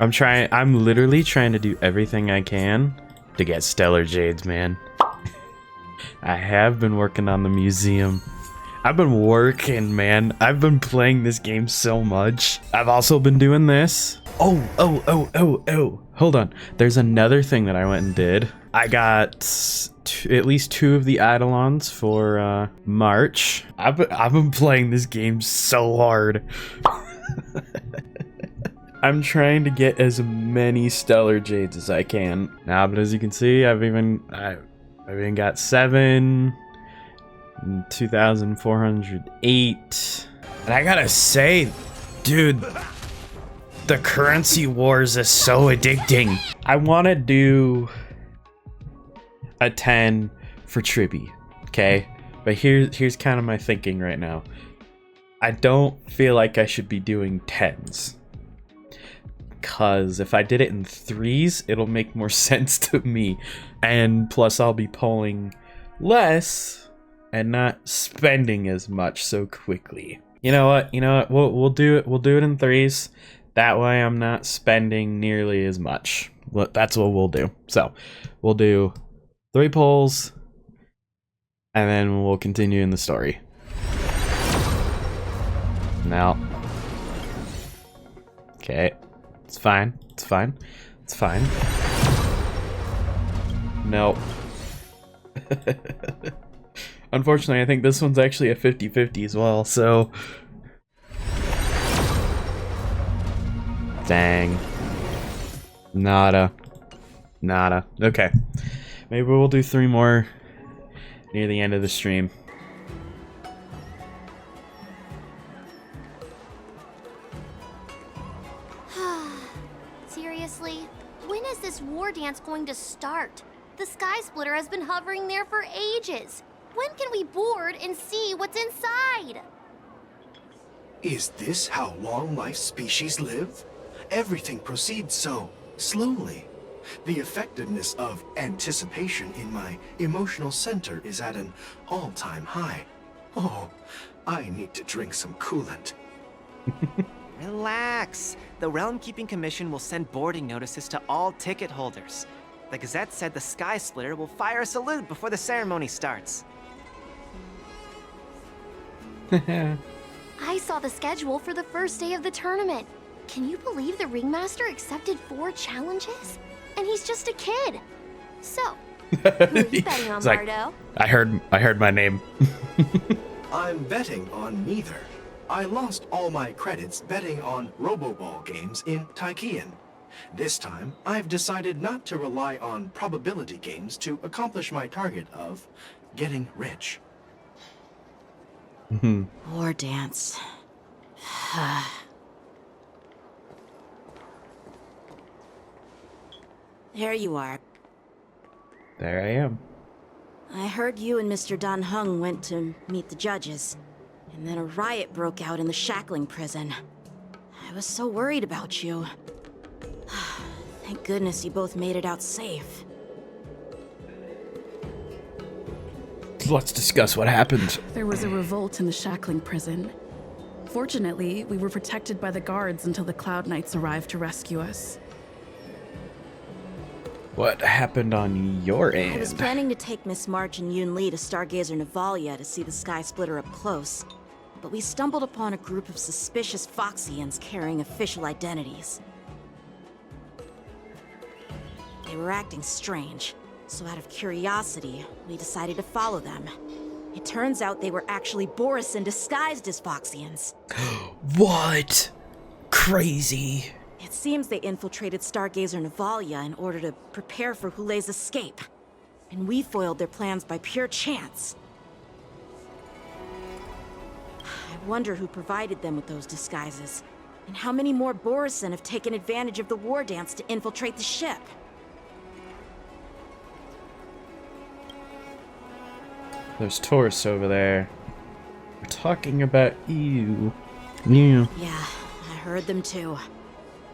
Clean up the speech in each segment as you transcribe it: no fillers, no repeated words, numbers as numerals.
I'm literally trying to do everything I can to get Stellar Jades, man. I have been working on the museum. I've been working, man. I've been playing this game so much. I've also been doing this. Oh. Hold on. There's another thing that I went and did. I got at least 2 of the Eidolons for March. I've been playing this game so hard. I'm trying to get as many Stellar Jades as I can. Now, but as you can see, I've even got 7, 2,408. And I gotta say, dude, the currency wars is so addicting. I want to do a 10 for Trippy, okay? But here's kind of my thinking right now. I don't feel like I should be doing 10s. Because if I did it in 3s, it'll make more sense to me. And plus I'll be pulling less and not spending as much so quickly. You know what? We'll do it in 3s. That way I'm not spending nearly as much. That's what we'll do. So we'll do 3 pulls and then we'll continue in the story. Now. Okay. It's fine. No. Unfortunately, I think this one's actually a 50-50 as well, so... Dang. Nada. Okay. Maybe we'll do 3 more near the end of the stream. Seriously? When is this Wardance going to start? The Sky Splitter has been hovering there for ages. When can we board and see what's inside? Is this how long my species live? Everything proceeds so slowly. The effectiveness of anticipation in my emotional center is at an all-time high. Oh, I need to drink some coolant. Relax. The Realm Keeping Commission will send boarding notices to all ticket holders. The Gazette said the Sky Splitter will fire a salute before the ceremony starts. I saw the schedule for the first day of the tournament. Can you believe the Ringmaster accepted 4 challenges? And he's just a kid. So, who are you betting on, Mardo? I heard my name. I'm betting on neither. I lost all my credits betting on Roboball games in Tychean. This time, I've decided not to rely on probability games to accomplish my target of getting rich. Wardance. There you are. There I am. I heard you and Mr. Dan Heng went to meet the judges, and then a riot broke out in the shackling prison. I was so worried about you. Thank goodness you both made it out safe. Let's discuss what happened. There was a revolt in the shackling prison. Fortunately, we were protected by the guards until the Cloud Knights arrived to rescue us. What happened on your end? I was planning to take Miss March and Yoon Lee to Stargazer Navalia to see the Sky Splitter up close, but we stumbled upon a group of suspicious Foxians carrying official identities. They were acting strange, so out of curiosity, we decided to follow them. It turns out they were actually Borisin disguised as Foxians. What? Crazy. It seems they infiltrated Stargazer Navalia in order to prepare for Hoolay's escape. And we foiled their plans by pure chance. I wonder who provided them with those disguises, and how many more Borisin have taken advantage of the Wardance to infiltrate the ship. There's tourists over there. We're talking about you. Yeah. Yeah, I heard them too.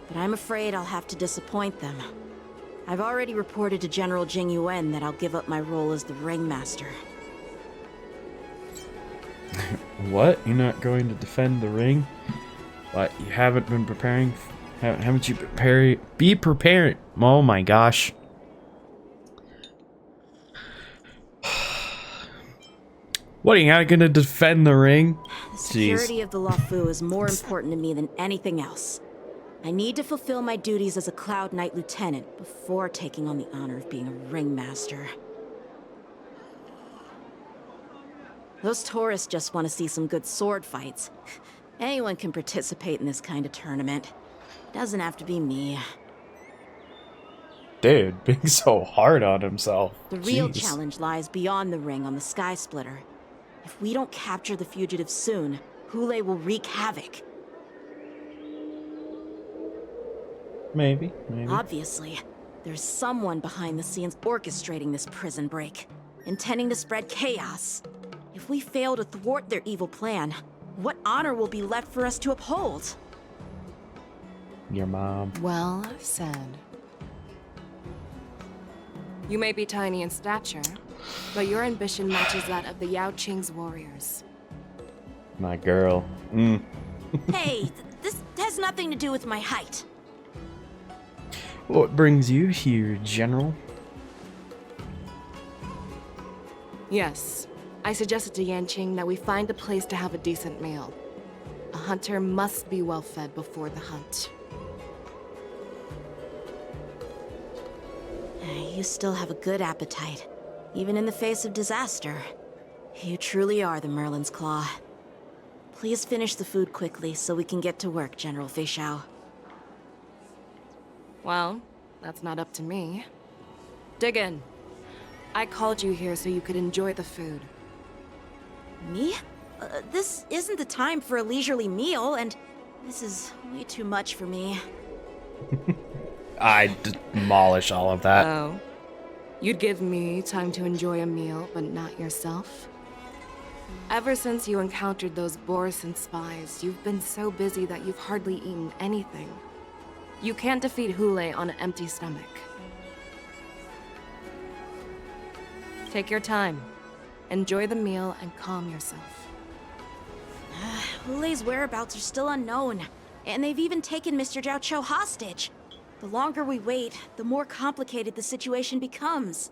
But I'm afraid I'll have to disappoint them. I've already reported to General Jing Yuan that I'll give up my role as the Ringmaster. What? You're not going to defend the ring? What? You haven't been preparing Haven't you be prepared? Oh my gosh. What, are you not gonna defend the ring? The security of the Luofu is more important to me than anything else. I need to fulfill my duties as a Cloud Knight Lieutenant before taking on the honor of being a ringmaster. Those tourists just want to see some good sword fights. Anyone can participate in this kind of tournament. Doesn't have to be me. Dude, being so hard on himself. The real Jeez. challenge lies beyond the ring on the Sky Splitter. If we don't capture the fugitives soon, Hoolay will wreak havoc. Maybe. Obviously, there's someone behind the scenes orchestrating this prison break, intending to spread chaos. If we fail to thwart their evil plan, what honor will be left for us to uphold? Your mom. Well said. You may be tiny in stature, but your ambition matches that of the Yao Qing's warriors. My girl. Hey, this has nothing to do with my height. What brings you here, General? Yes, I suggested to Yanqing that we find a place to have a decent meal. A hunter must be well fed before the hunt. You still have a good appetite, even in the face of disaster. You truly are the Merlin's Claw. Please finish the food quickly so we can get to work, General Feixiao. Well, that's not up to me. Dig in. I called you here so you could enjoy the food. Me? This isn't the time for a leisurely meal, and this is way too much for me. I demolish all of that. Oh. You'd give me time to enjoy a meal, but not yourself? Ever since you encountered those Borisin spies, you've been so busy that you've hardly eaten anything. You can't defeat Hoolay on an empty stomach. Take your time. Enjoy the meal and calm yourself. Hoolay's whereabouts are still unknown, and they've even taken Mr. Zhao Cho hostage. The longer we wait, the more complicated the situation becomes.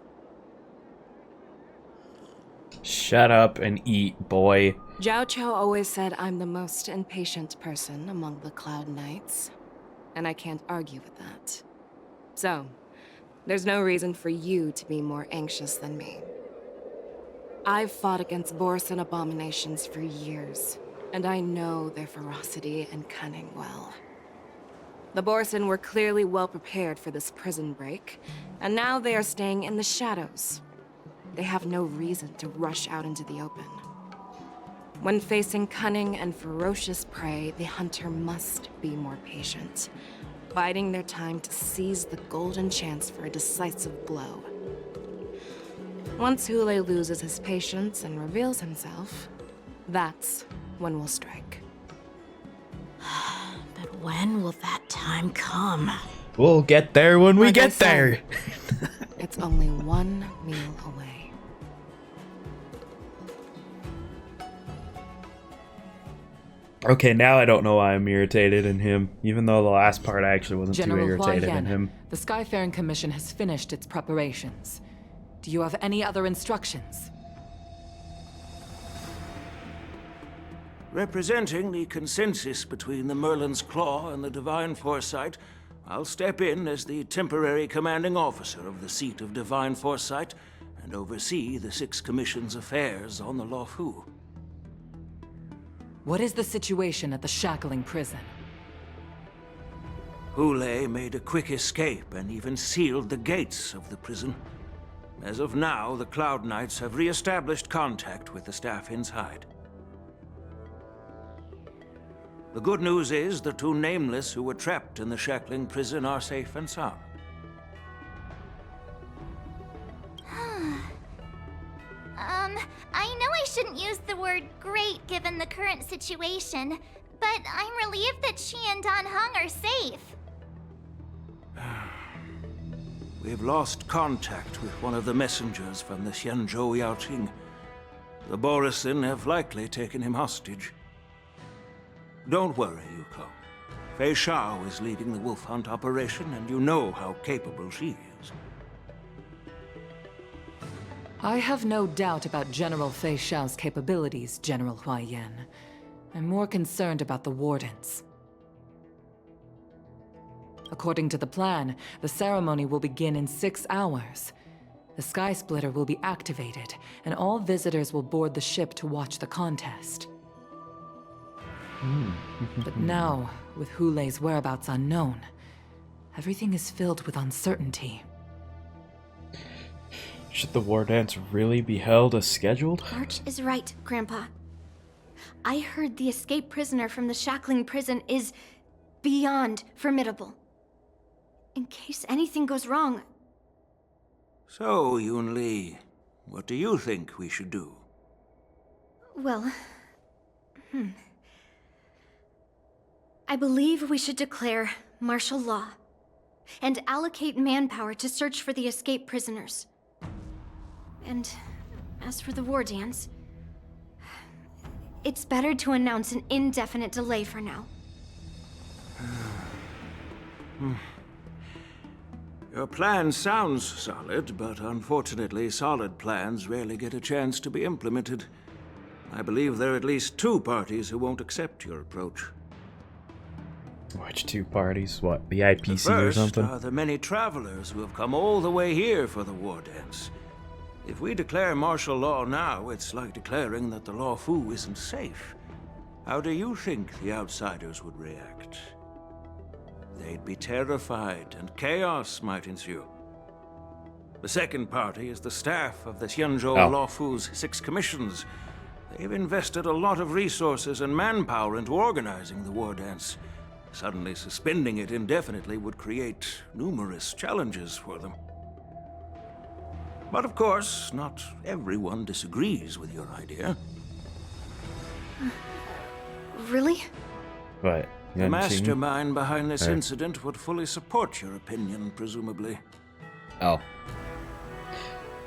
Shut up and eat, boy. Zhao Cho always said I'm the most impatient person among the Cloud Knights, and I can't argue with that. So, there's no reason for you to be more anxious than me. I've fought against Borisin abominations for years, and I know their ferocity and cunning well. The Borisin were clearly well prepared for this prison break, and now they are staying in the shadows. They have no reason to rush out into the open. When facing cunning and ferocious prey, the hunter must be more patient, biding their time to seize the golden chance for a decisive blow. Once Hoolay loses his patience and reveals himself, that's when we'll strike. But when will that time come? We'll get there when we Like I get there. said, it's only one meal away. Okay, now I don't know why I'm irritated in him, even though the last part I actually wasn't General too irritated in Huayan, him. the Skyfaring Commission has finished its preparations. Do you have any other instructions? Representing the consensus between the Merlin's Claw and the Divine Foresight, I'll step in as the temporary commanding officer of the seat of Divine Foresight and oversee the Six Commission's affairs on the Luofu. What is the situation at the shackling prison? Hoolay made a quick escape and even sealed the gates of the prison. As of now, the Cloud Knights have re-established contact with the staff inside. The good news is the two Nameless who were trapped in the shackling prison are safe and sound. I know I shouldn't use the word great given the current situation, but I'm relieved that she and Dan Heng are safe. We've lost contact with one of the messengers from the Xianzhou Yaoqing. The Borisin have likely taken him hostage. Don't worry, Yuko. Fei Shao is leading the wolf hunt operation, and you know how capable she is. I have no doubt about General Fei Shao's capabilities, General Huaiyan. I'm more concerned about the Wardance. According to the plan, the ceremony will begin in 6 hours. The Sky Splitter will be activated, and all visitors will board the ship to watch the contest. But now, with Hoolay's whereabouts unknown, everything is filled with uncertainty. Should the war dance really be held as scheduled? March is right, Grandpa. I heard the escaped prisoner from the shackling prison is beyond formidable. In case anything goes wrong... So, Yun Li, what do you think we should do? Well... I believe we should declare martial law and allocate manpower to search for the escaped prisoners. And as for the war dance, it's better to announce an indefinite delay for now. Your plan sounds solid, but unfortunately solid plans rarely get a chance to be implemented. I believe there are at least 2 parties who won't accept your approach. Which 2 parties? What, the IPC or First something? are the many travelers who have come all the way here for the war dance. If we declare martial law now, it's like declaring that the Law Fu isn't safe. How do you think the outsiders would react? They'd be terrified, and chaos might ensue. The second party is the staff of the Xianzhou Law Fu's 6 commissions. They've invested a lot of resources and manpower into organizing the war dance. Suddenly suspending it indefinitely would create numerous challenges for them. But of course, not everyone disagrees with your idea. Really? What? The mastermind behind this incident would fully support your opinion, presumably. Oh.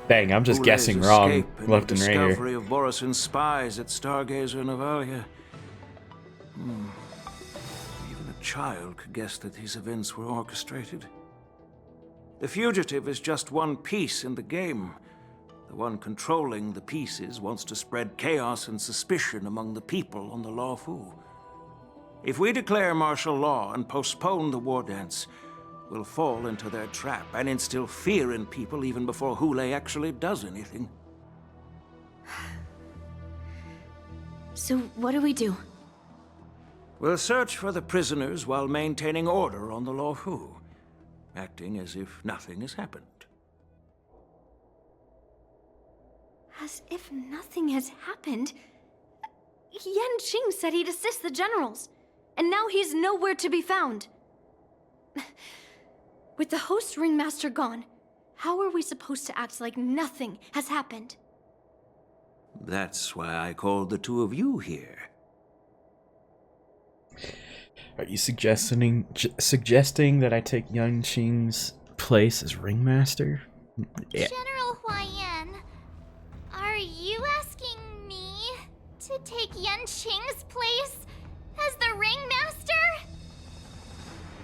Dang, I'm just Hoolay's guessing wrong escape and left the and right here. discovery of Borisin's spies at Stargazer Navalia. Even a child could guess that these events were orchestrated. The fugitive is just one piece in the game. The one controlling the pieces wants to spread chaos and suspicion among the people on the Law Fu. If we declare martial law and postpone the war dance, we'll fall into their trap and instill fear in people even before Hoolay actually does anything. So what do we do? We'll search for the prisoners while maintaining order on the Law Fu, acting as if nothing has happened. As if nothing has happened? Yan Qing said he'd assist the generals, and now he's nowhere to be found. With the host ringmaster gone, how are we supposed to act like nothing has happened? That's why I called the 2 of you here. Are you suggesting that I take Yan Qing's place as ringmaster? Yeah. General Huaiyan, are you asking me to take Yan Qing's place as the ringmaster?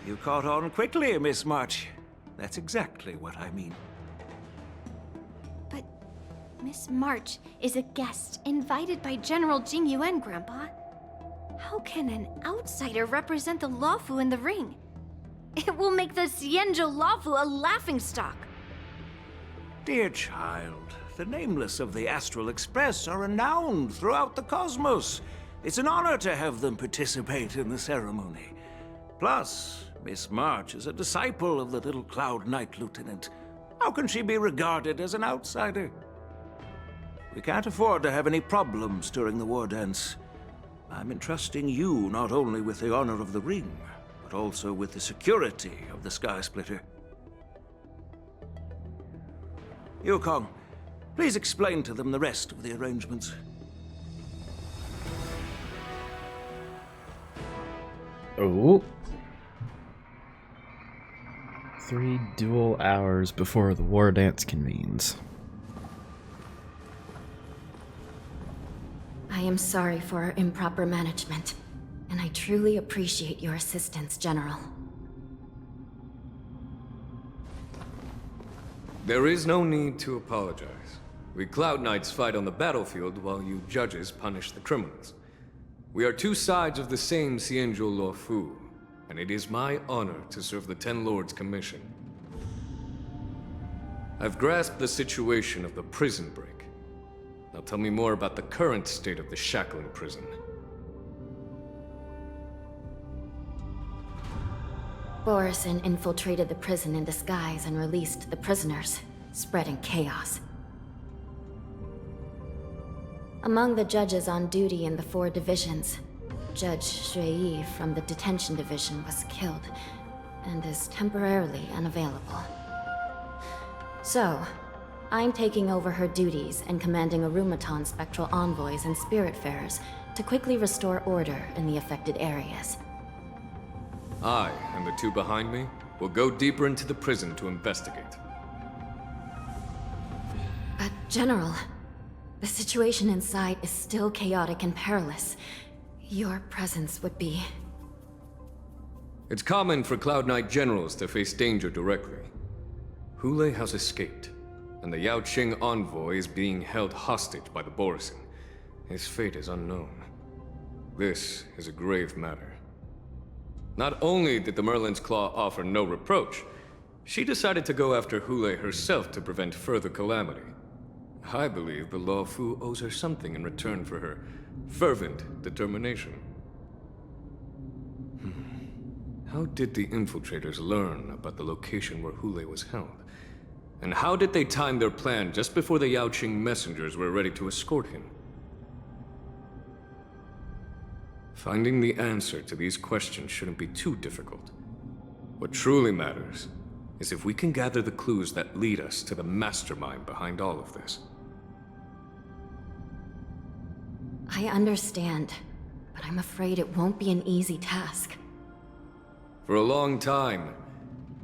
You caught on quickly, Miss March. That's exactly what I mean. But Miss March is a guest invited by General Jing Yuan, Grandpa. How can an outsider represent the Lawfu in the ring? It will make the Xianzhou Lawfu a laughingstock. Dear child, the nameless of the Astral Express are renowned throughout the cosmos. It's an honor to have them participate in the ceremony. Plus, Miss March is a disciple of the Little Cloud Knight Lieutenant. How can she be regarded as an outsider? We can't afford to have any problems during the war dance. I'm entrusting you not only with the honor of the ring, but also with the security of the Sky Splitter. Yukong, please explain to them the rest of the arrangements. Oh. 3 dual hours before the war dance convenes. I am sorry for our improper management. and I truly appreciate your assistance, General. There is no need to apologize. We Cloud Knights fight on the battlefield while you judges punish the criminals. We are two sides of the same Xianzhou Luofu, and it is my honor to serve the Ten Lords' commission. I've grasped the situation of the prison break. Now tell me more about the current state of the shackling prison. Borisin infiltrated the prison in disguise and released the prisoners, spreading chaos. Among the judges on duty in the 4 divisions, Judge Shui from the detention division was killed and is temporarily unavailable. So, I'm taking over her duties and commanding Arumaton spectral envoys and spiritfarers to quickly restore order in the affected areas. I, and the 2 behind me, will go deeper into the prison to investigate. But, General, the situation inside is still chaotic and perilous. Your presence would be... It's common for Cloud Knight generals to face danger directly. Hoolay has escaped, and the Yaoqing envoy is being held hostage by the Borisin. His fate is unknown. This is a grave matter. Not only did the Merlin's Claw offer no reproach, she decided to go after Hoolay herself to prevent further calamity. I believe the Luofu owes her something in return for her fervent determination. How did the infiltrators learn about the location where Hoolay was held? And how did they time their plan just before the Yaoqing messengers were ready to escort him? Finding the answer to these questions shouldn't be too difficult. What truly matters is if we can gather the clues that lead us to the mastermind behind all of this. I understand, but I'm afraid it won't be an easy task. For a long time,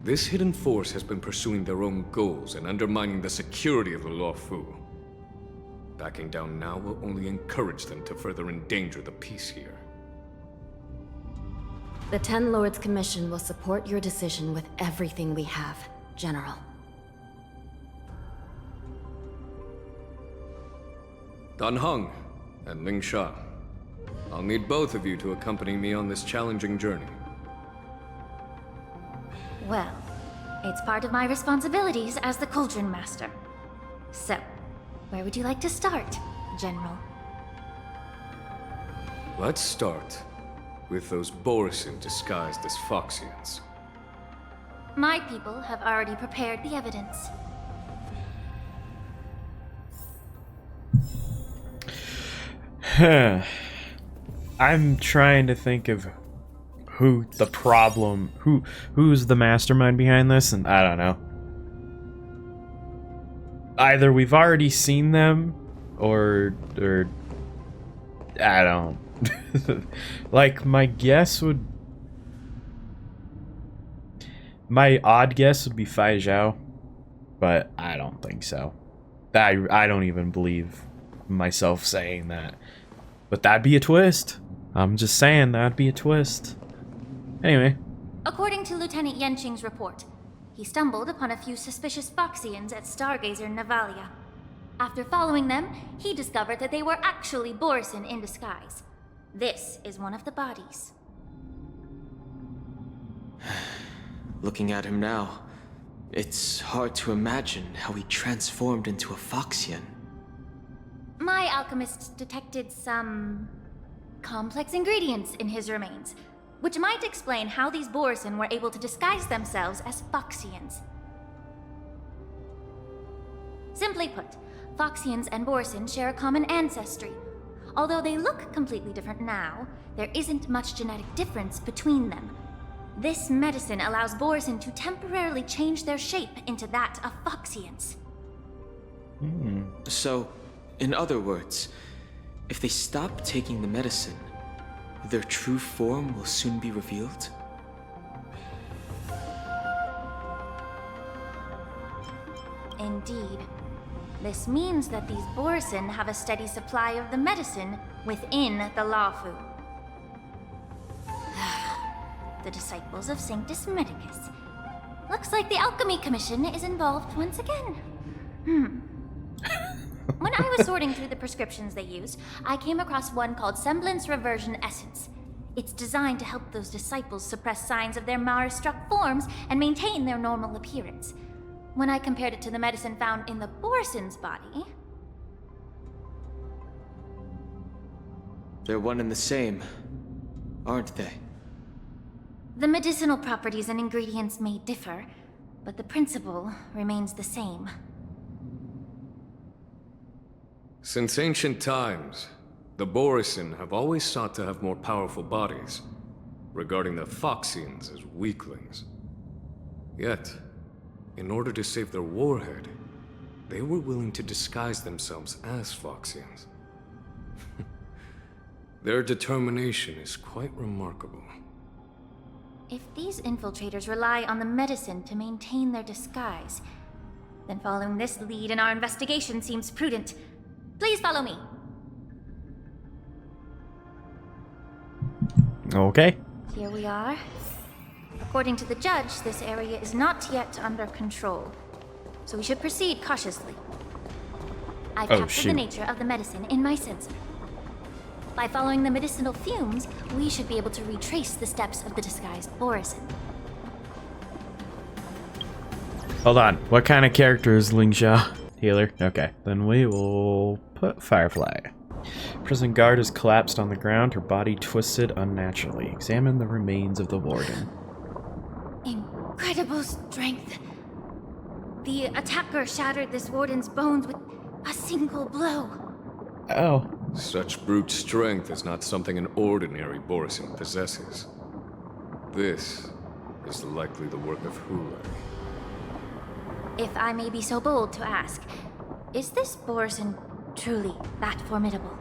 this hidden force has been pursuing their own goals and undermining the security of the Luofu. Backing down now will only encourage them to further endanger the peace here. The Ten Lords Commission will support your decision with everything we have, General. Dan Heng and Ling Sha, I'll need both of you to accompany me on this challenging journey. Well, it's part of my responsibilities as the Cauldron Master. So, where would you like to start, General? Let's start with those Borisin disguised as Foxians. My people have already prepared the evidence. I'm trying to think of who's the mastermind behind this, and I don't know. Either we've already seen them, or I don't. Like, my odd guess would be Fai Zhao, but I don't think so. I don't even believe myself saying that. But that'd be a twist. I'm just saying, that'd be a twist. Anyway. According to Lieutenant Yanqing's report, he stumbled upon a few suspicious Foxians at Stargazer Navalia. After following them, he discovered that they were actually Borisin in disguise. This is one of the bodies. Looking at him now, it's hard to imagine how he transformed into a Foxian. My alchemists detected some complex ingredients in his remains, which might explain how these Borisin were able to disguise themselves as Foxians. Simply put, Foxians and Borisin share a common ancestry. Although they look completely different now, there isn't much genetic difference between them. This medicine allows Borisin to temporarily change their shape into that of Foxians. So, in other words, if they stop taking the medicine, their true form will soon be revealed? Indeed. This means that these Borisin have a steady supply of the medicine within the Luofu. the disciples of Sanctus Medicus. Looks like the Alchemy Commission is involved once again. When I was sorting through the prescriptions they used, I came across one called Semblance Reversion Essence. It's designed to help those disciples suppress signs of their Mara-struck forms and maintain their normal appearance. When I compared it to the medicine found in the Borisin's body... They're one and the same, aren't they? The medicinal properties and ingredients may differ, but the principle remains the same. Since ancient times, the Borisin have always sought to have more powerful bodies, regarding the Foxians as weaklings. Yet, in order to save their warhead, they were willing to disguise themselves as Foxians. Their determination is quite remarkable. If these infiltrators rely on the medicine to maintain their disguise, then following this lead in our investigation seems prudent. Please follow me. Okay. Here we are. According to the judge, this area is not yet under control, so we should proceed cautiously. I've captured the nature of the medicine in my sensor. By following the medicinal fumes, we should be able to retrace the steps of the disguised Borisin. Hold on. What kind of character is Lingshaw? Healer? Okay. Then we will put Firefly. Prison guard has collapsed on the ground, her body twisted unnaturally. Examine the remains of the warden. Incredible strength. The attacker shattered this warden's bones with a single blow. Oh. Such brute strength is not something an ordinary Borisin possesses. This is likely the work of Hoolay. If I may be so bold to ask, is this Borisin truly that formidable?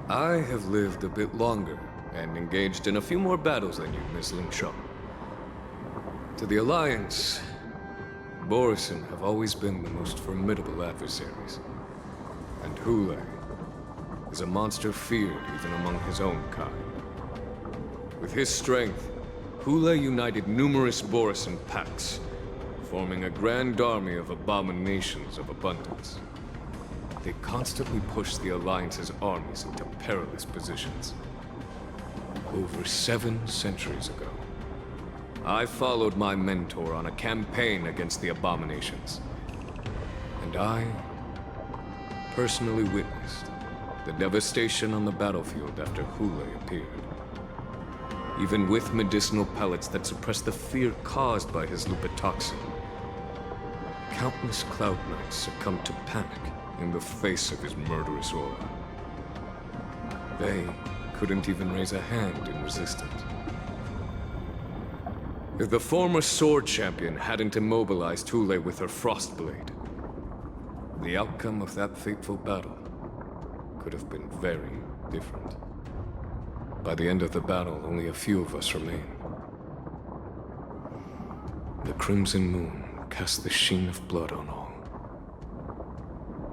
I have lived a bit longer and engaged in a few more battles than you, Miss Lingshaw. To the Alliance, Borisin have always been the most formidable adversaries. And Hoolay is a monster feared even among his own kind. With his strength, Hoolay united numerous Borisin packs, forming a grand army of abominations of abundance. They constantly push the Alliance's armies into perilous positions. Over 7 centuries ago, I followed my mentor on a campaign against the abominations. And I personally witnessed the devastation on the battlefield after Hoolay appeared. Even with medicinal pellets that suppressed the fear caused by his lupitoxin, countless Cloud Knights succumbed to panic in the face of his murderous aura. They couldn't even raise a hand in resistance. If the former sword champion hadn't immobilized Hoolay with her Frostblade, the outcome of that fateful battle could have been very different. By the end of the battle, only a few of us remained. The Crimson Moon cast the sheen of blood on all.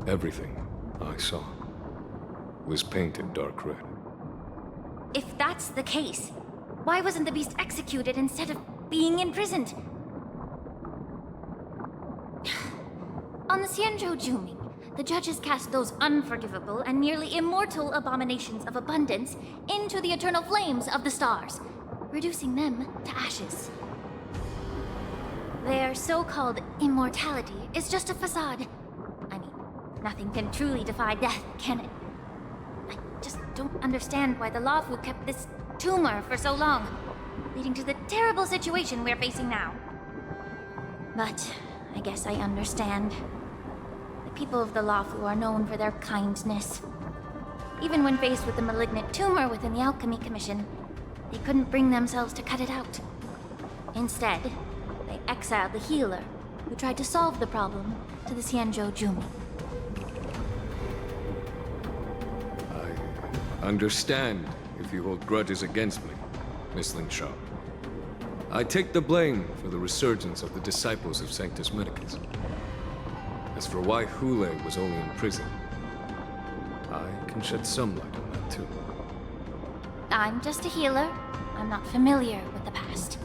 Everything I saw was painted dark red. If that's the case, why wasn't the beast executed instead of being imprisoned? On the Xianzhou Juming, the judges cast those unforgivable and nearly immortal abominations of abundance into the eternal flames of the stars, reducing them to ashes. Their so-called immortality is just a facade. I mean, nothing can truly defy death, can it? I just don't understand why the Lawfu kept this tumor for so long, leading to the terrible situation we're facing now. But I guess I understand. The people of the Lawfu are known for their kindness. Even when faced with the malignant tumor within the Alchemy Commission, they couldn't bring themselves to cut it out. Instead, they exiled the healer, who tried to solve the problem, to the Xianzhou Juming. I understand if you hold grudges against me, Miss Lingshaw. I take the blame for the resurgence of the disciples of Sanctus Medicus. As for why Hoolay was only in prison, I can shed some light on that too. I'm just a healer. I'm not familiar with the past.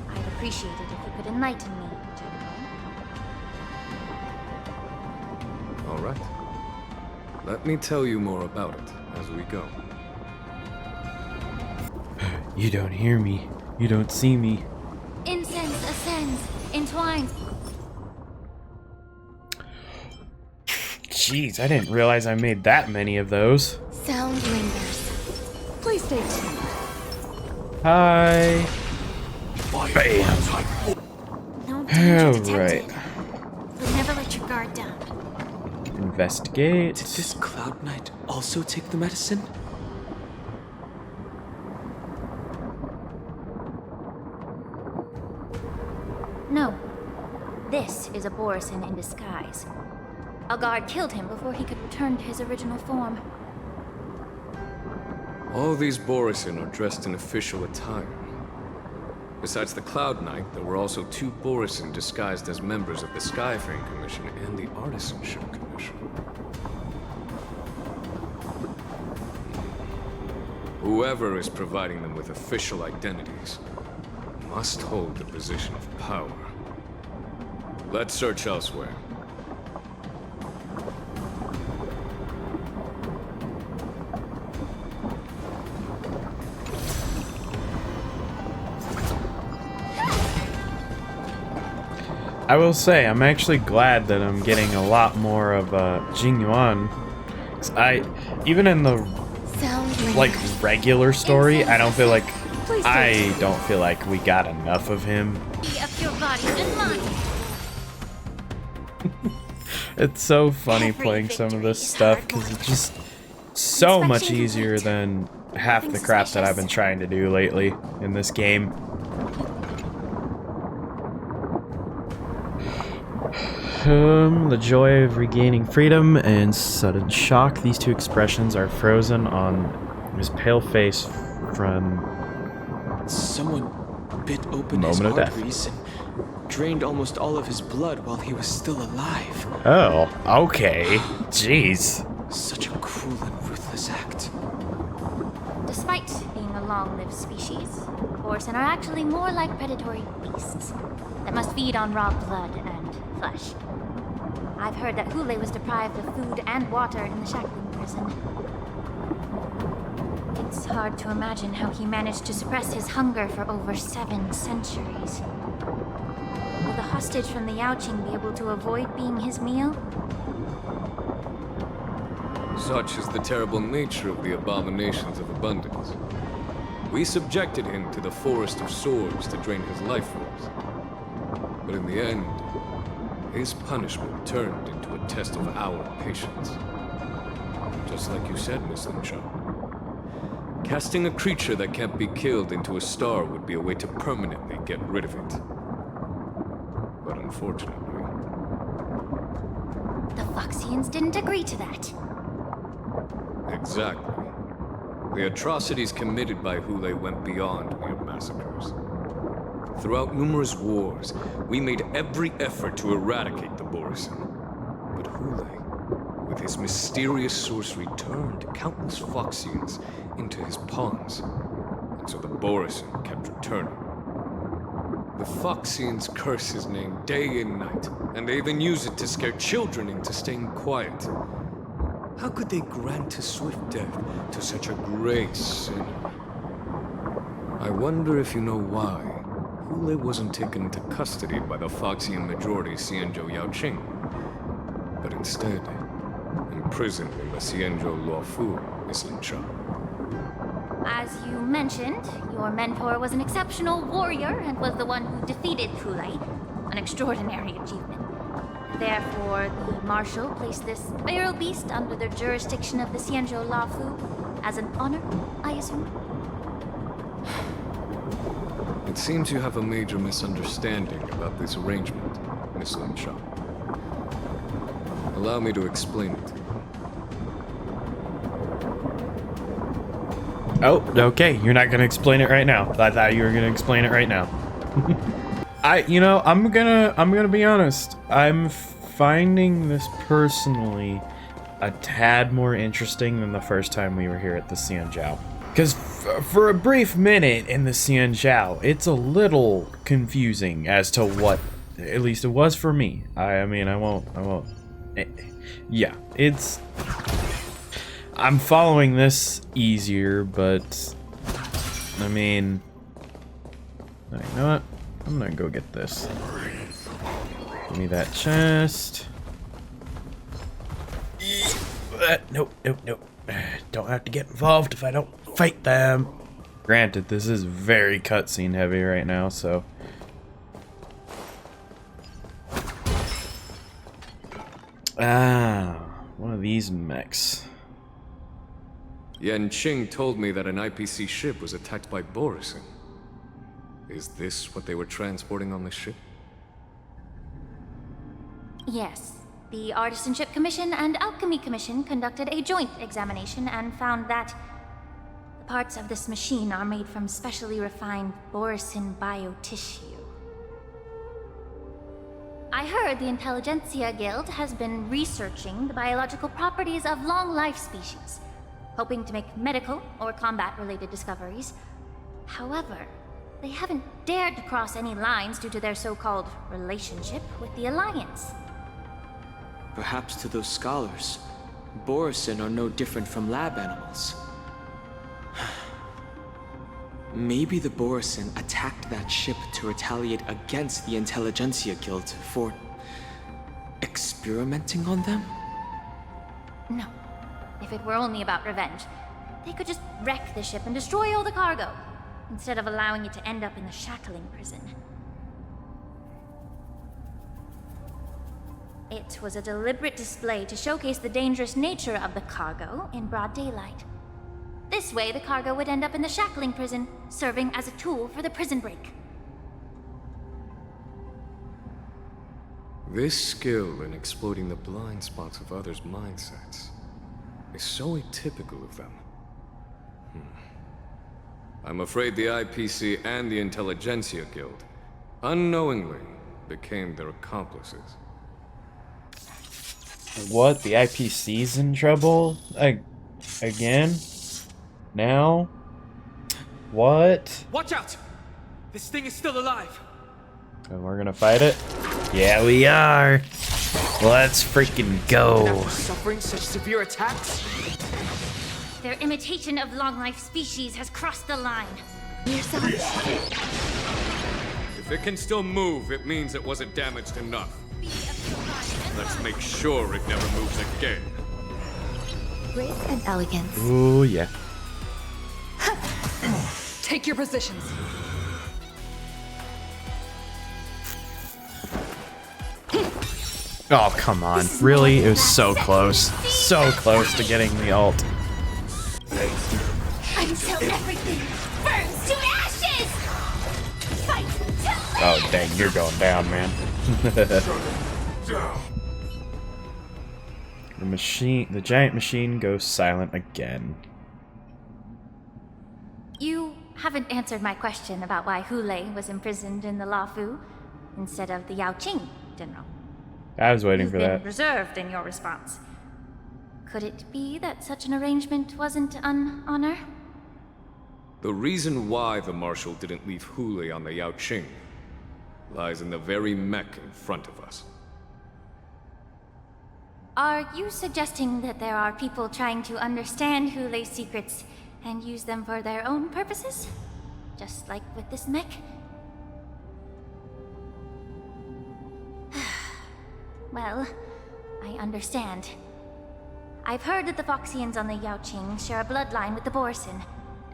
I'd appreciate it if you could enlighten me, General. All right. Let me tell you more about it as we go. You don't hear me. You don't see me. Incense ascends, entwined. Jeez, I didn't realize I made that many of those. Sound lingers. Please stay tuned. Hi. Bam. No danger detected. Alright. But never let your guard down. Investigate. Did this Cloud Knight also take the medicine? No. This is a Borisin in disguise. A guard killed him before he could return to his original form. All these Borisin are dressed in official attire. Besides the Cloud Knight, there were also 2 Borisin disguised as members of the Skyframe Commission and the Artisanship Commission. Whoever is providing them with official identities must hold the position of power. Let's search elsewhere. I will say, I'm actually glad that I'm getting a lot more of Jingyuan. 'Cause even in the like regular story, I don't feel like we got enough of him. Your body and mind. It's so funny Every playing some of victory this is stuff hard because won. it's just so much Inspection easier complete. than half the Nothing crap that I've suspicious. been trying to do lately in this game. The joy of regaining freedom and sudden shock. These 2 expressions are frozen on his pale face from Someone bit open his Moment of death. arteries and drained almost all of his blood while he was still alive. Oh, okay. Jeez. Such a cruel and ruthless act. Despite being a long-lived species, Borisin are actually more like predatory beasts that must feed on raw blood and flesh. I've heard that Hoolay was deprived of food and water in the shackling prison. It's hard to imagine how he managed to suppress his hunger for over 7 centuries. Will the hostage from the Yaoqing be able to avoid being his meal? Such is the terrible nature of the abominations of abundance. We subjected him to the forest of swords to drain his life force. But in the end, his punishment turned into a test of our patience. Just like you said, Miss Linshaw. Casting a creature that can't be killed into a star would be a way to permanently get rid of it. But unfortunately... The Foxians didn't agree to that. Exactly. The atrocities committed by Hoolay went beyond mere massacres. Throughout numerous wars, we made every effort to eradicate the Borisin. But Hoolay, with his mysterious sorcery, turned countless Foxians into his pawns, and so the Borisin kept returning. The Foxians curse his name day and night, and they even use it to scare children into staying quiet. How could they grant a swift death to such a great sinner? I wonder if you know why Hoolay wasn't taken into custody by the Foxian majority Xianzhou Yaoqing, but instead imprisoned in the Xianzhou Luofu, Miss Linshaw. As you mentioned, your mentor was an exceptional warrior and was the one who defeated Hoolay, an extraordinary achievement. Therefore, the Marshal placed this feral beast under the jurisdiction of the Xianzhou Luofu as an honor, I assume? It seems you have a major misunderstanding about this arrangement, Miss Linshaw. Allow me to explain it. Oh, okay. You're not gonna explain it right now. I thought you were gonna explain it right now. I'm gonna be honest. I'm finding this personally a tad more interesting than the first time we were here at the Xianzhou. Because for a brief minute in the Xianzhao, it's a little confusing as to what, at least it was for me. I mean, I won't. Yeah, I'm following this easier, but I mean, you know what? I'm gonna go get this. Give me that chest. Nope. Don't have to get involved if I don't fight them. Granted, this is very cutscene heavy right now, so. One of these mechs. Yanqing told me that an IPC ship was attacked by Borisin. Is this what they were transporting on the ship? Yes. The Artisanship Commission and Alchemy Commission conducted a joint examination and found that the parts of this machine are made from specially refined Borisin biotissue. I heard the Intelligentsia Guild has been researching the biological properties of long-life species, hoping to make medical or combat-related discoveries. However, they haven't dared to cross any lines due to their so-called relationship with the Alliance. Perhaps to those scholars, Borisin are no different from lab animals. Maybe the Borisin attacked that ship to retaliate against the Intelligentsia Guild for experimenting on them? No. If it were only about revenge, they could just wreck the ship and destroy all the cargo, instead of allowing it to end up in the shackling prison. It was a deliberate display to showcase the dangerous nature of the cargo in broad daylight. This way, the cargo would end up in the shackling prison, serving as a tool for the prison break. This skill in exploiting the blind spots of others' mindsets is so atypical of them. I'm afraid the IPC and the Intelligentsia Guild unknowingly became their accomplices. What? The IPC's in trouble? Again? Now? What? Watch out! This thing is still alive! And we're gonna fight it? Yeah, we are! Let's freaking go! After suffering such severe attacks? Their imitation of long-life species has crossed the line. If it can still move, it means it wasn't damaged enough. Let's make sure it never moves again. Grace and elegance. Ooh, yeah. Take your positions. Oh, come on. Really? It was so close. So close to getting the ult. Until everything burns to ashes! Fight to live! Oh, dang, you're going down, man. The giant machine goes silent again. You haven't answered my question about why Hoolay was imprisoned in the Luofu instead of the Yaoqing, General. I was waiting You've for been that. reserved in your response. Could it be that such an arrangement wasn't an honor? The reason why the Marshal didn't leave Hoolay on the Yaoqing lies in the very mech in front of us. Are you suggesting that there are people trying to understand Hoolay's secrets and use them for their own purposes? Just like with this mech? Well, I understand. I've heard that the Foxians on the Yaoqing share a bloodline with the Borisin.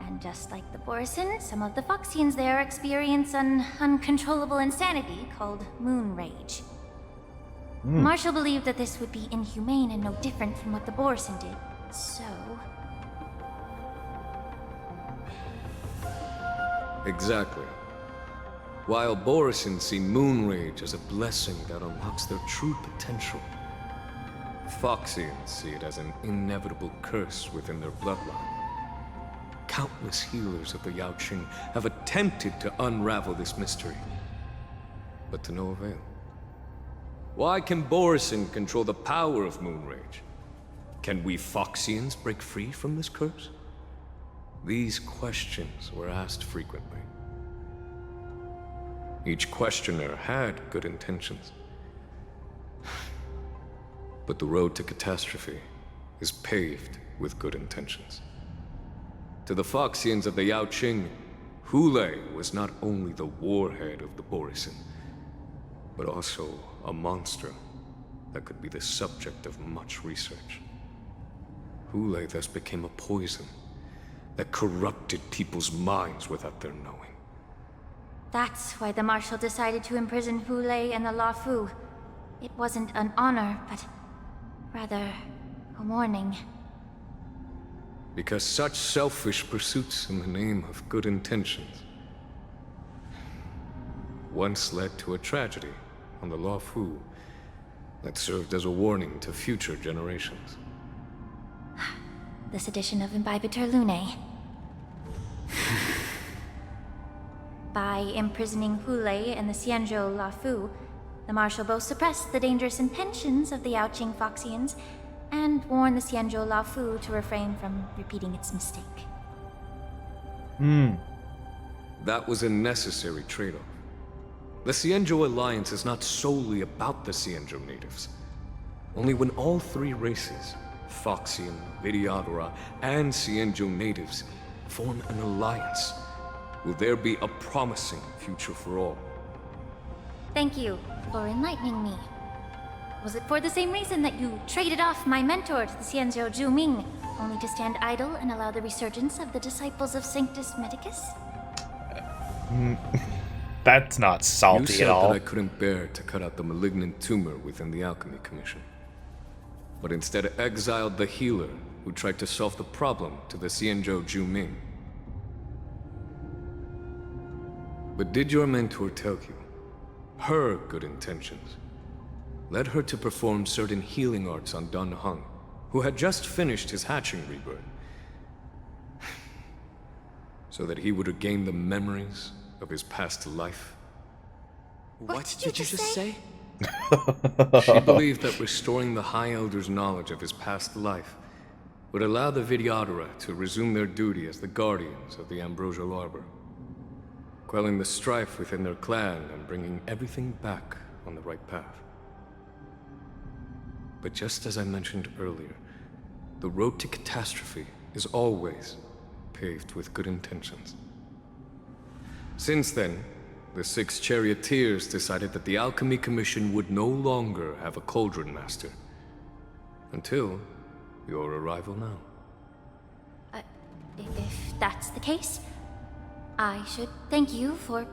And just like the Borisin, some of the Foxians there experience an uncontrollable insanity called moon rage. Marshall believed that this would be inhumane and no different from what the Borisin did, so... Exactly. While Borisin see moon rage as a blessing that unlocks their true potential, Foxians see it as an inevitable curse within their bloodline. Countless healers of the Yaoqing have attempted to unravel this mystery, but to no avail. Why can Borisin control the power of moon rage? Can we Foxians break free from this curse? These questions were asked frequently. Each questioner had good intentions. But the road to catastrophe is paved with good intentions. To the Foxians of the Yaoqing, Hoolay was not only the warhead of the Borisin, but also a monster that could be the subject of much research. Hoolay thus became a poison that corrupted people's minds without their knowing. That's why the Marshal decided to imprison Hoolay and the Luofu. It wasn't an honor, but rather a warning. Because such selfish pursuits in the name of good intentions once led to a tragedy on the Luofu that served as a warning to future generations. This edition of Imbibitor Lunae. By imprisoning Hoolay and the Xianzhou Luofu, the Marshal both suppressed the dangerous intentions of the Yaoqing Foxians and warned the Xianzhou Luofu to refrain from repeating its mistake. That was a necessary trade-off. The Xianzhou alliance is not solely about the Xianzhou natives. Only when all three races, Foxian, Vidyadhara, and Xianzhou natives, form an alliance, will there be a promising future for all. Thank you for enlightening me. Was it for the same reason that you traded off my mentor to the Xianzhou Zhuming, only to stand idle and allow the resurgence of the disciples of Sanctus Medicus? That's not salty You said at all. that I couldn't bear to cut out the malignant tumor within the Alchemy Commission, but instead exiled the healer who tried to solve the problem to the Xianzhou Zhuming. But did your mentor tell you her good intentions led her to perform certain healing arts on Dan Heng, who had just finished his hatching rebirth, so that he would regain the memories of his past life? What did you just say? She believed that restoring the High Elder's knowledge of his past life would allow the Vidyadhara to resume their duty as the guardians of the Ambrosial Arbor, quelling the strife within their clan and bringing everything back on the right path. But just as I mentioned earlier, the road to catastrophe is always paved with good intentions. Since then, the 6 charioteers decided that the Alchemy Commission would no longer have a cauldron master. Until your arrival now. If that's the case, I should thank you for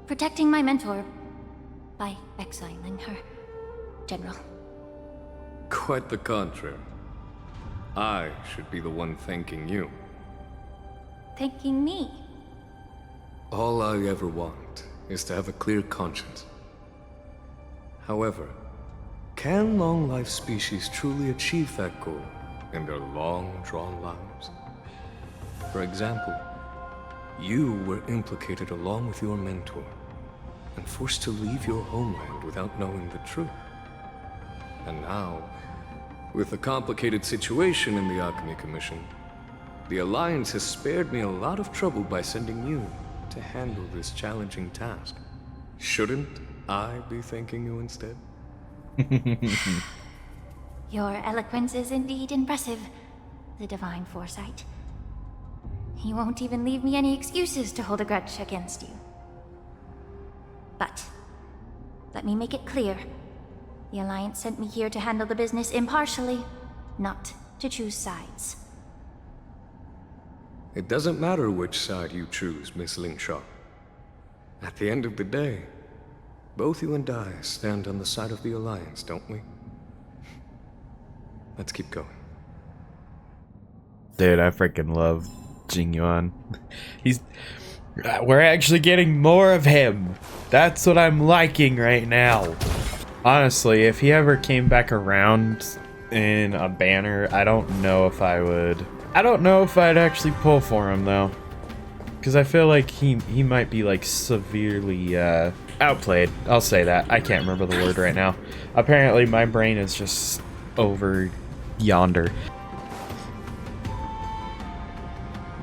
protecting my mentor by exiling her, General. Quite the contrary. I should be the one thanking you. Thanking me? All I ever want is to have a clear conscience. However, can long-life species truly achieve that goal in their long-drawn lives? For example, you were implicated along with your mentor and forced to leave your homeland without knowing the truth. And now, with the complicated situation in the Alchemy Commission, the Alliance has spared me a lot of trouble by sending you to handle this challenging task. Shouldn't I be thanking you instead? Your eloquence is indeed impressive, the divine foresight. You won't even leave me any excuses to hold a grudge against you. But let me make it clear. The Alliance sent me here to handle the business impartially, not to choose sides. It doesn't matter which side you choose, Miss Lingshaw. At the end of the day, both you and I stand on the side of the Alliance, don't we? Let's keep going. Dude, I freaking love Jingyuan. We're actually getting more of him. That's what I'm liking right now. Honestly, if he ever came back around in a banner, I don't know if I would. I don't know if I'd actually pull for him though, because I feel like he might be like severely outplayed. I'll say that. I can't remember the word right now. Apparently, my brain is just over yonder.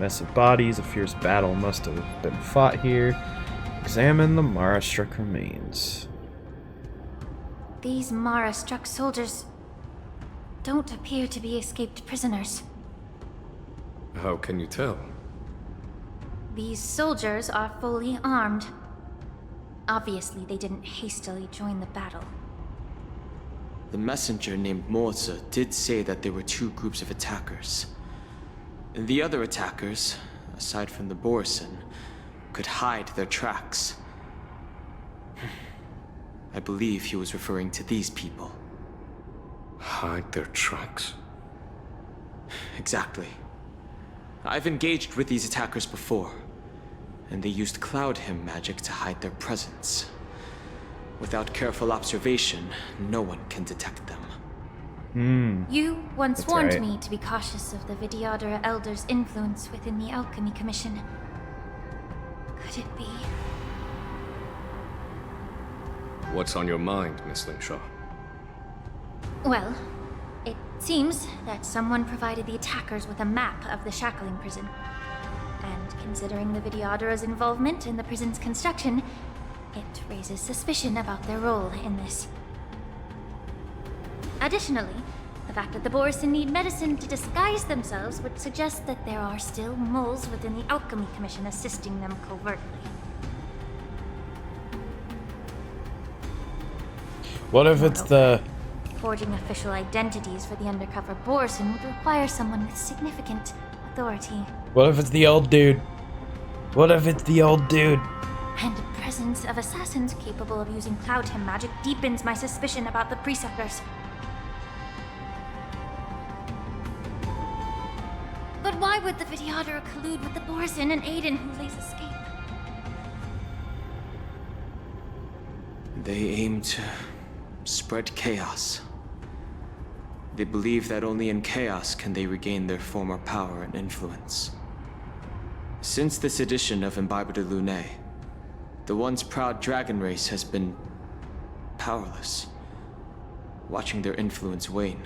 Mess of bodies, a fierce battle must have been fought here. Examine the Mara-struck remains. These Mara-struck soldiers don't appear to be escaped prisoners. How can you tell? These soldiers are fully armed. Obviously, they didn't hastily join the battle. The messenger named Morza did say that there were two groups of attackers. And the other attackers, aside from the Borisin, could hide their tracks. I believe he was referring to these people. Hide their tracks? Exactly. I've engaged with these attackers before, and they used Cloud Hymn magic to hide their presence. Without careful observation, no one can detect them. You once That's warned right. me to be cautious of the Vidyadhara Elder's influence within the Alchemy Commission. Could it be? What's on your mind, Miss Lingshaw? Well, it seems that someone provided the attackers with a map of the shackling prison. And considering the Vidyadhara's involvement in the prison's construction, it raises suspicion about their role in this. Additionally, the fact that the Borisin need medicine to disguise themselves would suggest that there are still moles within the Alchemy Commission assisting them covertly. What if it's the... Forging official identities for the undercover Borisin would require someone with significant authority. What if it's the old dude? What if it's the old dude? And the presence of assassins capable of using Cloud Hymn magic deepens my suspicion about the Preceptors. But why would the Vidyadhara collude with the Borisin and aid in Hulay's escape? They aim to spread chaos. They believe that only in chaos can they regain their former power and influence. Since this edition of Imbibe de Lune, the once proud dragon race has been powerless, watching their influence wane.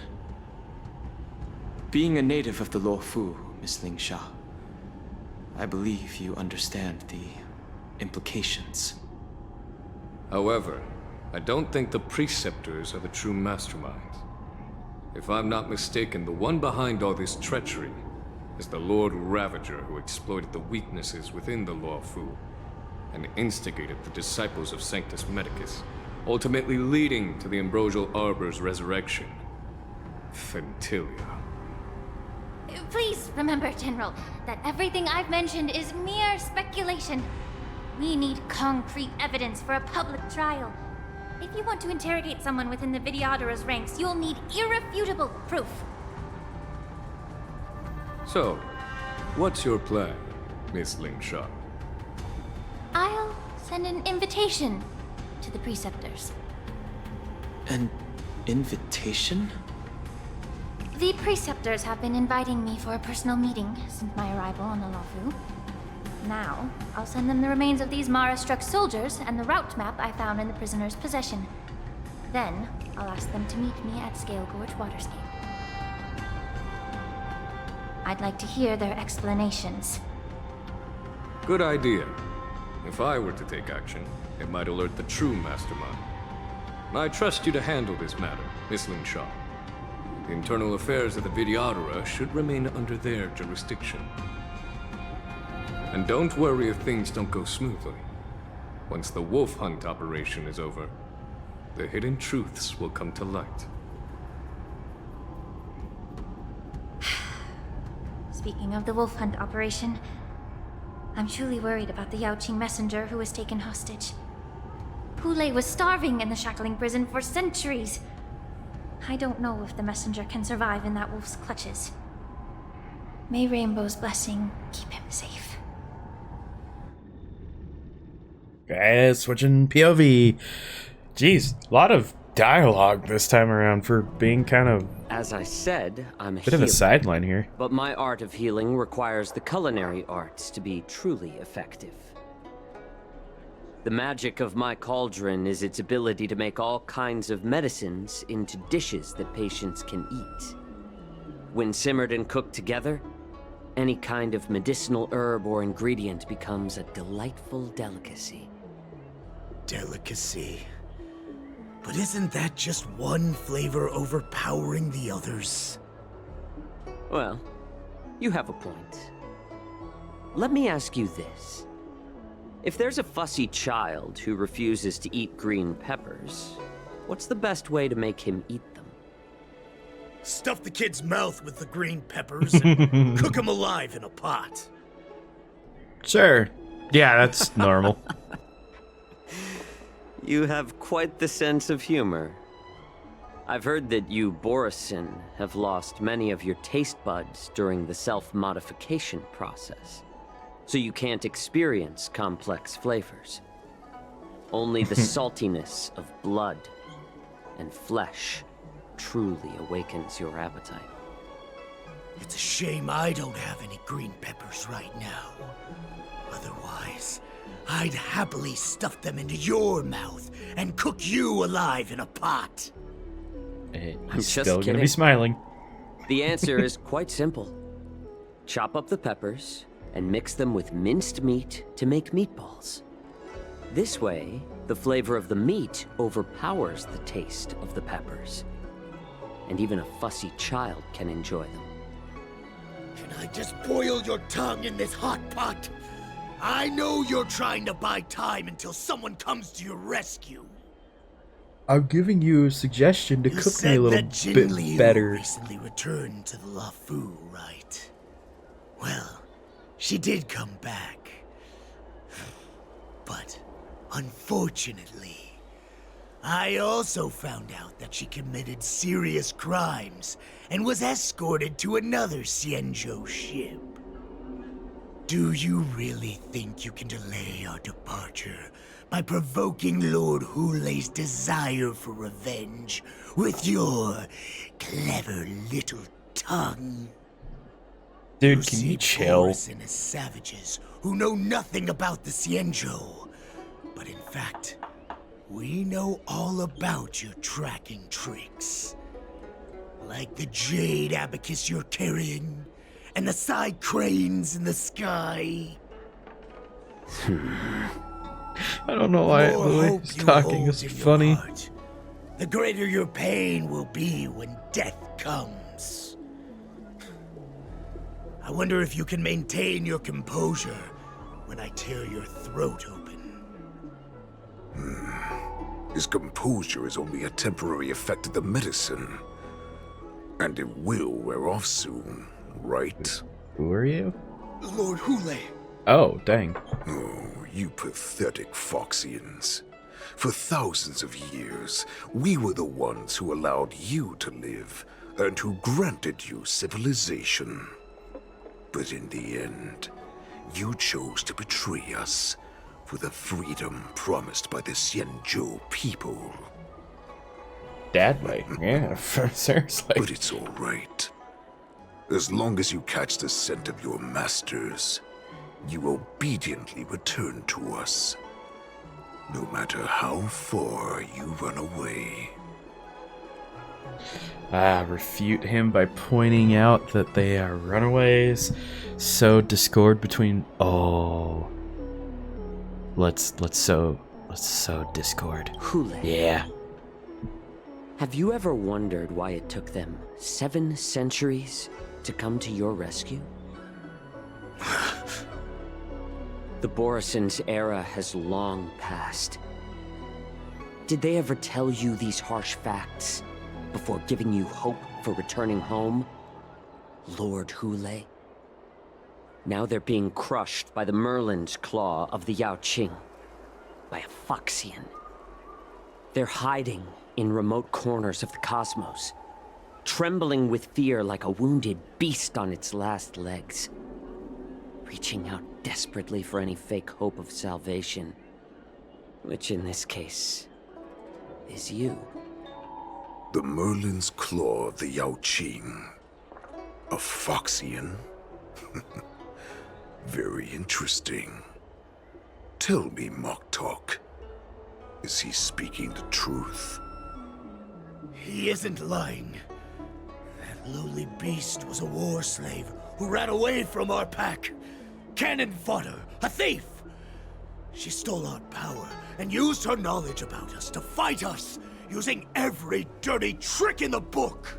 Being a native of the Luofu, Miss Lingsha, I believe you understand the implications. However, I don't think the Preceptors are the true masterminds. If I'm not mistaken, the one behind all this treachery is the Lord Ravager who exploited the weaknesses within the Luofu and instigated the disciples of Sanctus Medicus, ultimately leading to the Ambrosial Arbor's resurrection. Fentilia. Please remember, General, that everything I've mentioned is mere speculation. We need concrete evidence for a public trial. If you want to interrogate someone within the Vidyadhara's ranks, you'll need irrefutable proof. So, what's your plan, Miss Lingshaw? I'll send an invitation to the Preceptors. An invitation? The Preceptors have been inviting me for a personal meeting since my arrival on the Luofu. Now, I'll send them the remains of these Mara-struck soldiers and the route map I found in the prisoner's possession. Then, I'll ask them to meet me at Scale Gorge Waterscape. I'd like to hear their explanations. Good idea. If I were to take action, it might alert the true mastermind. I trust you to handle this matter, Miss Lingshaw. The internal affairs of the Vidyadhara should remain under their jurisdiction. And don't worry if things don't go smoothly. Once the wolf hunt operation is over, the hidden truths will come to light. Speaking of the wolf hunt operation, I'm truly worried about the Yaoqing messenger who was taken hostage. Hoolay was starving in the shackling prison for centuries. I don't know if the messenger can survive in that wolf's clutches. May Rainbow's blessing keep him safe. Okay, switching POV. Jeez, a lot of dialogue this time around for being kind of As I said, I'm a bit of a healer, sideline here. but my art of healing requires the culinary arts to be truly effective. The magic of my cauldron is its ability to make all kinds of medicines into dishes that patients can eat. When simmered and cooked together, any kind of medicinal herb or ingredient becomes a delightful delicacy. Delicacy. But isn't that just one flavor overpowering the others? Well, you have a point. Let me ask you this. If there's a fussy child who refuses to eat green peppers, what's the best way to make him eat them? Stuff the kid's mouth with the green peppers and cook him alive in a pot. Sure. Yeah, that's normal. You have quite the sense of humor. I've heard that you, Borisin, have lost many of your taste buds during the self-modification process, so you can't experience complex flavors. Only the saltiness of blood and flesh truly awakens your appetite. It's a shame I don't have any green peppers right now. Otherwise, I'd happily stuff them into your mouth and cook you alive in a pot. Hey, I'm he's just still gonna kidding. be smiling. The answer is quite simple. Chop up the peppers and mix them with minced meat to make meatballs. This way, the flavor of the meat overpowers the taste of the peppers. And even a fussy child can enjoy them. Can I just boil your tongue in this hot pot? I know you're trying to buy time until someone comes to your rescue. I'm giving you a suggestion to You cook me said a little that Jin Liu bit better. recently returned to the Lafu, right? Well, she did come back. But, unfortunately, I also found out that she committed serious crimes and was escorted to another Xianzhou ship. Do you really think you can delay our departure by provoking Lord Hoolay's desire for revenge with your clever little tongue? Dude, can you chill? Borisin is savages who know nothing about the Xianzhou. But in fact, we know all about your tracking tricks. Like the jade abacus you're carrying, and the side cranes in the sky. I don't know why Hulay's talking is funny. The greater your pain will be when death comes. I wonder if you can maintain your composure when I tear your throat open. His composure is only a temporary effect of the medicine. And it will wear off soon, right? Who are you? Lord Hoolay. Oh, dang. Oh, you pathetic Foxians. For thousands of years, we were the ones who allowed you to live, and who granted you civilization. But in the end, you chose to betray us for the freedom promised by the Xianzhou people. Dad, like, yeah, seriously. But it's all right. As long as you catch the scent of your masters, you obediently return to us. No matter how far you run away. Refute him by pointing out that they are runaways. Sow discord between. Oh, let's sow discord. Hoolay. Yeah. Have you ever wondered why it took them 7 centuries to come to your rescue? The Borisin's era has long passed. Did they ever tell you these harsh facts before giving you hope for returning home? Lord Hoolay? Now they're being crushed by the Merlin's claw of the Yaoqing, by a Foxian. They're hiding in remote corners of the cosmos, trembling with fear like a wounded beast on its last legs, reaching out desperately for any fake hope of salvation, which in this case is you. The Merlin's claw of the Yaoqing. A Foxian? Very interesting. Tell me, Mock Talk. Is he speaking the truth? He isn't lying. That lowly beast was a war slave who ran away from our pack. Cannon fodder, a thief. She stole our power and used her knowledge about us to fight us, using every dirty trick in the book.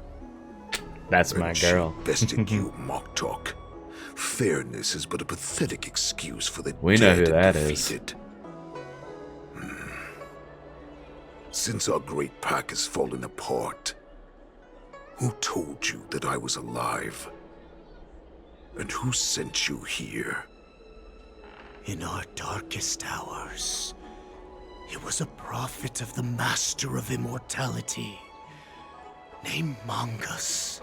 That's my girl. She bested you, Moktok. Fairness is but a pathetic excuse for the We know dead who that and is. defeated. Since our great pack has fallen apart, who told you that I was alive? And who sent you here? In our darkest hours, it was a prophet of the Master of Immortality, named Mongus,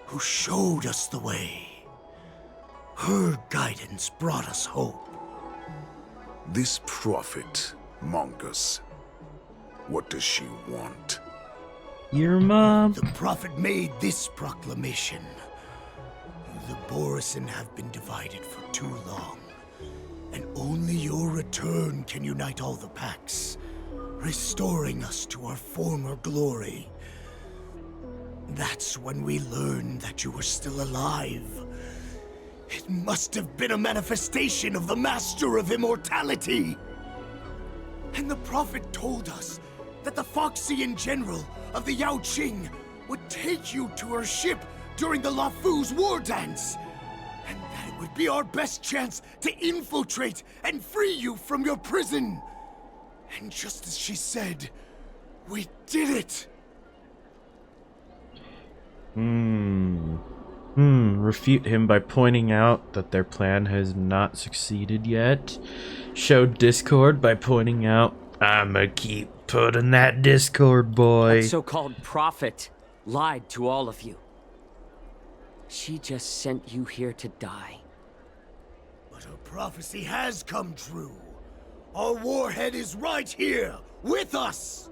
who showed us the way. Her guidance brought us hope. This prophet, Mongus, what does she want? Your mom. The prophet made this proclamation. The Borisin have been divided for too long, and only your return can unite all the packs, restoring us to our former glory. That's when we learned that you were still alive. It must have been a manifestation of the Master of Immortality. And the prophet told us that the Foxian General of the Yao Qing would take you to her ship during the Lafu's Wardance, and that it would be our best chance to infiltrate and free you from your prison. And just as she said, we did it. Refute him by pointing out that their plan has not succeeded yet. Show discord by pointing out, I'ma keep putting that discord, boy. That so-called prophet lied to all of you. She just sent you here to die. But her prophecy has come true. Our warhead is right here, with us!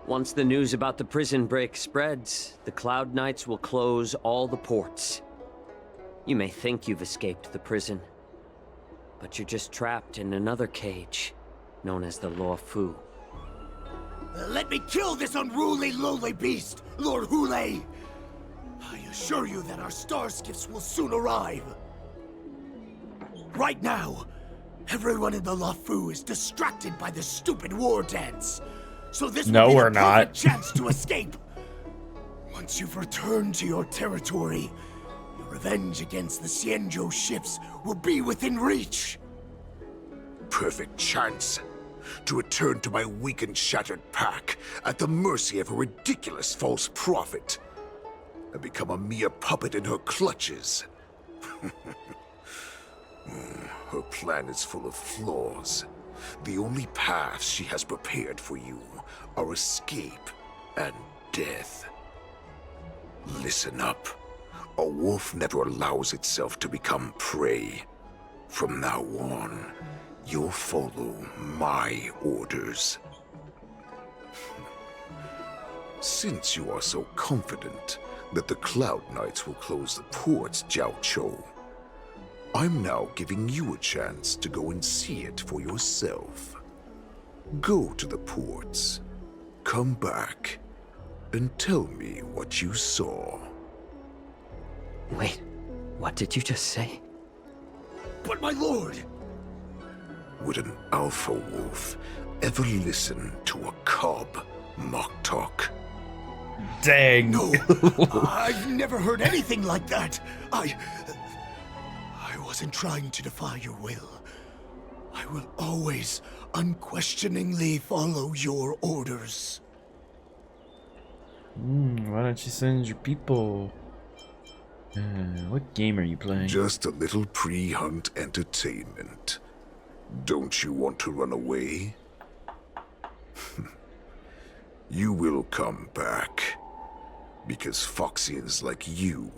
Once the news about the prison break spreads, the Cloud Knights will close all the ports. You may think you've escaped the prison, but you're just trapped in another cage, known as the Lafu. Let me kill this unruly, lowly beast, Lord Hoolay! I assure you that our star skiffs will soon arrive. Right now, everyone in the Lafu is distracted by this stupid war dance. So this will be the perfect chance to escape. Once you've returned to your territory, your revenge against the Xianzhou ships will be within reach. Perfect chance to return to my weak and shattered pack at the mercy of a ridiculous false prophet and become a mere puppet in her clutches. Her plan is full of flaws. The only paths she has prepared for you are escape and death. Listen up. A wolf never allows itself to become prey. From now on, you'll follow my orders. Since you are so confident that the Cloud Knights will close the ports, Jiao Chou, I'm now giving you a chance to go and see it for yourself. Go to the ports, come back, and tell me what you saw. Wait, what did you just say? But my lord! Would an alpha wolf ever listen to a cub, Moktok? Dang. No, I've never heard anything like that. I wasn't trying to defy your will. I will always unquestioningly follow your orders. Why don't you send your people? What game are you playing? Just a little pre-hunt entertainment. Don't you want to run away? You will come back. Because Foxians like you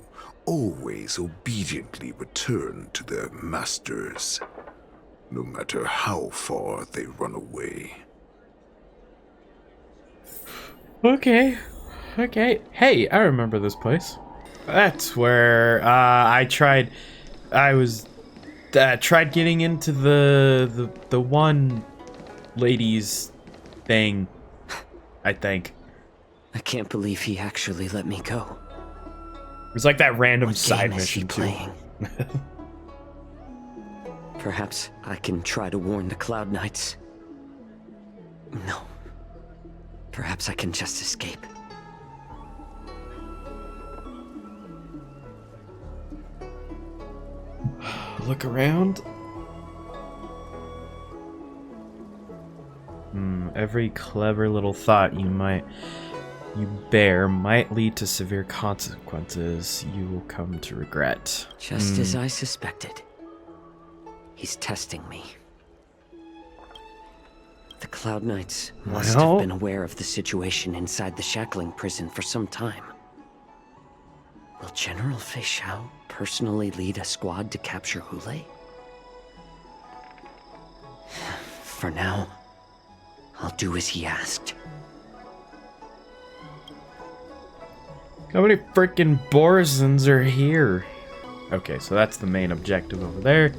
always obediently return to their masters, no matter how far they run away. Okay. Hey, I remember this place. That's where I tried getting into the one lady's thing, I think. I can't believe he actually let me go. It's like that random What side game is he mission too. playing? Perhaps I can try to warn the Cloud Knights. No. Perhaps I can just escape. Look around. Every clever little thought you bear might lead to severe consequences you will come to regret. Just as I suspected. He's testing me. The Cloud Knights must have been aware of the situation inside the shackling prison for some time. Will General Fei Xiao personally lead a squad to capture Hoolay? For now, I'll do as he asked. How many freaking Borisins are here? Okay, so that's the main objective over there.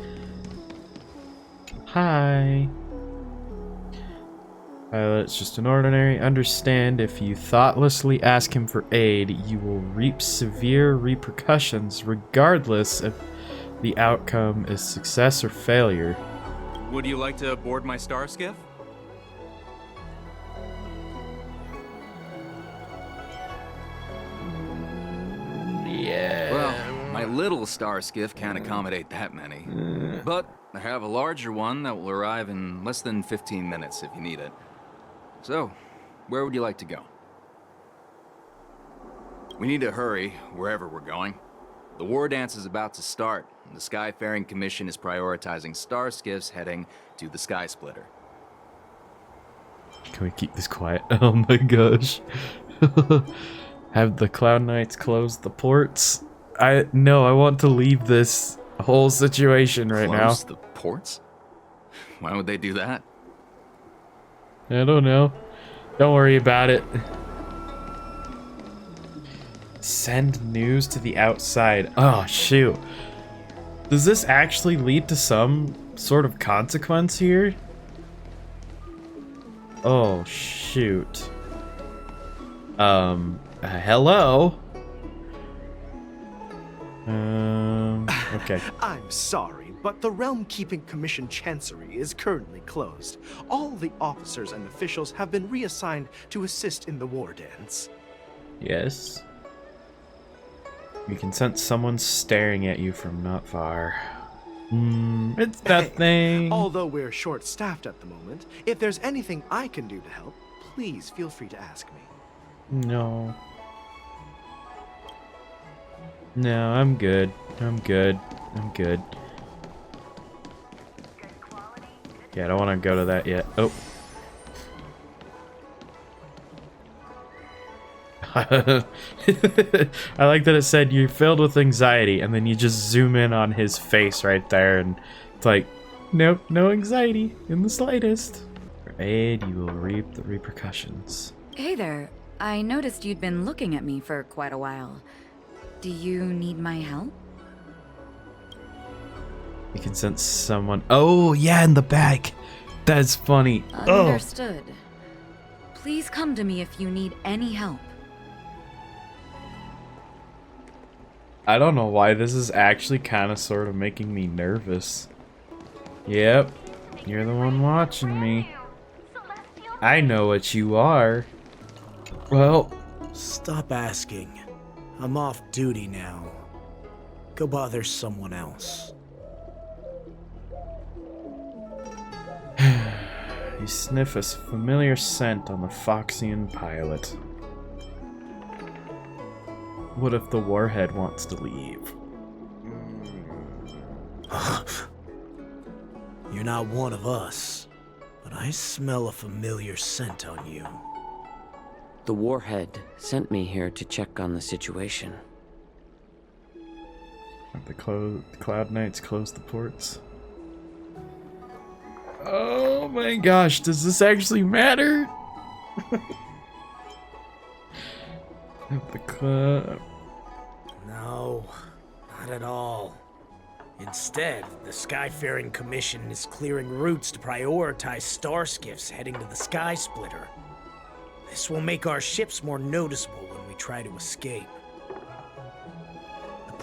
Hi. Pilot's just an ordinary. Understand, if you thoughtlessly ask him for aid, you will reap severe repercussions regardless if the outcome is success or failure. Would you like to board my star skiff? Yeah. Well, my little star skiff can't accommodate that many. But I have a larger one that will arrive in less than 15 minutes if you need it. So, where would you like to go? We need to hurry wherever we're going. The Wardance is about to start, and the Skyfaring Commission is prioritizing star skiffs heading to the Sky Splitter. Can we keep this quiet? Oh my gosh. Have the Cloud Knights close the ports? No, I want to leave this whole situation right now. Close the ports? Why would they do that? I don't know. Don't worry about it. Send news to the outside. Oh, shoot. Does this actually lead to some sort of consequence here? Oh, shoot. Hello? Okay. I'm sorry, but the Realm Keeping Commission Chancery is currently closed. All the officers and officials have been reassigned to assist in the war dance. Yes. You can sense someone staring at you from not far. It's nothing. Although we're short-staffed at the moment, if there's anything I can do to help, please feel free to ask me. No. No, I'm good. I'm good. I'm good. Yeah, I don't want to go to that yet. Oh. I like that it said you're filled with anxiety, and then you just zoom in on his face right there, and it's like, nope, no anxiety in the slightest. For aid, you will reap the repercussions. Hey there. I noticed you'd been looking at me for quite a while. Do you need my help? You can sense someone. Oh, yeah, in the back. That's funny. Understood. Please come to me if you need any help. I don't know why this is actually kind of sort of making me nervous. Yep, you're the one watching me. I know what you are. Well, stop asking. I'm off duty now. Go bother someone else. You sniff a familiar scent on the Foxian pilot. What if the warhead wants to leave? You're not one of us, but I smell a familiar scent on you. The warhead sent me here to check on the situation. The Cloud Knights close the ports. Oh my gosh, does this actually matter? The club. No, not at all. Instead, the Skyfaring Commission is clearing routes to prioritize star skiffs heading to the Sky Splitter. This will make our ships more noticeable when we try to escape.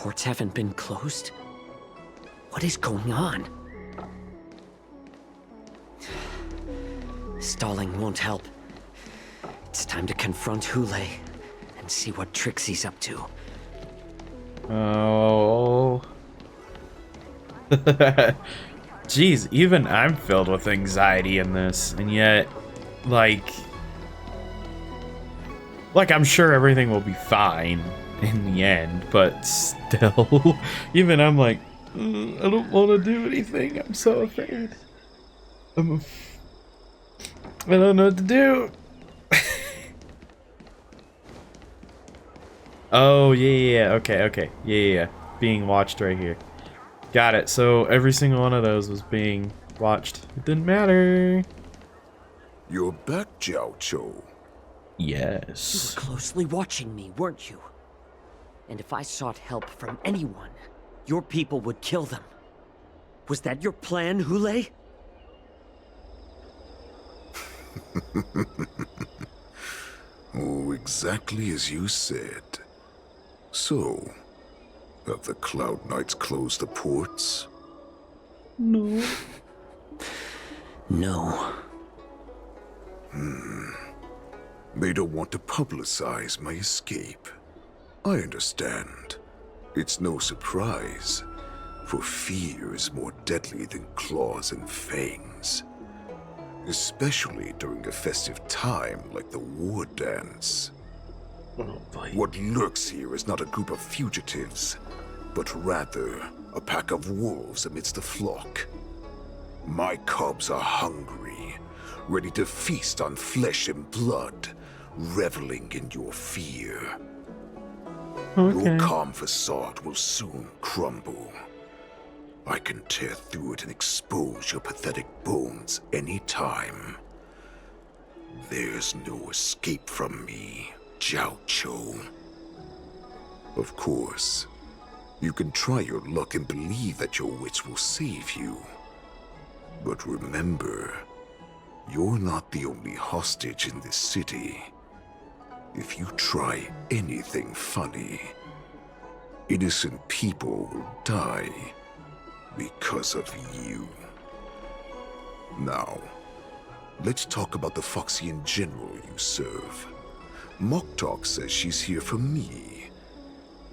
ports haven't been closed? What is going on? Stalling won't help. It's time to confront Hoolay and see what tricks he's up to. Oh. Jeez, even I'm filled with anxiety in this, and yet, like I'm sure everything will be fine in the end, but still, even I'm like, I don't want to do anything. I'm so afraid. I don't know what to do. Oh, yeah. Okay. Yeah. Being watched right here. Got it. So every single one of those was being watched. It didn't matter. You're back, Jiao Cho. Yes. You were closely watching me, weren't you? And if I sought help from anyone, your people would kill them. Was that your plan, Hoolay? Oh, exactly as you said. So, have the Cloud Knights closed the ports? No. No. They don't want to publicize my escape. I understand. It's no surprise, for fear is more deadly than claws and fangs. Especially during a festive time like the Wardance. What lurks here is not a group of fugitives, but rather a pack of wolves amidst the flock. My cubs are hungry, ready to feast on flesh and blood, reveling in your fear. Your calm facade will soon crumble. I can tear through it and expose your pathetic bones anytime. There's no escape from me, Jiao Cho. Of course, you can try your luck and believe that your wits will save you. But remember, you're not the only hostage in this city. If you try anything funny, innocent people will die because of you. Now, let's talk about the Foxian general you serve. Moktok says she's here for me,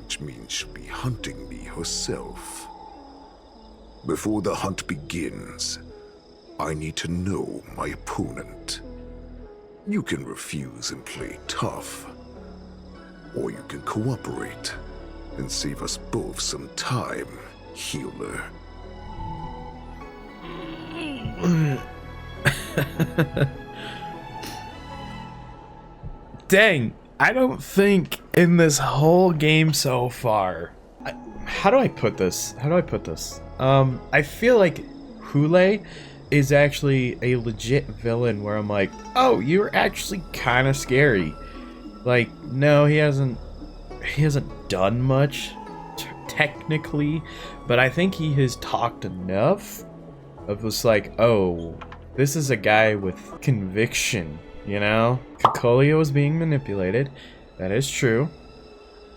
which means she'll be hunting me herself. Before the hunt begins, I need to know my opponent. You can refuse and play tough, or you can cooperate and save us both some time, healer. Dang, I don't think in this whole game so far. How do I put this? I feel like Hoolay is actually a legit villain where I'm like, oh, you're actually kind of scary. Like, no, he hasn't done much technically, but I think he has talked enough of just like, oh, this is a guy with conviction, you know? Cocolia was being manipulated. That is true.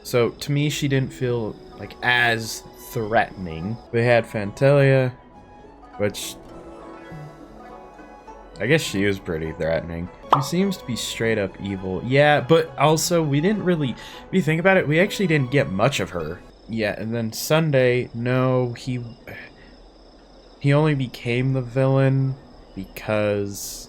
So to me, she didn't feel like as threatening. We had Fantalia, which I guess she is pretty threatening. She seems to be straight up evil. Yeah, but also we didn't really, if you think about it, we actually didn't get much of her. Yeah, and then Sunday, no, he only became the villain because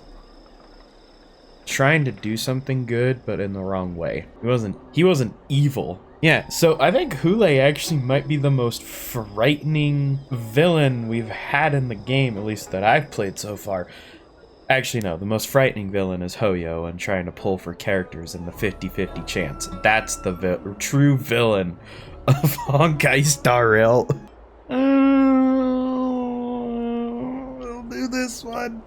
trying to do something good, but in the wrong way. He wasn't evil. Yeah, so I think Hoolay actually might be the most frightening villain we've had in the game, at least that I've played so far. Actually, no, the most frightening villain is Hoyo and trying to pull for characters in the 50-50 chance. That's the true villain of Honkai Star Rail. We'll do this one.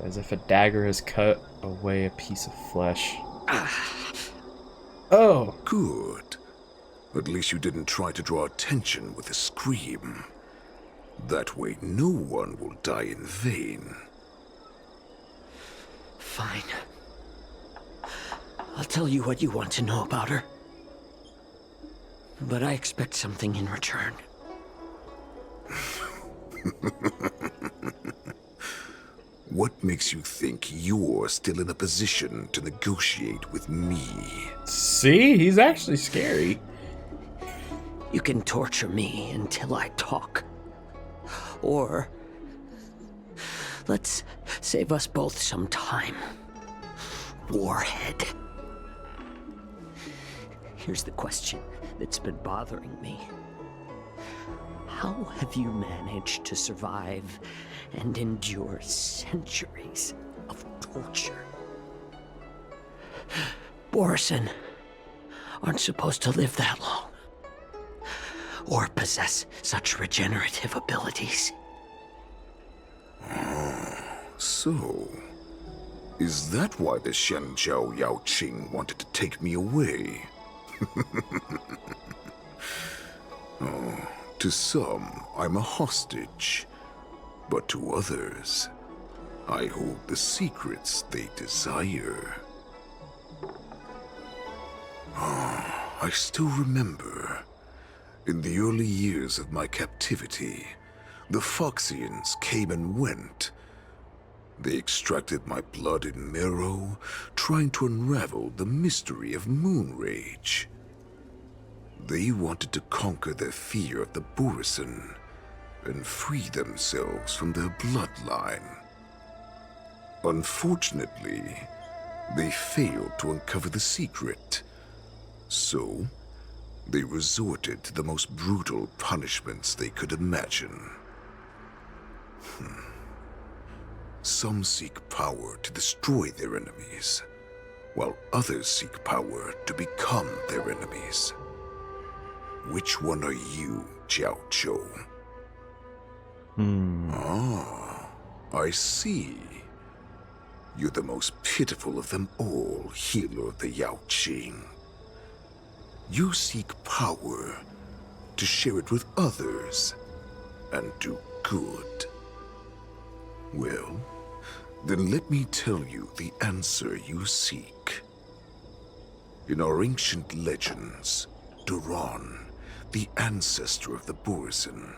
As if a dagger has cut away a piece of flesh. Oh. Good. At least you didn't try to draw attention with a scream. That way no one will die in vain. Fine. I'll tell you what you want to know about her. But I expect something in return. What makes you think you're still in a position to negotiate with me? See, he's actually scary. You can torture me until I talk. Or let's save us both some time. Warhead. Here's the question that's been bothering me. How have you managed to survive and endure centuries of torture? Borisin aren't supposed to live that long, or possess such regenerative abilities. So, is that why the Shenjiao Yao Qing wanted to take me away? Oh, to some, I'm a hostage. But to others, I hold the secrets they desire. I still remember, in the early years of my captivity, the Foxians came and went. They extracted my blood and marrow, trying to unravel the mystery of moon rage. They wanted to conquer their fear of the Borisin and free themselves from their bloodline. Unfortunately, they failed to uncover the secret. So, they resorted to the most brutal punishments they could imagine. Some seek power to destroy their enemies, while others seek power to become their enemies. Which one are you, Jiao Zhou? I see. You're the most pitiful of them all, healer of the Yao Qing. You seek power to share it with others and do good. Well, then let me tell you the answer you seek. In our ancient legends, Duran, the ancestor of the Borisin,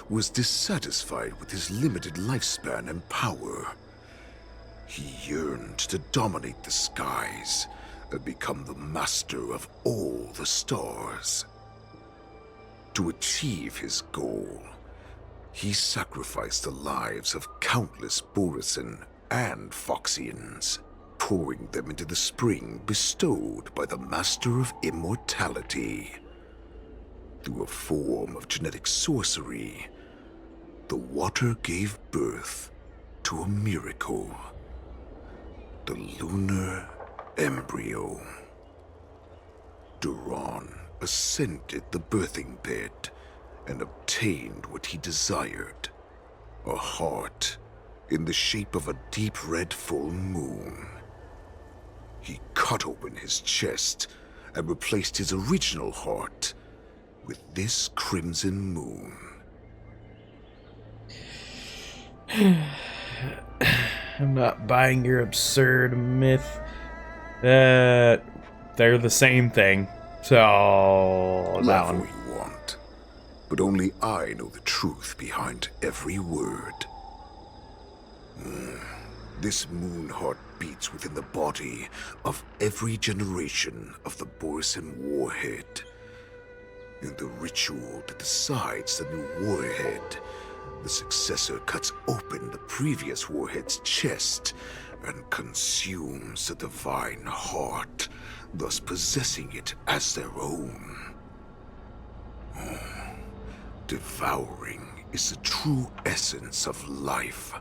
was dissatisfied with his limited lifespan and power. He yearned to dominate the skies and become the master of all the stars. To achieve his goal, he sacrificed the lives of countless Borisin and Foxians, pouring them into the spring bestowed by the Master of Immortality. Through a form of genetic sorcery, the water gave birth to a miracle. The lunar embryo. Duran ascended the birthing bed and obtained what he desired, a heart in the shape of a deep red full moon. He cut open his chest and replaced his original heart with this crimson moon. I'm not buying your absurd myth that they're the same thing. So, that Laugh one. all you want, but only I know the truth behind every word. This moon heart beats within the body of every generation of the Borisin warhead. In the ritual that decides the new warhead, the successor cuts open the previous warhead's chest and consumes the divine heart, thus possessing it as their own. Devouring is the true essence of life,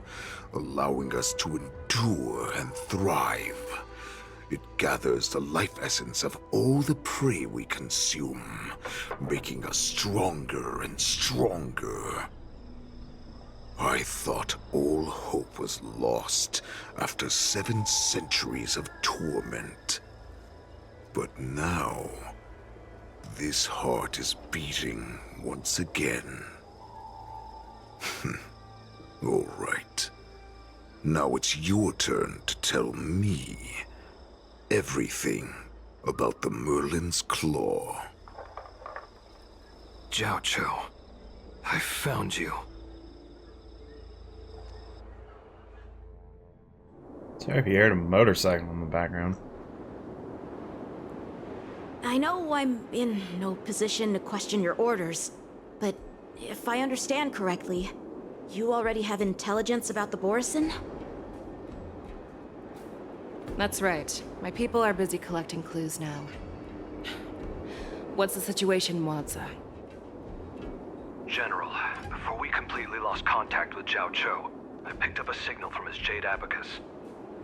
allowing us to endure and thrive. It gathers the life essence of all the prey we consume, making us stronger and stronger. I thought all hope was lost after 7 centuries of torment. But now, this heart is beating once again. All right. Now it's your turn to tell me. everything about the Merlin's Claw. Jiao Cho, I found you. Sorry if you heard a motorcycle in the background. I know I'm in no position to question your orders, but if I understand correctly, you already have intelligence about the Borisin? That's right. My people are busy collecting clues now. What's the situation, Wadza? General, before we completely lost contact with Jiao Cho, I picked up a signal from his Jade Abacus.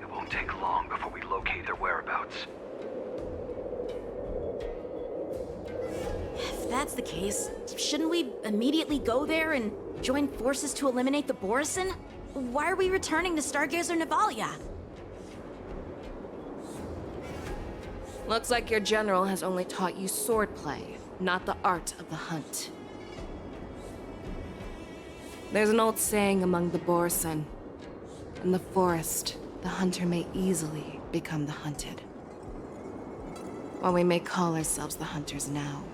It won't take long before we locate their whereabouts. If that's the case, shouldn't we immediately go there and join forces to eliminate the Borisin? Why are we returning to Stargazer Navalia? Looks like your general has only taught you swordplay, not the art of the hunt. There's an old saying among the Borisin. In the forest, the hunter may easily become the hunted. While we may call ourselves the hunters now,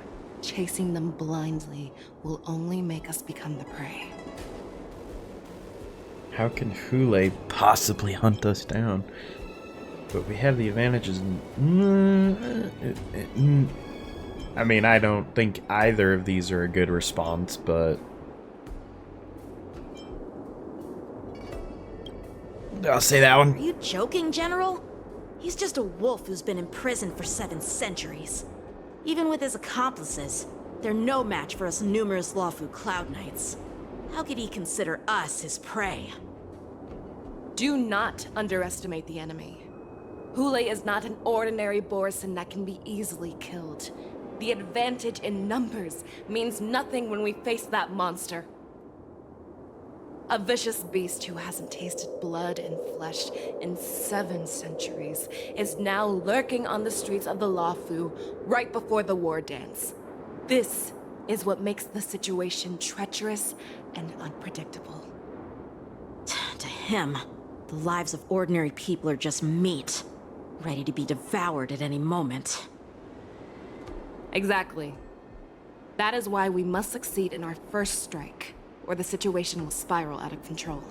chasing them blindly will only make us become the prey. How can Hoolay possibly hunt us down? But we have the advantages. I mean, I don't think either of these are a good response, but I'll say that one. Are you joking, General? He's just a wolf who's been imprisoned for 7 centuries. Even with his accomplices, they're no match for us numerous Lawfu Cloud Knights. How could he consider us his prey? Do not underestimate the enemy. Hoolay is not an ordinary Borisin that can be easily killed. The advantage in numbers means nothing when we face that monster. A vicious beast who hasn't tasted blood and flesh in 7 centuries is now lurking on the streets of the Lawfu right before the Wardance. This is what makes the situation treacherous and unpredictable. To him, the lives of ordinary people are just meat, ready to be devoured at any moment. Exactly. That is why we must succeed in our first strike, or the situation will spiral out of control.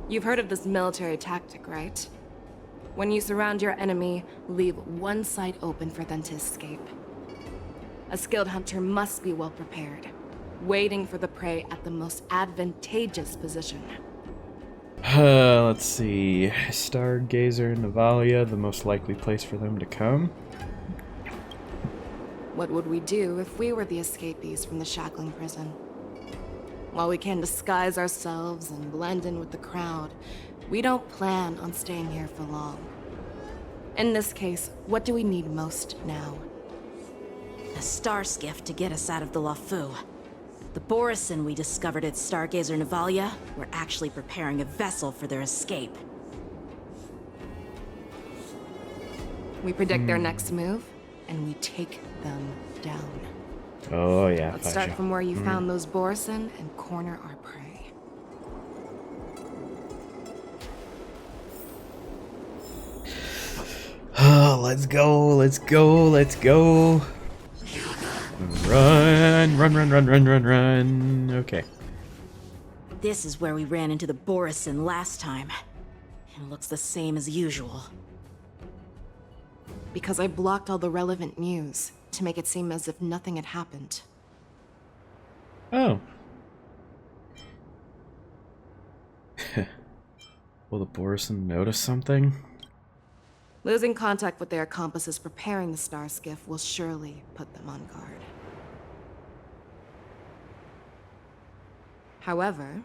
You've heard of this military tactic, right? When you surround your enemy, leave one side open for them to escape. A skilled hunter must be well prepared, waiting for the prey at the most advantageous position. Let's see. Stargazer, Navalia, the most likely place for them to come. What would we do if we were the escapees from the shackling prison? While we can disguise ourselves and blend in with the crowd, we don't plan on staying here for long. In this case, what do we need most now? A star skiff to get us out of the Lawfu. The Borisin we discovered at Stargazer Navalia were actually preparing a vessel for their escape. We predict their next move, and we take them down. Oh yeah. Let's start from where you found those Borisin and corner our prey. Oh, let's go, let's go, let's go. Run, run, run, run, run, run, run. Okay. This is where we ran into the Borisin last time. It looks the same as usual. Because I blocked all the relevant news to make it seem as if nothing had happened. Oh. Will the Borisin notice something? Losing contact with their accomplices preparing the star skiff will surely put them on guard. However,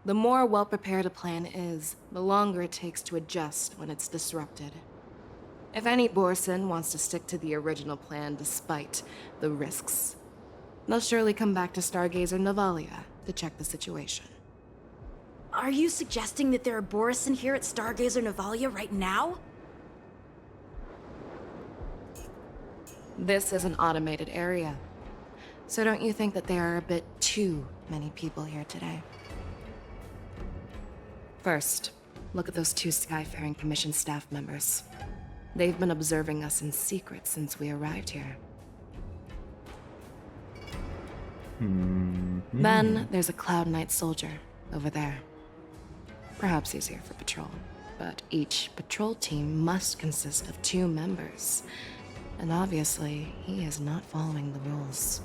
the more well-prepared a plan is, the longer it takes to adjust when it's disrupted. If any Borisin wants to stick to the original plan despite the risks, they'll surely come back to Stargazer Navalia to check the situation. Are you suggesting that there are Borisin here at Stargazer Navalia right now? This is an automated area, so don't you think that there are a bit too many people here today? First, look at those two Skyfaring Commission staff members. They've been observing us in secret since we arrived here. Then there's a Cloud Knight soldier over there. Perhaps he's here for patrol, but each patrol team must consist of 2 members. And obviously, he is not following the rules.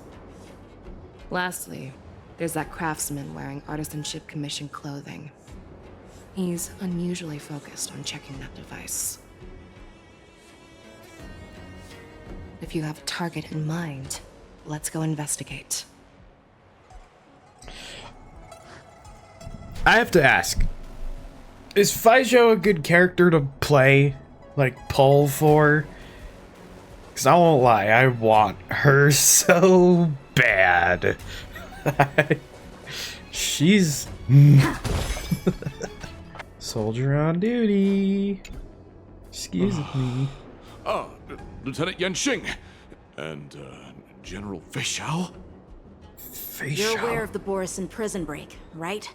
Lastly, there's that craftsman wearing Artisanship Commission clothing. He's unusually focused on checking that device. If you have a target in mind, let's go investigate. I have to ask, is Faijo a good character to play, like, pull for? Because I won't lie, I want her so bad. She's... Soldier on duty. Excuse me. Lieutenant Yanqing and General Fei Xiao? You're aware of the Borisin prison break, right?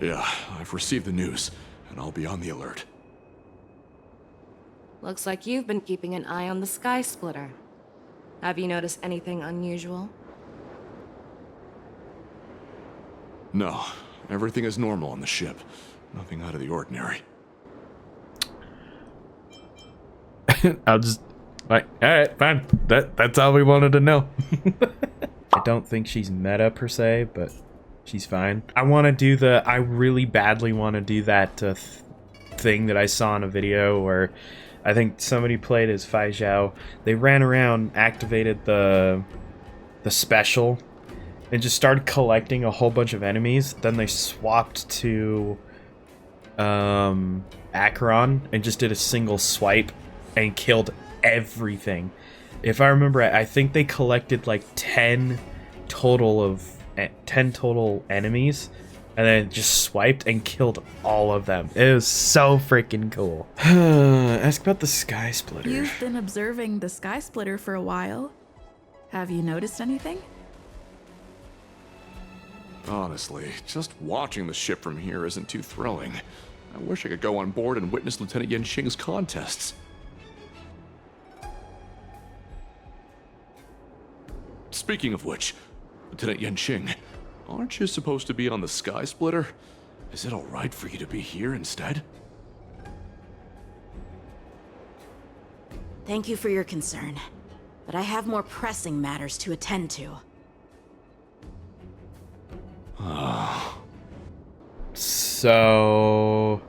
Yeah, I've received the news, and I'll be on the alert. Looks like you've been keeping an eye on the Sky Splitter. Have you noticed anything unusual? No, everything is normal on the ship. Nothing out of the ordinary. I'll just, like, alright, fine. That's all we wanted to know. I don't think she's meta per se, but she's fine. I really badly want to do that thing that I saw in a video where I think somebody played as Fai Zhao. They ran around, activated the special, and just started collecting a whole bunch of enemies. Then they swapped to Acheron and just did a single swipe and killed everything. If I remember, I think they collected like 10 total enemies, and then just swiped and killed all of them. It was so freaking cool. Ask about the Sky Splitter. You've been observing the Sky Splitter for a while. Have you noticed anything? Honestly, just watching the ship from here isn't too thrilling. I wish I could go on board and witness Lieutenant Yanqing's contests. Speaking of which, Lieutenant Yanqing, aren't you supposed to be on the Sky Splitter? Is it alright for you to be here instead? Thank you for your concern, but I have more pressing matters to attend to. So,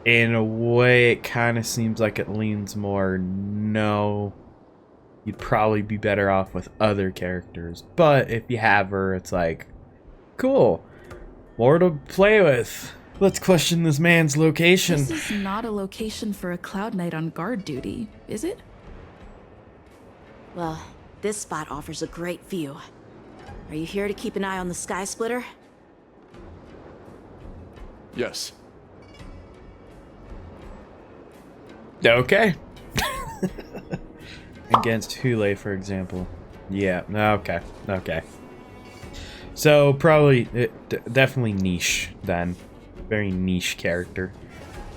in a way, it kind of seems like it leans more no. You'd probably be better off with other characters. But if you have her, it's like, cool. More to play with. Let's question this man's location. This is not a location for a Cloud Knight on guard duty, is it? Well, this spot offers a great view. Are you here to keep an eye on the Sky Splitter? Yes. Okay. Against Hoolay, for example. Yeah, okay, okay. So, probably, definitely niche, then. Very niche character.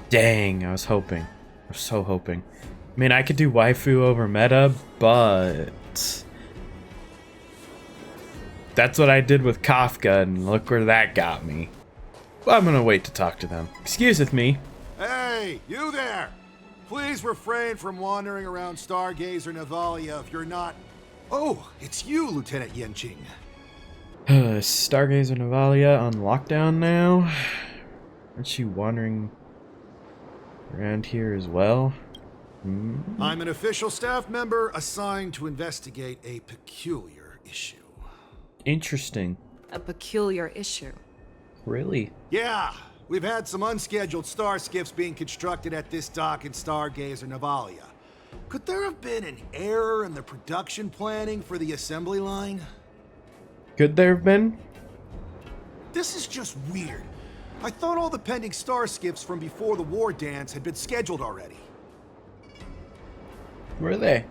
Dang, I was hoping. I was so hoping. I mean, I could do waifu over meta, but... that's what I did with Kafka, and look where that got me. Well, I'm gonna wait to talk to them. Excuse me. Hey, you there! Please refrain from wandering around Stargazer Navalia if you're not... Oh, it's you, Lieutenant Yanqing. Stargazer Navalia on lockdown now? Aren't she wandering around here as well? I'm an official staff member assigned to investigate a peculiar issue. Interesting. A peculiar issue? Really? Yeah, we've had some unscheduled star skiffs being constructed at this dock in Stargazer Navalia. Could there have been an error in the production planning for the assembly line? Could there have been? This is just weird. I thought all the pending star skiffs from before the Wardance had been scheduled already. Were they?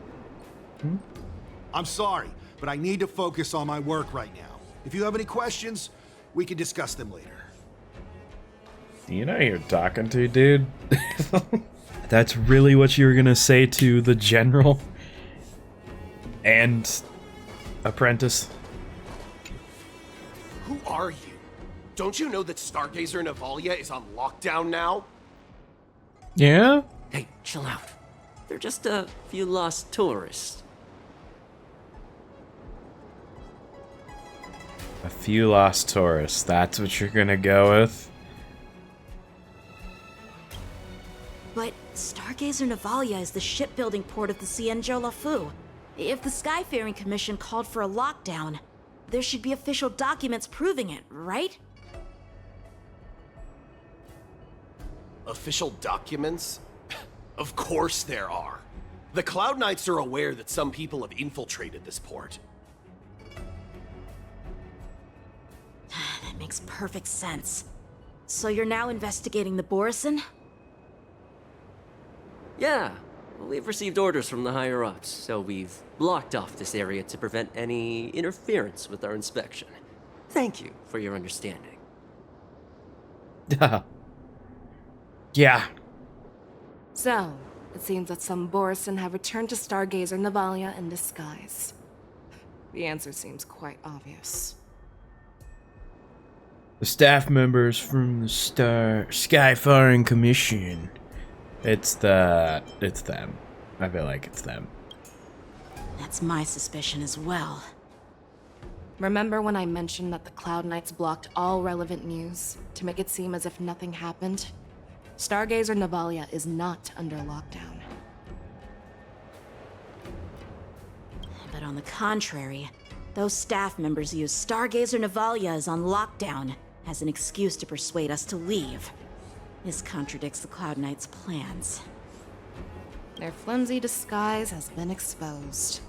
I'm sorry, but I need to focus on my work right now. If you have any questions, we can discuss them later. You know who you're talking to, dude. That's really what you were gonna say to the general and apprentice? Who are you? Don't you know that Stargazer Navalia is on lockdown now? Yeah? Hey, chill out. They're just a few lost tourists. A few lost tourists. That's what you're gonna go with? But Stargazer Navalia is the shipbuilding port of the Cienjo Lafu. If the Skyfaring Commission called for a lockdown, there should be official documents proving it, right? Official documents? Of course there are. The Cloud Knights are aware that some people have infiltrated this port. That makes perfect sense. So you're now investigating the Borisin? Yeah, we've received orders from the higher-ups, so we've blocked off this area to prevent any interference with our inspection. Thank you for your understanding. Yeah. So, it seems that some Borisin have returned to Stargazer Navalia in disguise. The answer seems quite obvious. The staff members from the Skyfaring Commission. It's them. I feel like it's them. That's my suspicion as well. Remember when I mentioned that the Cloud Knights blocked all relevant news to make it seem as if nothing happened? Stargazer Navalia is not under lockdown. But on the contrary, those staff members use Stargazer Navalia is on lockdown as an excuse to persuade us to leave. This contradicts the Cloud Knights' plans. Their flimsy disguise has been exposed.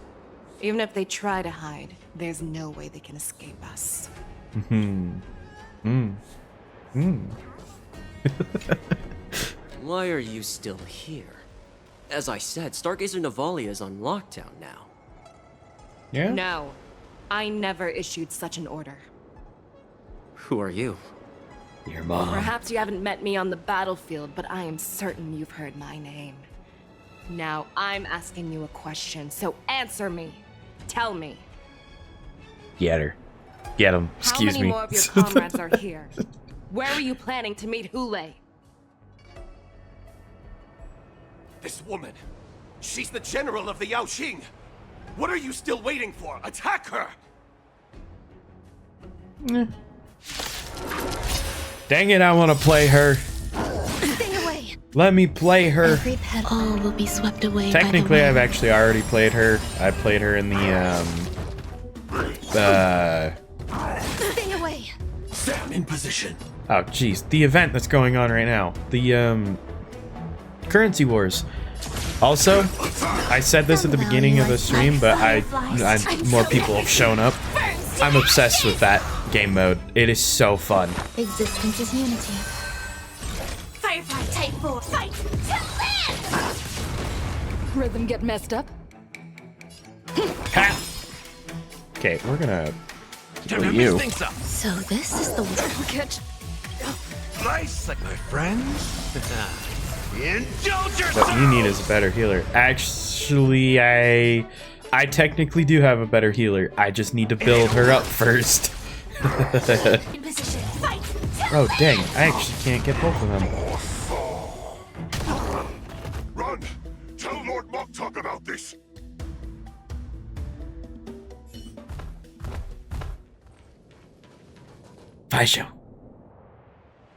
Even if they try to hide, there's no way they can escape us. Why are you still here? As I said, Stargazer Navalia is on lockdown now. Yeah? No, I never issued such an order. Who are you? Your mom. Perhaps you haven't met me on the battlefield, but I am certain you've heard my name. Now I'm asking you a question, so answer me. Tell me. Get her. Get him. Excuse How many me. more of your comrades are here? Where are you planning to meet Hoolay? This woman, she's the general of the Yaoqing. What are you still waiting for? Attack her! Dang it, I want to play her. Stay away. Let me play her. Every all will be swept away. Technically, I've actually already played her. I played her in the, Stay away. Sam in position. Oh, jeez. The event that's going on right now. The, Currency Wars. Also, I said this at the beginning of the stream, but more people have shown up. I'm obsessed with that game mode. It is so fun. Existence is unity. Firefly Type 4, fight to live! Rhythm get messed up? Ha! Okay, we're gonna kill you. So this is the Catch. Nice, like my friends. Indulge yourself! What you need is a better healer. Actually, I technically do have a better healer. I just need to build her up first. Oh, dang. I actually can't get both of them. Run! Tell Lord Moktok about this! Faisho.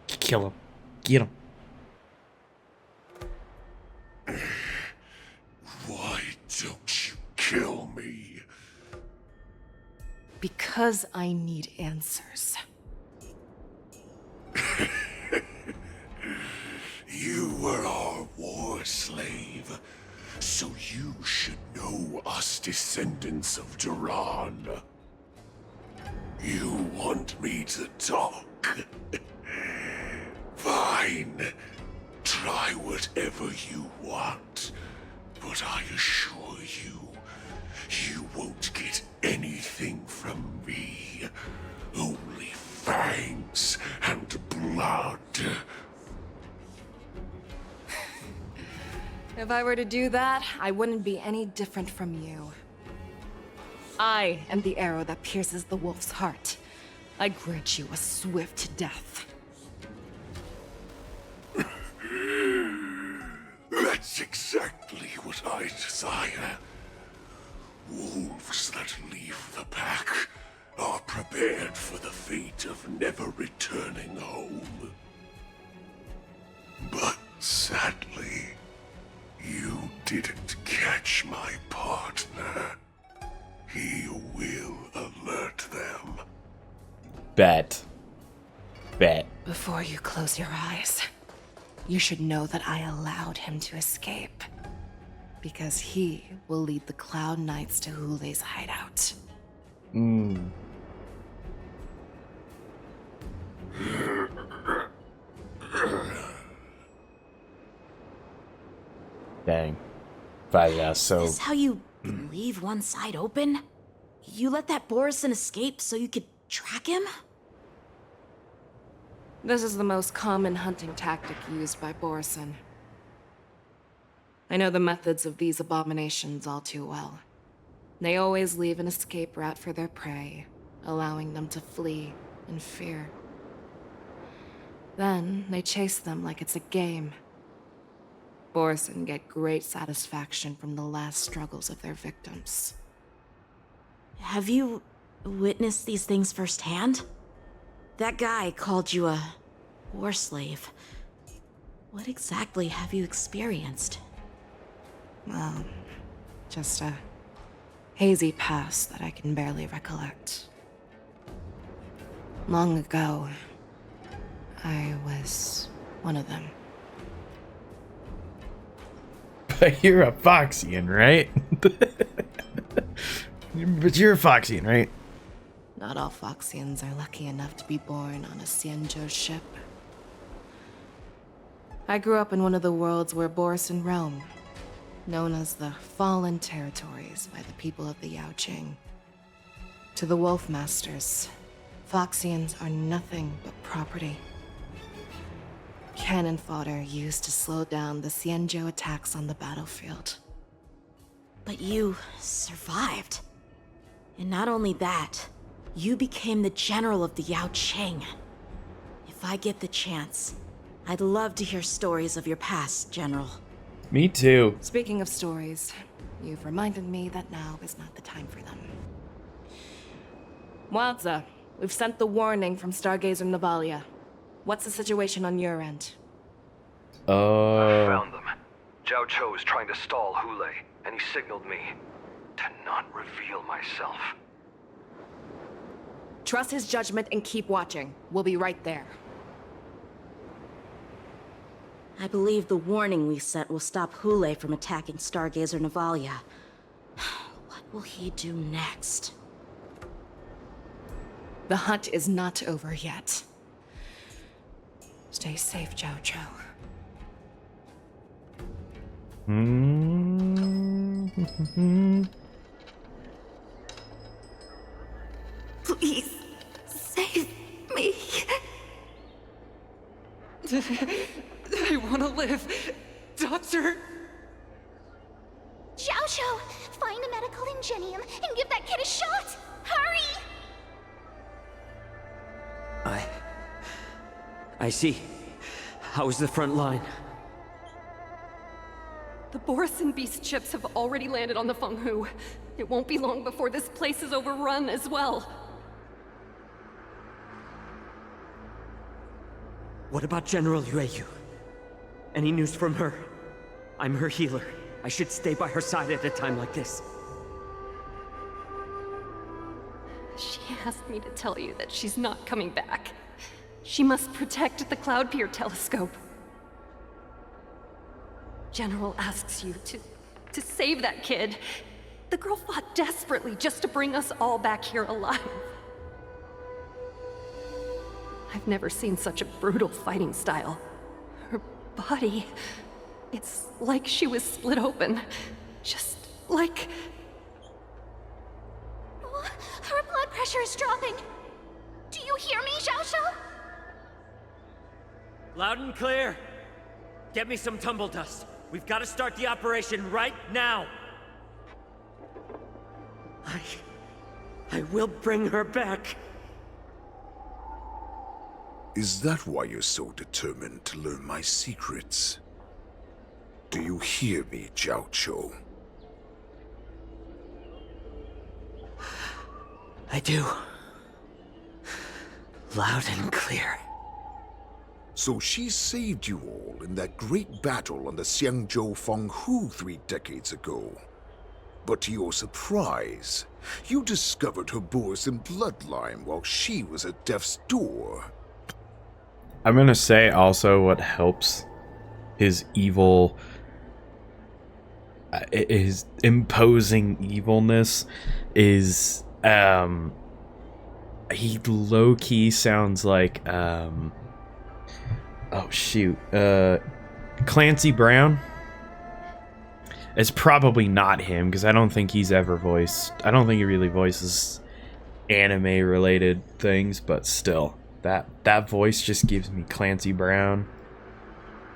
Kill him. Get him. Why don't you kill me? Because I need answers. You were our war slave, so you should know us descendants of Duran. You want me to talk? Fine. Try whatever you want, but I assure you, you won't get anything from me. Only fangs and blood. I were to do that, I wouldn't be any different from you. I am the arrow that pierces the wolf's heart. I grant you a swift death. That's exactly what I desire. Wolves that leave the pack are prepared for the fate of never returning home. But sadly, you didn't catch my partner. He will alert them. Bet. Before you close your eyes, you should know that I allowed him to escape. Because he will lead the Cloud Knights to Hoolay's hideout. Dang. But yeah, so... Is this how you leave one side open? You let that Borisin escape so you could track him? This is the most common hunting tactic used by Borisin. I know the methods of these abominations all too well. They always leave an escape route for their prey, allowing them to flee in fear. Then they chase them like it's a game. Borisin get great satisfaction from the last struggles of their victims. Have you witnessed these things firsthand? That guy called you a war slave. What exactly have you experienced? Well, just a hazy past that I can barely recollect. Long ago, I was one of them. But you're a Foxian, right? But you're a Foxian, right? Not all Foxians are lucky enough to be born on a Xianzhou ship. I grew up in one of the worlds where Borisin roam, known as the Fallen Territories by the people of the Yaoqing. To the Wolf Masters, Foxians are nothing but property. Cannon fodder used to slow down the Xianzhou attacks on the battlefield. But you survived. And not only that, you became the general of the Yaoqing. If I get the chance, I'd love to hear stories of your past, General. Me too. Speaking of stories, you've reminded me that now is not the time for them. Wadza, we've sent the warning from Stargazer Navalia. What's the situation on your end? I found them. Zhao Cho is trying to stall Hoolay, and he signaled me to not reveal myself. Trust his judgment and keep watching. We'll be right there. I believe the warning we sent will stop Hoolay from attacking Stargazer Navalia. What will he do next? The hunt is not over yet. Stay safe, Zhao Cho. Please, save me. I want to live. Doctor! Zhao Cho, find a medical ingenium and give that kid a shot! Hurry! I see. How's the front line? The Borisin beast ships have already landed on the Fenghu. It won't be long before this place is overrun as well. What about General Yueyu? Any news from her? I'm her healer. I should stay by her side at a time like this. She asked me to tell you that she's not coming back. She must protect the Cloud Pier telescope. General asks you to save that kid. The girl fought desperately just to bring us all back here alive. I've never seen such a brutal fighting style. Her body, it's like she was split open. Just like... Her blood pressure is dropping. Do you hear me, Zhao Cho? Loud and clear. Get me some tumble dust. We've got to start the operation right now! I will bring her back. Is that why you're so determined to learn my secrets? Do you hear me, Jiao Cho? I do. Loud and clear. So she saved you all in that great battle on the Xiangzhou Fenghu 3 decades ago. But to your surprise, you discovered her Borisin bloodline while she was at death's door. I'm gonna say also what helps his evil, his imposing evilness is, he low-key sounds like, oh shoot, Clancy Brown. It's probably not him, because I don't think he's ever voiced, I don't think he really voices anime-related things, but still. That voice just gives me Clancy Brown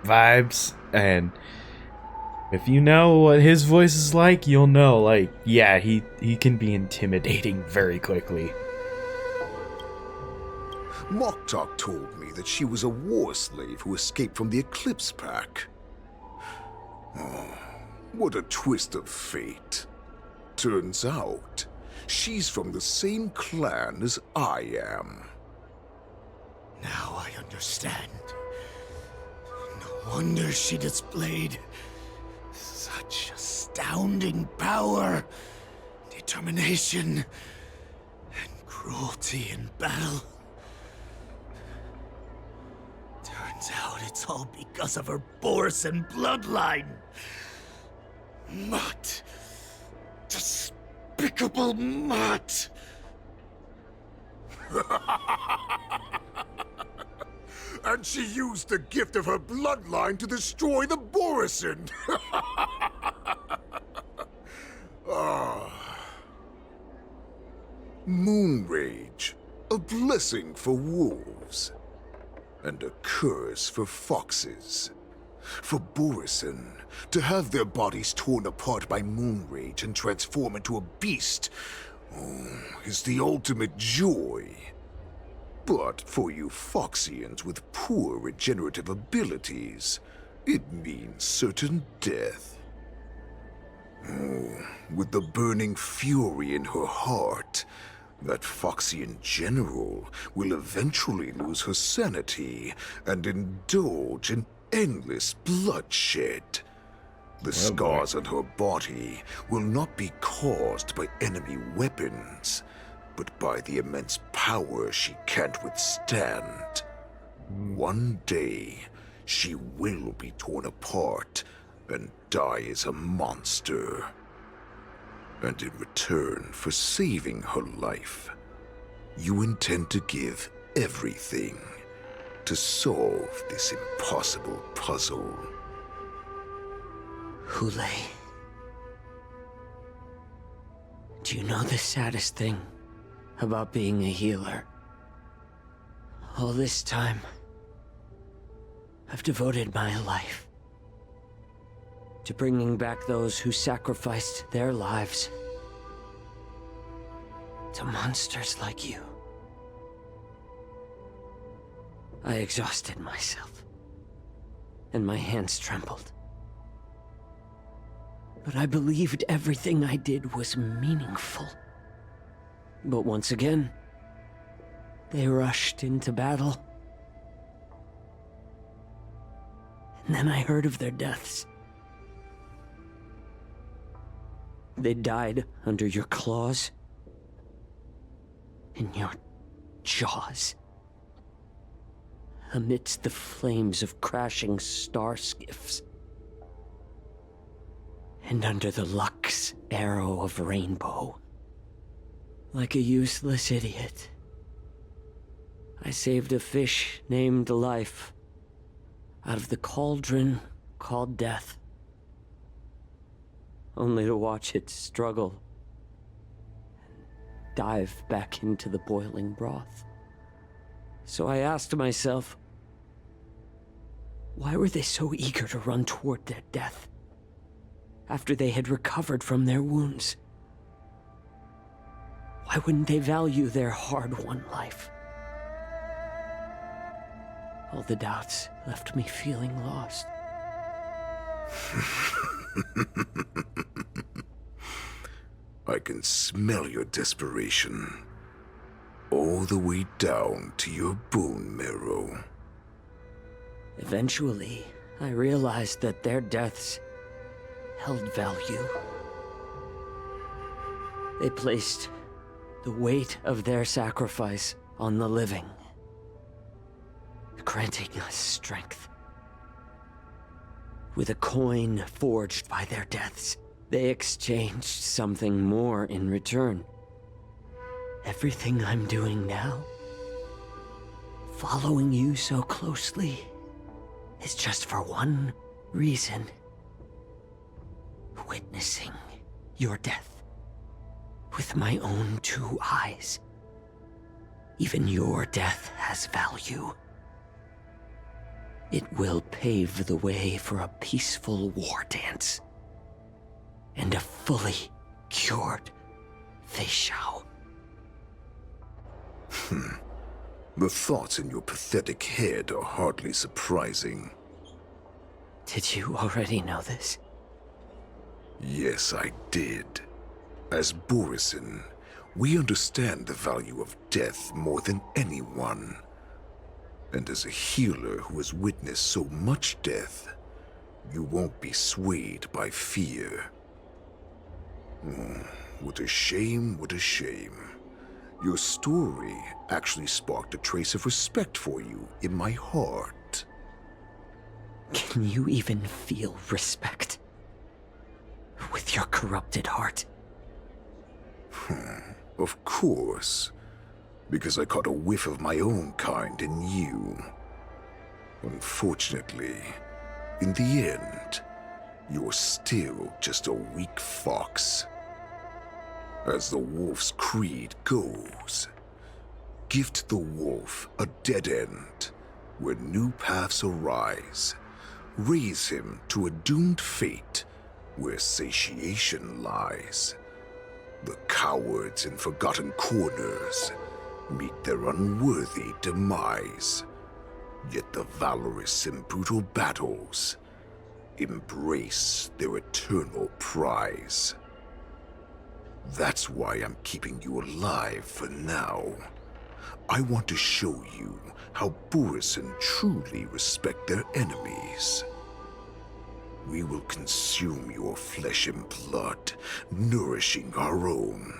vibes, and if you know what his voice is like, you'll know, like, yeah, he can be intimidating very quickly. Moktok told me that she was a war slave who escaped from the Eclipse Pack. Oh, what a twist of fate. Turns out, she's from the same clan as I am. Now I understand. No wonder she displayed such astounding power, determination, and cruelty in battle. Turns out it's all because of her Borisin bloodline. Mutt. Despicable mutt. And she used the gift of her bloodline to destroy the Borisin! Moon Rage, a blessing for wolves, and a curse for foxes. For Borisin, to have their bodies torn apart by Moon Rage and transform into a beast, is the ultimate joy. But for you Foxians with poor regenerative abilities, it means certain death. With the burning fury in her heart, that Foxian general will eventually lose her sanity and indulge in endless bloodshed. The scars on her body will not be caused by enemy weapons, but by the immense power she can't withstand. One day, she will be torn apart and die as a monster. And in return for saving her life, you intend to give everything to solve this impossible puzzle. Hoolay. Do you know the saddest thing about being a healer? All this time, I've devoted my life to bringing back those who sacrificed their lives to monsters like you. I exhausted myself, and my hands trembled. But I believed everything I did was meaningful. But once again, they rushed into battle. And then I heard of their deaths. They died under your claws, in your jaws, amidst the flames of crashing star skiffs, and under the Lux arrow of Rainbow. Like a useless idiot, I saved a fish named Life out of the cauldron called Death, only to watch it struggle and dive back into the boiling broth. So I asked myself, Why were they so eager to run toward their death after they had recovered from their wounds? Why wouldn't they value their hard-won life? All the doubts left me feeling lost. I can smell your desperation. All the way down to your bone marrow. Eventually, I realized that their deaths held value. They placed the weight of their sacrifice on the living, granting us strength. With a coin forged by their deaths, they exchanged something more in return. Everything I'm doing now, following you so closely, is just for one reason. Witnessing your death with my own 2 eyes. Even your death has value. It will pave the way for a peaceful war dance and a fully cured Fei Xiao. The thoughts in your pathetic head are hardly surprising. Did you already know this? Yes, I did. As Borisin, we understand the value of death more than anyone. And as a healer who has witnessed so much death, you won't be swayed by fear. What a shame, what a shame. Your story actually sparked a trace of respect for you in my heart. Can you even feel respect with your corrupted heart? Of course. Because I caught a whiff of my own kind in you. Unfortunately, in the end, you're still just a weak fox. As the wolf's creed goes, gift the wolf a dead end where new paths arise. Raise him to a doomed fate where satiation lies. The cowards in forgotten corners meet their unworthy demise. Yet the valorous in brutal battles embrace their eternal prize. That's why I'm keeping you alive for now. I want to show you how Borisin truly respect their enemies. We will consume your flesh and blood, nourishing our own.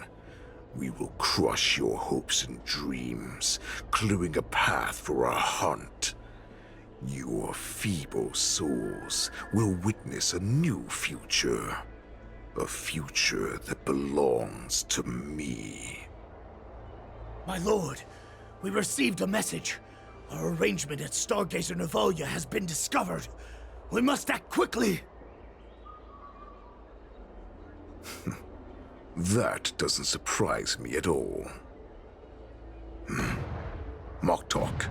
We will crush your hopes and dreams, clearing a path for our hunt. Your feeble souls will witness a new future. A future that belongs to me. My lord, we received a message. Our arrangement at Stargazer Navalia has been discovered. We must act quickly. That doesn't surprise me at all. Moktok,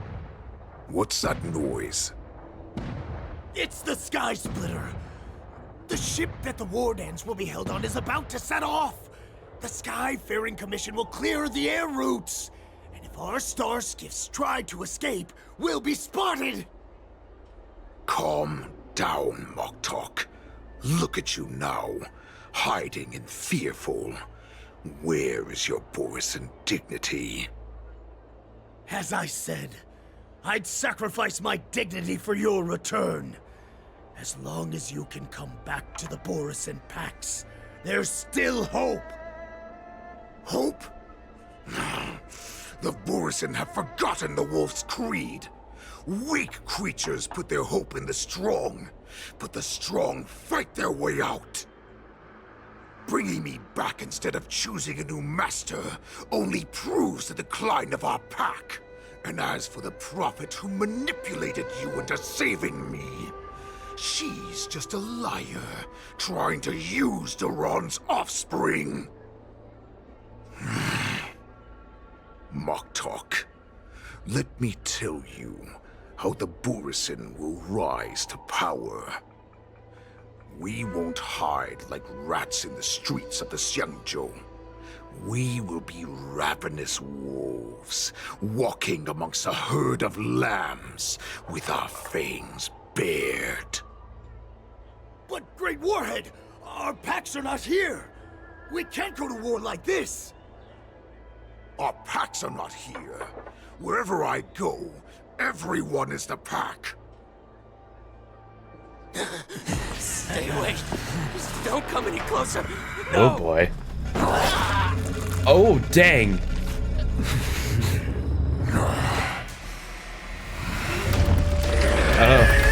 what's that noise? It's the Sky Splitter. The ship that the Wardance will be held on is about to set off. The Skyfaring Commission will clear the air routes. And if our star skiffs try to escape, we'll be spotted. Calm down, Moktok. Look at you now, hiding and fearful. Where is your Borisin dignity? As I said, I'd sacrifice my dignity for your return. As long as you can come back to the Borisin Pax, there's still hope. Hope? The Borisin have forgotten the wolf's creed. Weak creatures put their hope in the strong, but the strong fight their way out. Bringing me back instead of choosing a new master only proves the decline of our pack. And as for the prophet who manipulated you into saving me, she's just a liar, trying to use Duran's offspring. Moktok, let me tell you how how the Borisin will rise to power. We won't hide like rats in the streets of the Xiangzhou. We will be ravenous wolves, walking amongst a herd of lambs with our fangs bared. But, Great Warhead, our packs are not here. We can't go to war like this. Our packs are not here. Wherever I go, everyone is the pack. Stay away. Just don't come any closer. Oh boy. Oh dang. Oh.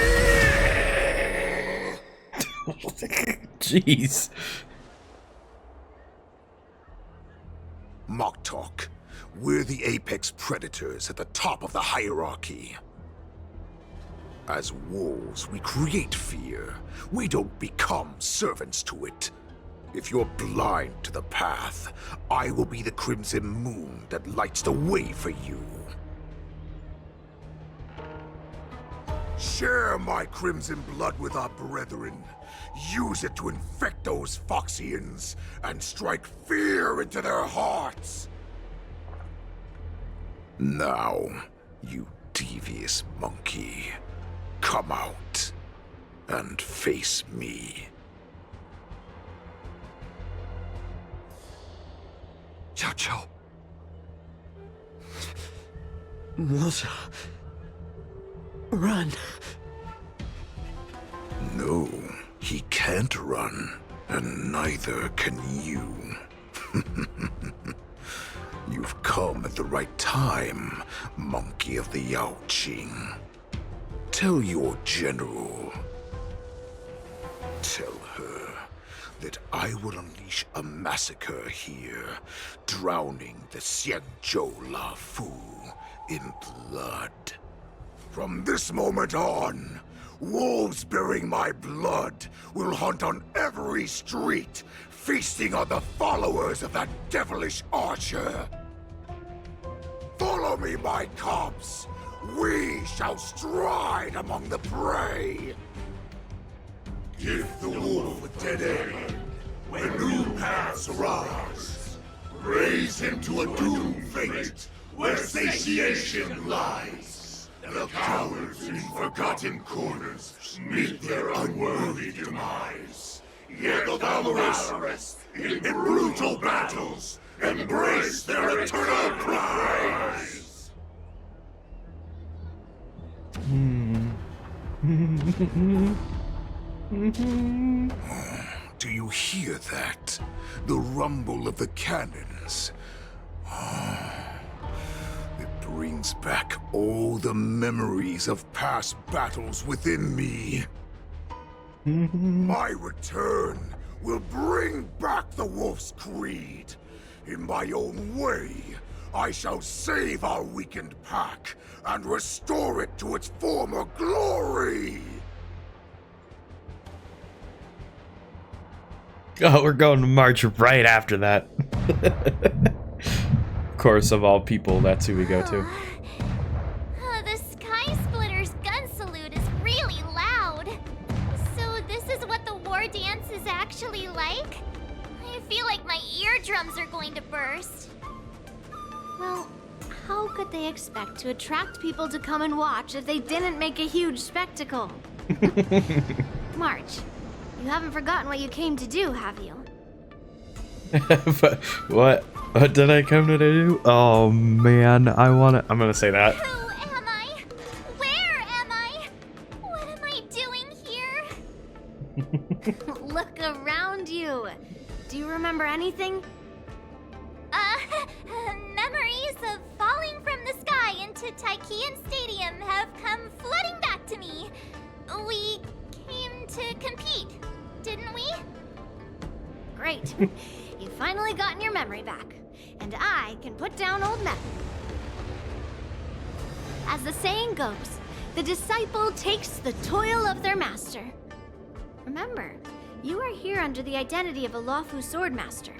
Jeez. Mock talk. We're the apex predators at the top of the hierarchy. As wolves, we create fear. We don't become servants to it. If you're blind to the path, I will be the crimson moon that lights the way for you. Share my crimson blood with our brethren. Use it to infect those Foxians and strike fear into their hearts. Now, you devious monkey, come out and face me. Xiao. Moza. Run. No, he can't run, and neither can you. You've come at the right time, monkey of the Yaoqing. Tell your general. Tell her that I will unleash a massacre here, drowning the Xiangzhou Lafu in blood. From this moment on, wolves bearing my blood will hunt on every street, feasting on the followers of that devilish archer. Follow me, my cubs. We shall stride among the prey. Give the wolf a dead end when new paths arise. Raise him to a doomed fate where satiation lies. The cowards in forgotten corners meet their unworthy demise. Yet the valorous in brutal battles embrace their eternal prize. Do you hear that? The rumble of the cannons. It brings back all the memories of past battles within me. My return will bring back the Wolf's Creed. In my own way, I shall save our weakened pack and restore it to its former glory. Oh, we're going to march right after that. Of course, of all people, that's who we go to. The Sky Splitter's gun salute is really loud. So this is what the war dance is actually like? I feel like my eardrums are going to burst. Well, how could they expect to attract people to come and watch if they didn't make a huge spectacle? March, you haven't forgotten what you came to do, have you? What did I come to do? Oh man, I'm gonna say that. Who am I? Where am I? What am I doing here? Look around you. Do you remember anything? Memories of falling from the sky into Taikian Stadium have come flooding back to me. We came to compete, didn't we? Great. You've finally gotten your memory back. And I can put down old memory. As the saying goes, the disciple takes the toil of their master. Remember, you are here under the identity of a Luofu swordmaster,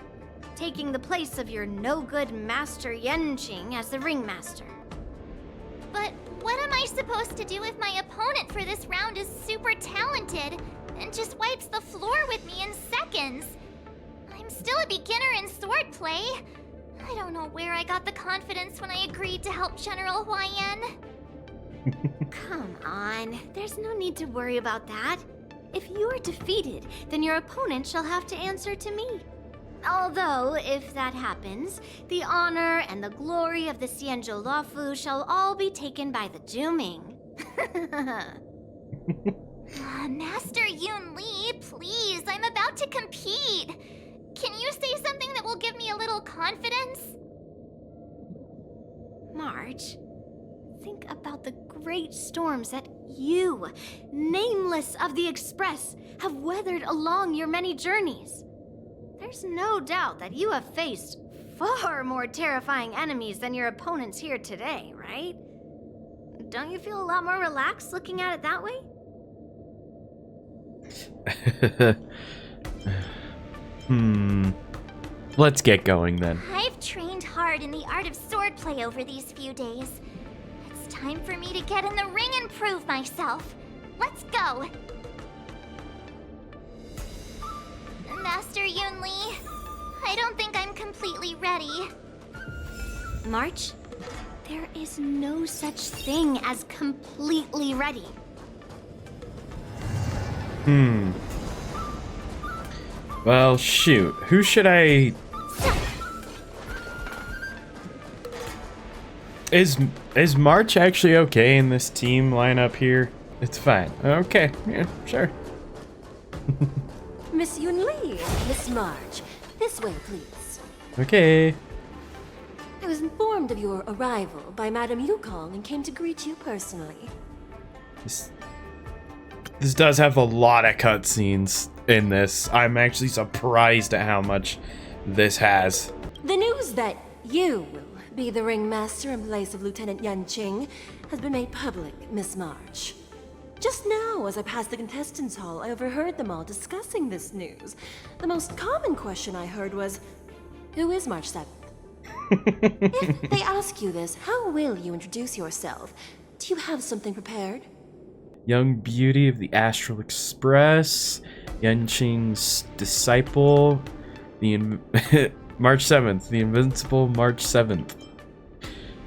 taking the place of your no-good master Yenqing as the ringmaster. But what am I I supposed to do if my opponent for this round is super talented and just wipes the floor with me in seconds? I'm still a beginner in swordplay. I don't know where I got the confidence when I agreed to help General Huayan. Come on, there's no need to worry about that. If you're defeated, then your opponent shall have to answer to me. Although, if that happens, the honor and the glory of the Xianzhou Luofu shall all be taken by the Juming. Master Yun Li, please, I'm about to compete. Can you say something that will give me a little confidence? March, think about the great storms that you, nameless of the Express, have weathered along your many journeys. There's no doubt that you have faced far more terrifying enemies than your opponents here today, right? Don't you feel a lot more relaxed looking at it that way? Let's get going then. I've trained hard in the art of swordplay over these few days. It's time for me to get in the ring and prove myself. Let's go! Master Yun Li, I don't think I'm completely ready. March, there is no such thing as completely ready. Well, shoot. Who should I... Is March actually okay in this team lineup here? It's fine. Okay, yeah, sure. Miss Yun Li, Miss March, this way, please. Okay. I was informed of your arrival by Madame Yukong and came to greet you personally. This does have a lot of cutscenes in this. I'm actually surprised at how much this has. The news that you will be the ringmaster in place of Lieutenant Yanqing has been made public, Miss March. Just now, as I passed the contestants' hall, I overheard them all discussing this news. The most common question I heard was, who is March 7th? If they ask you this, how will you introduce yourself? Do you have something prepared? Young beauty of the Astral Express, Yanqing's disciple, March 7th, the invincible March 7th.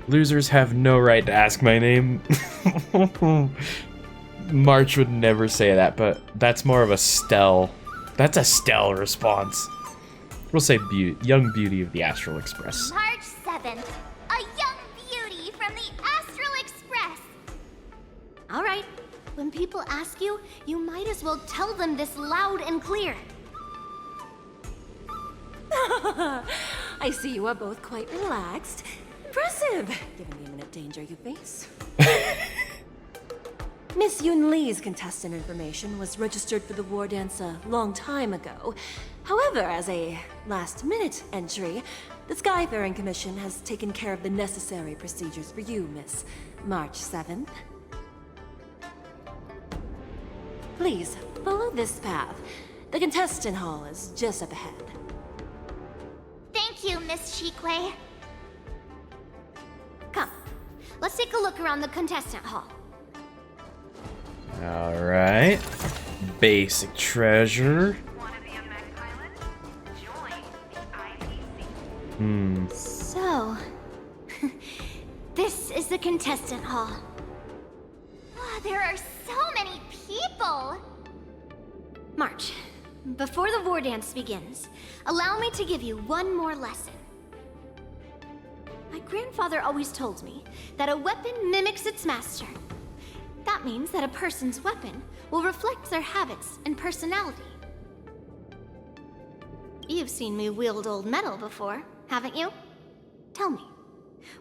Losers have no right to ask my name. March would never say that, but that's more of a Stell. That's a Stell response. We'll say young beauty of the Astral Express. March 7th, a young beauty from the Astral Express. All right. When people ask you, you might as well tell them this loud and clear. I see you are both quite relaxed. Impressive, given the imminent danger you face. Miss Yun Li's contestant information was registered for the Wardance a long time ago. However, as a last-minute entry, the Skyfaring Commission has taken care of the necessary procedures for you, Miss March 7th. Please, follow this path. The contestant hall is just up ahead. Thank you, Miss Shikwe. Come, let's take a look around the contestant hall. Alright. Basic treasure. So, this is the contestant hall. There are so many people! March, before the Wardance begins, allow me to give you one more lesson. My grandfather always told me that a weapon mimics its master. That means that a person's weapon will reflect their habits and personality. You've seen me wield old metal before, haven't you? Tell me,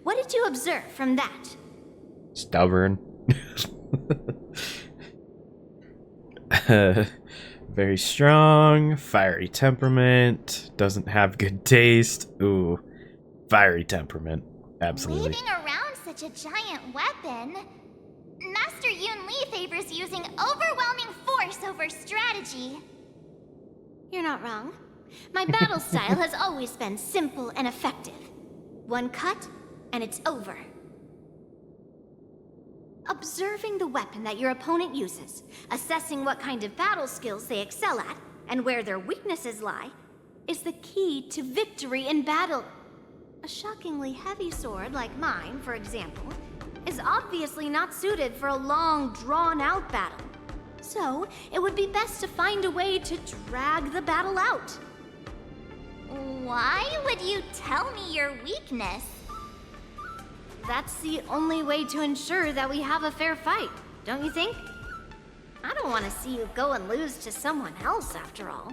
what did you observe from that? Stubborn. Very strong, fiery temperament, doesn't have good taste. Ooh, fiery temperament, absolutely. Waving around such a giant weapon, Master Yun Li favors using overwhelming force over strategy. You're not wrong. My battle style has always been simple and effective. One cut, and it's over. A Observing the weapon that your opponent uses, assessing what kind of battle skills they excel at, and where their weaknesses lie, is the key to victory in battle. A shockingly heavy sword like mine, for example, is obviously not suited for a long, drawn-out battle. So, it would be best to find a way to drag the battle out. Why would you tell me your weakness? That's the only way to ensure that we have a fair fight, don't you think? I don't want to see you go and lose to someone else, after all.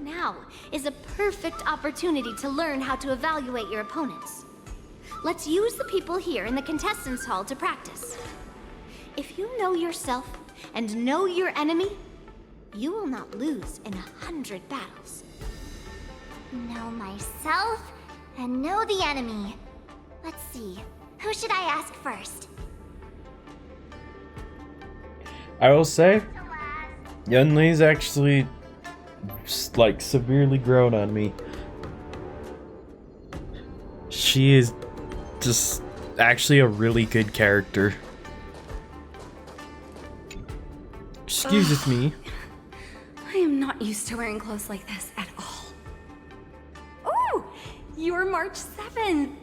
Now is a perfect opportunity to learn how to evaluate your opponents. Let's use the people here in the contestants hall to practice. If you know yourself and know your enemy, you will not lose in 100 battles. Know myself and know the enemy. Let's see, who should I ask first? I will say, Yunli's actually, like, severely grown on me. She is just actually a really good character. Excuse me. I am not used to wearing clothes like this at all. Oh, you're March 7th,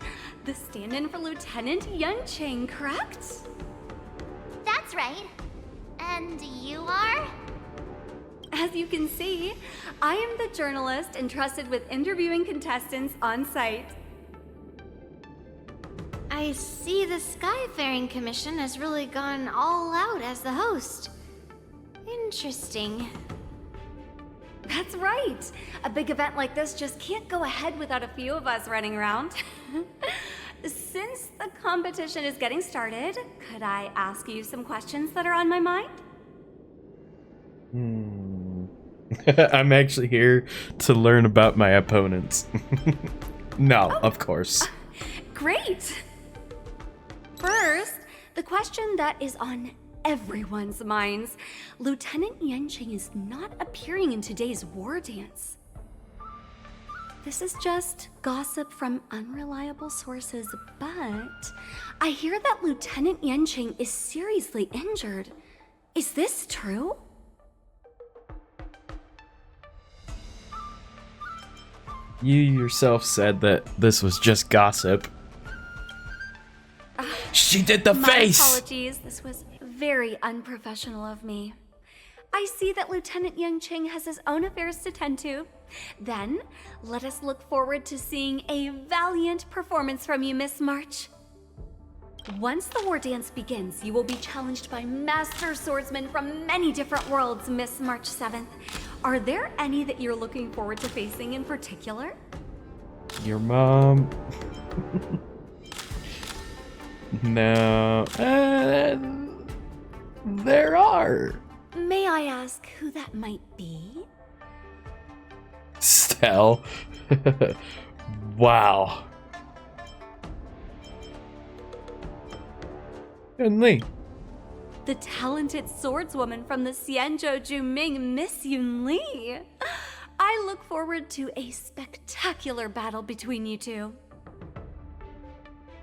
the stand-in for Lieutenant Yunqing, correct? That's right. And you are? As you can see, I am the journalist entrusted with interviewing contestants on site. I see the Skyfaring Commission has really gone all out as the host. Interesting. That's right. A big event like this just can't go ahead without a few of us running around. Since the competition is getting started, could I ask you some questions that are on my mind? I'm actually here to learn about my opponents. No, of course. Great! First, the question that is on everyone's minds. Lieutenant Yunqing is not appearing in today's Wardance. This is just gossip from unreliable sources, but I hear that Lieutenant Yunqing is seriously injured. Is this true? You yourself said that this was just gossip. She did the face! My apologies, this was very unprofessional of me. I see that Lieutenant Yunqing has his own affairs to tend to. Then, let us look forward to seeing a valiant performance from you, Miss March. Once the war dance begins, you will be challenged by master swordsmen from many different worlds, Miss March 7th. Are there any that you're looking forward to facing in particular? Your mom. No. There are. May I ask who that might be? Stell. Wow. And Lee. The talented swordswoman from the Xianzhou Juming, Miss Yun Li. I look forward to a spectacular battle between you two.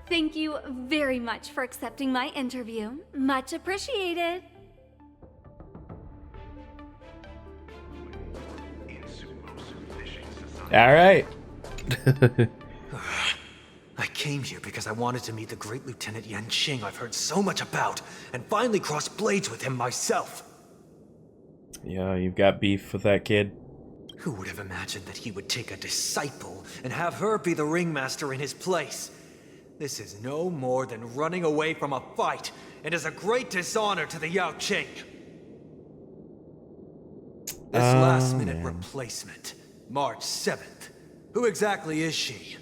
Thank you very much for accepting my interview. Much appreciated. All right. I came here because I wanted to meet the great Lieutenant Yunqing I've heard so much about, and finally cross blades with him myself. Yeah, you've got beef with that kid. Who would have imagined that he would take a disciple and have her be the ringmaster in his place? This is no more than running away from a fight, and is a great dishonor to the Yaoqing. This last-minute replacement, March 7th. Who exactly is she?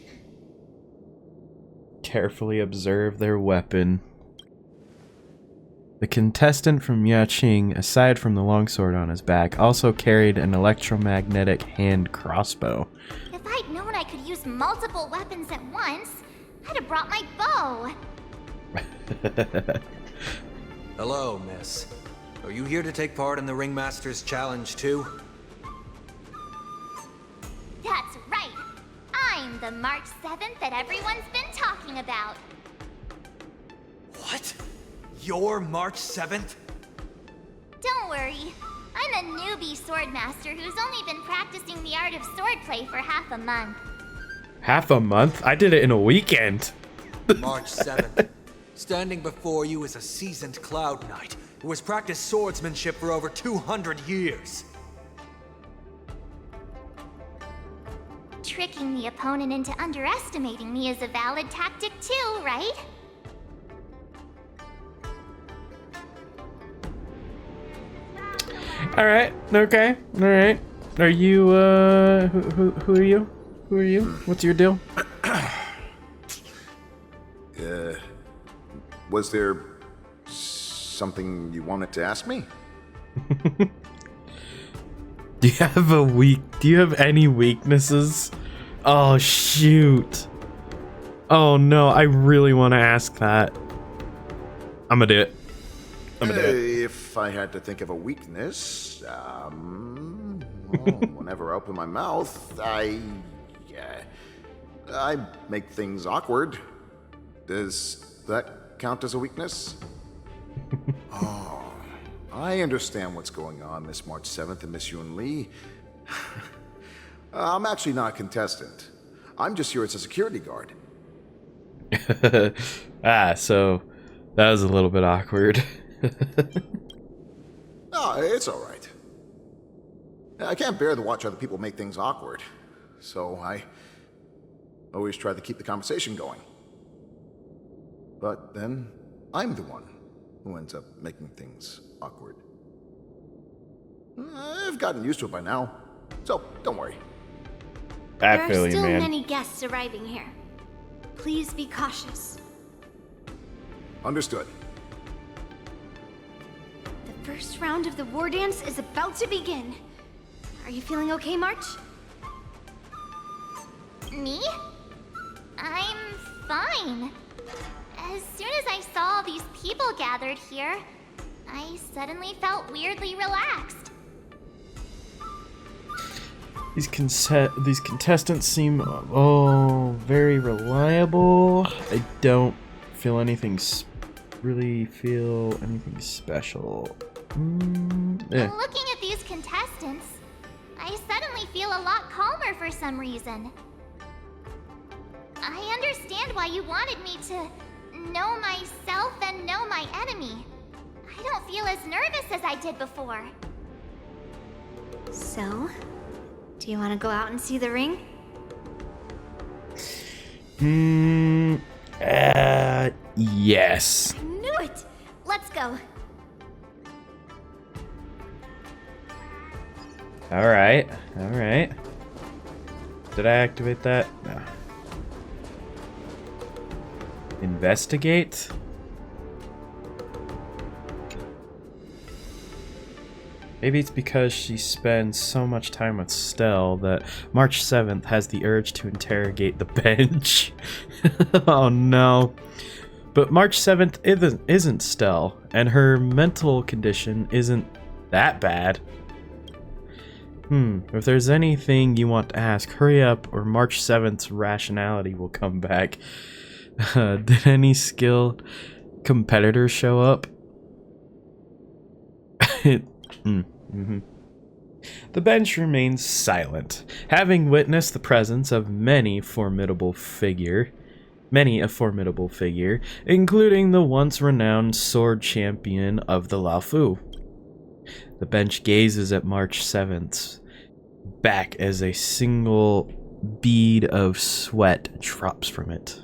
Carefully observe their weapon. The contestant from Yaqing, aside from the longsword on his back, also carried an electromagnetic hand crossbow. If I'd known I could use multiple weapons at once, I'd have brought my bow. Hello, miss. Are you here to take part in the Ringmaster's Challenge too? That's right. I'm the March 7th that everyone's been talking about. What? You're March 7th? Don't worry. I'm a newbie swordmaster who's only been practicing the art of swordplay for half a month. Half a month? I did it in a weekend. March 7th. Standing before you is a seasoned Cloud Knight who has practiced swordsmanship for over 200 years. Tricking the opponent into underestimating me is a valid tactic too, right? All right. Okay. All right. Are you who are you? Who are you? What's your deal? Was there something you wanted to ask me? Do you have any weaknesses? Oh shoot. Oh no, I really want to ask that. I'm gonna do it. If I had to think of a weakness, whenever I open my mouth, I make things awkward. Does that count as a weakness? Oh, I understand what's going on, Miss March 7th and Miss Yun Lee. I'm actually not a contestant. I'm just here as a security guard. So that was a little bit awkward. Oh, it's all right. I can't bear to watch other people make things awkward, so I always try to keep the conversation going. But then I'm the one who ends up making things awkward. I've gotten used to it by now, so don't worry. There are still many guests arriving here. Please be cautious. Understood. The first round of the Wardance is about to begin. Are you feeling okay, March? Me? I'm fine. As soon as I saw all these people gathered here, I suddenly felt weirdly relaxed. These contestants seem very reliable. I don't feel anything really feel anything special. Yeah. Looking at these contestants, I suddenly feel a lot calmer for some reason. I understand why you wanted me to know myself and know my enemy. I don't feel as nervous as I did before. So, do you want to go out and see the ring? Yes. I knew it! Let's go. Alright. Did I activate that? No. Investigate? Maybe it's because she spends so much time with Stell that March 7th has the urge to interrogate the bench. Oh no. But March 7th isn't Stell, and her mental condition isn't that bad. If there's anything you want to ask, hurry up or March 7th's rationality will come back. Did any skilled competitors show up? The bench remains silent, having witnessed the presence of many a formidable figure, including the once renowned sword champion of the Laofu. The bench gazes at March 7th's back as a single bead of sweat drops from it.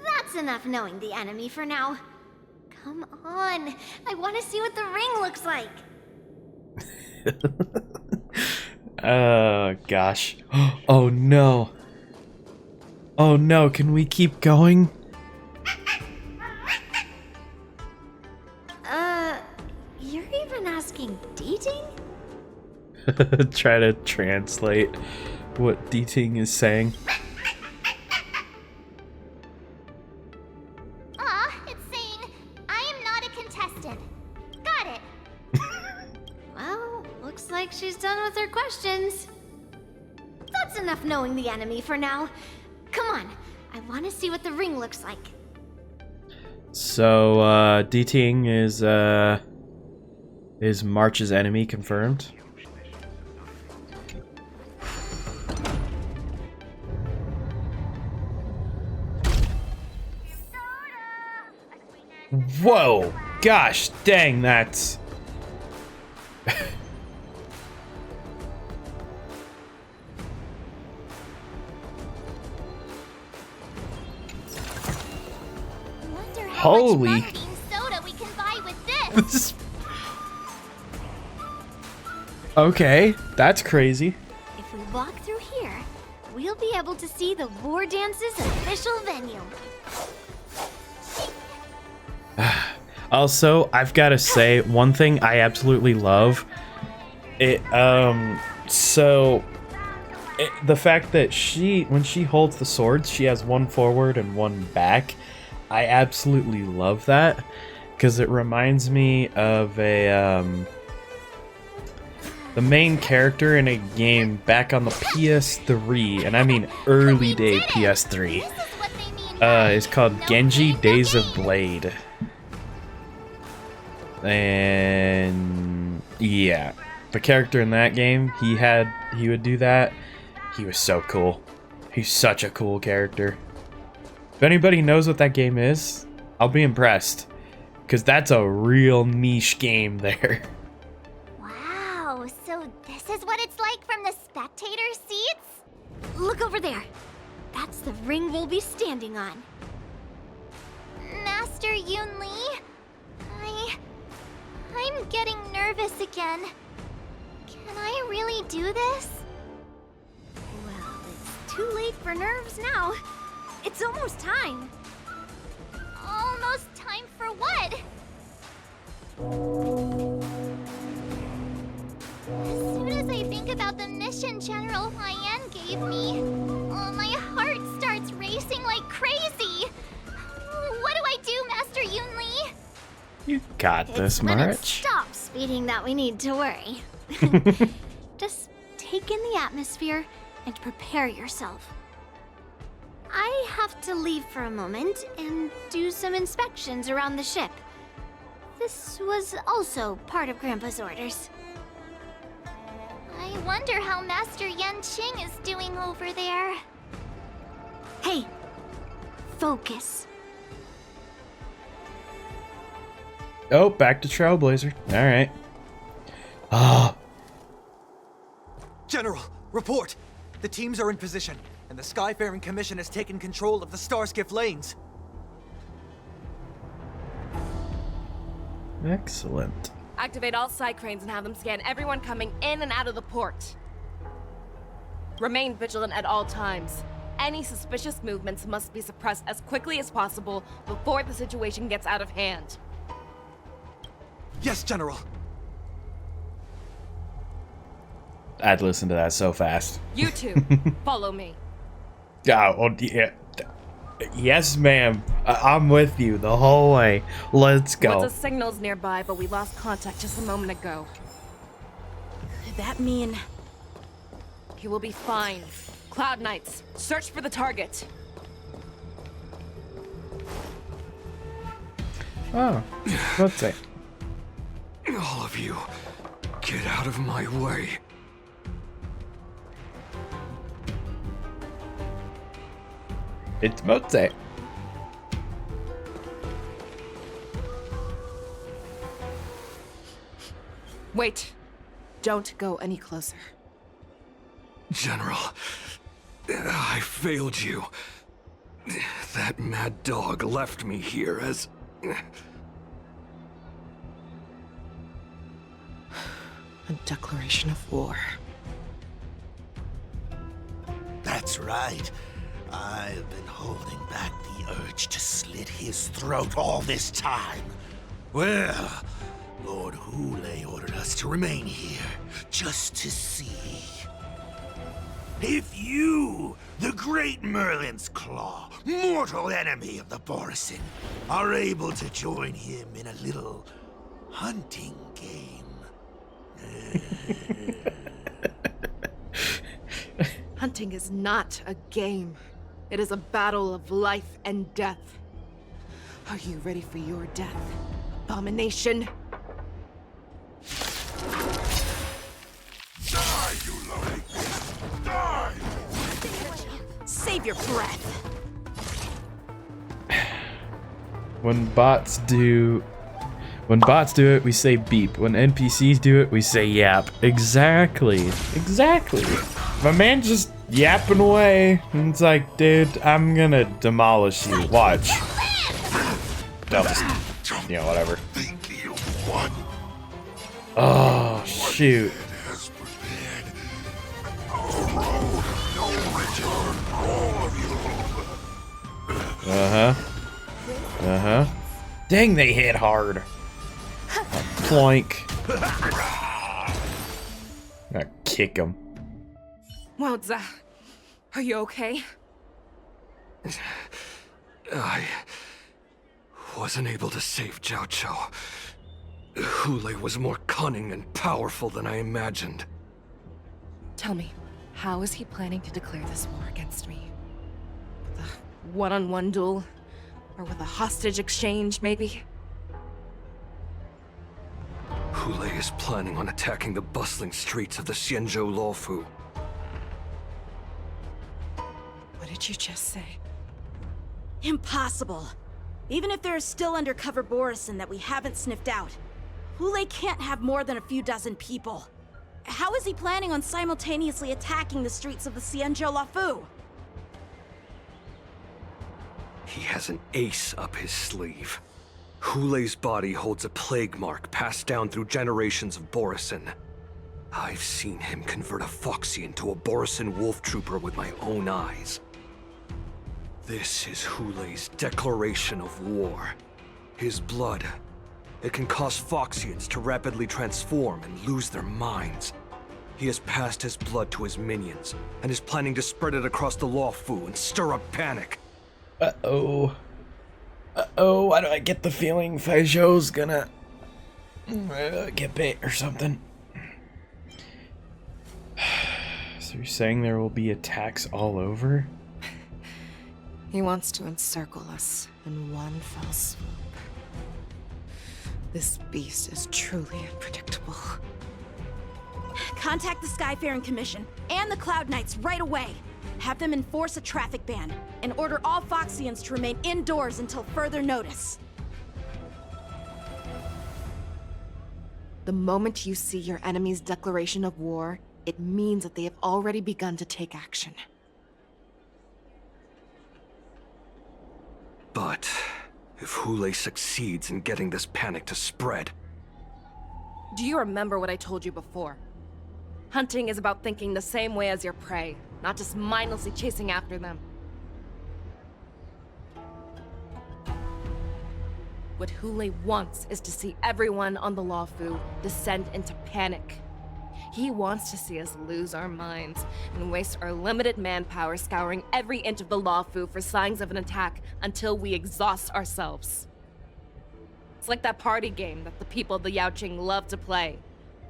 That's enough knowing the enemy for now. Come on, I want to see what the ring looks like. Oh gosh. Oh no. Oh no, can we keep going? You're even asking dating? Try to translate what Dating is saying. It's saying, I am not a contestant. Got it. Well, looks like she's done with her questions. That's enough knowing the enemy for now. Come on, I want to see what the ring looks like. So, DTing is March's enemy confirmed. Whoa! Gosh dang, that's... Holy... soda we can buy with this. Okay, that's crazy. If we walk through here, we'll be able to see the Wardance's official venue. Also, I've got to say one thing I absolutely love. The fact that when she holds the swords, she has one forward and one back. I absolutely love that because it reminds me of the main character in a game back on the PS3, and I mean early day PS3. It's called Genji Days of Blade. And yeah, the character in that game, he would do that. He was so cool. He's such a cool character. If anybody knows what that game is, I'll be impressed, because that's a real niche game there. Wow, so this is what it's like from the spectator seats? Look over there. That's the ring we'll be standing on. Master Yun Li? I'm getting nervous again. Can I really do this? Well, it's too late for nerves now. It's almost time. Almost time for what? As soon as I think about the mission General Hyan gave me, my heart starts racing like crazy. What do I do, Master Yun Li? You got this, It's when it March. stops speeding that we need to worry. Just take in the atmosphere and prepare yourself. I have to leave for a moment and do some inspections around the ship. This was also part of Grandpa's orders. I wonder how Master Yanqing is doing over there. Hey, focus. Oh, back to Trailblazer. All right. Ah. General, report! The teams are in position, and the Skyfaring Commission has taken control of the Starskiff lanes. Excellent. Activate all side cranes and have them scan everyone coming in and out of the port. Remain vigilant at all times. Any suspicious movements must be suppressed as quickly as possible before the situation gets out of hand. Yes, General. I'd listen to that so fast. You two, follow me. Oh, yeah. Yes, ma'am. I'm with you the whole way. Let's go. What's a signal's nearby, but we lost contact just a moment ago. Did that mean... He will be fine. Cloud Knights, search for the target. Oh, let's see. All of you, get out of my way. It's Moze. Wait. Don't go any closer. General, I failed you. That mad dog left me here as... A declaration of war. That's right. I've been holding back the urge to slit his throat all this time. Well, Lord Hoolay ordered us to remain here, just to see. If you, the great Merlin's Claw, mortal enemy of the Borisin, are able to join him in a little hunting game. Hunting is not a game. It is a battle of life and death. Are you ready for your death, abomination? Die, you lonely beast! Die! Save your breath. When bots do it, we say beep. When NPCs do it, we say yap. Exactly. My man just yapping away. And it's like, dude, I'm gonna demolish you. Watch. They'll just, whatever. Oh, shoot. Dang, they hit hard. Ploink. Gotta kick him. Wardance, are you okay? I wasn't able to save Jiao Chou. Hoolay was more cunning and powerful than I imagined. Tell me, how is he planning to declare this war against me? With a one-on-one duel? Or with a hostage exchange, maybe? Hoolay is planning on attacking the bustling streets of the Xianzhou Luofu. What did you just say? Impossible. Even if there is still undercover Borisin that we haven't sniffed out, Hoolay can't have more than a few dozen people. How is he planning on simultaneously attacking the streets of the Xianzhou Luofu? He has an ace up his sleeve. Hoolay's body holds a plague mark passed down through generations of Borisin. I've seen him convert a Foxian to a Borisin wolf trooper with my own eyes. This is Hoolay's declaration of war. His blood. It can cause Foxians to rapidly transform and lose their minds. He has passed his blood to his minions, and is planning to spread it across the Luofu and stir up panic. Uh-oh. Uh-oh, why do I get the feeling Fei Zhou's gonna get bit or something? So you're saying there will be attacks all over? He wants to encircle us in one fell swoop. This beast is truly unpredictable. Contact the Skyfaring Commission and the Cloud Knights right away. Have them enforce a traffic ban and order all Foxians to remain indoors until further notice. The moment you see your enemy's declaration of war, it means that they have already begun to take action. But if Hoolay succeeds in getting this panic to spread... Do you remember what I told you before? Hunting is about thinking the same way as your prey, not just mindlessly chasing after them. What Hoolay wants is to see everyone on the Luofu descend into panic. He wants to see us lose our minds and waste our limited manpower scouring every inch of the Luofu for signs of an attack until we exhaust ourselves. It's like that party game that the people of the Yaoqing love to play.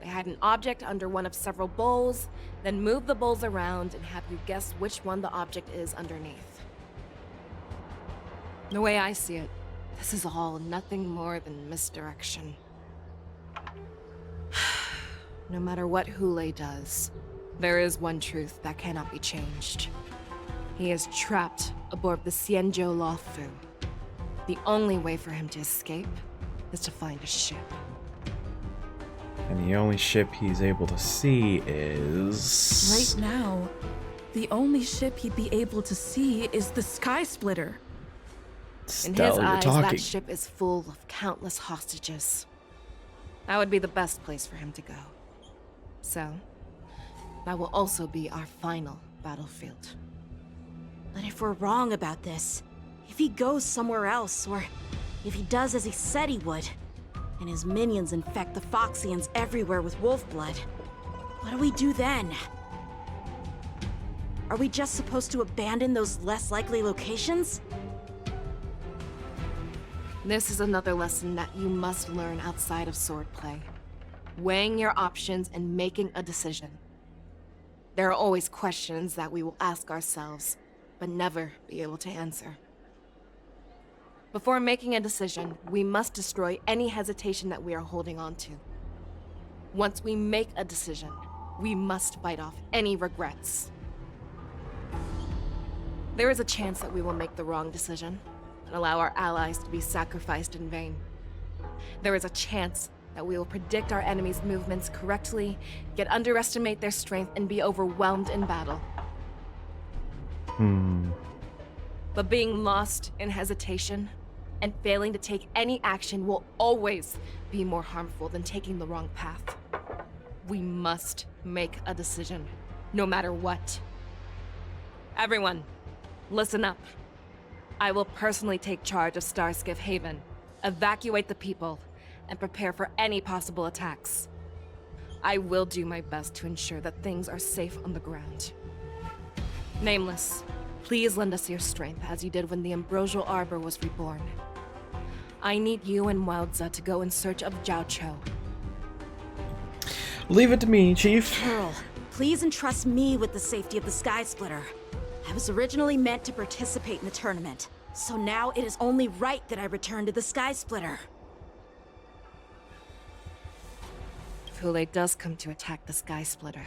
They hide an object under one of several bowls, then move the bowls around and have you guess which one the object is underneath. The way I see it, this is all nothing more than misdirection. No matter what Hoolay does, there is one truth that cannot be changed. He is trapped aboard the Xianzhou Luofu. The only way for him to escape is to find a ship. And the only ship he's able to see is... Right now, the only ship he'd be able to see is the Sky Splitter. In his eyes, that ship is full of countless hostages. That would be the best place for him to go. So, that will also be our final battlefield. But if we're wrong about this, if he goes somewhere else, or if he does as he said he would, and his minions infect the Foxians everywhere with wolf blood, what do we do then? Are we just supposed to abandon those less likely locations? This is another lesson that you must learn outside of swordplay. Weighing your options and making a decision. There are always questions that we will ask ourselves, but never be able to answer. Before making a decision, we must destroy any hesitation that we are holding on to. Once we make a decision, we must fight off any regrets. There is a chance that we will make the wrong decision and allow our allies to be sacrificed in vain. There is a chance that we will predict our enemies' movements correctly, yet underestimate their strength and be overwhelmed in battle. But being lost in hesitation and failing to take any action will always be more harmful than taking the wrong path. We must make a decision, no matter what. Everyone, listen up. I will personally take charge of Starskiff Haven, evacuate the people, and prepare for any possible attacks. I will do my best to ensure that things are safe on the ground. Nameless, please lend us your strength as you did when the Ambrosial Arbor was reborn. I need you and Wildza to go in search of Jiao Cho. Leave it to me, Chief. Pearl, please entrust me with the safety of the Sky Splitter. I was originally meant to participate in the tournament, so now it is only right that I return to the Sky Splitter. If Hoolay does come to attack the Sky Splitter,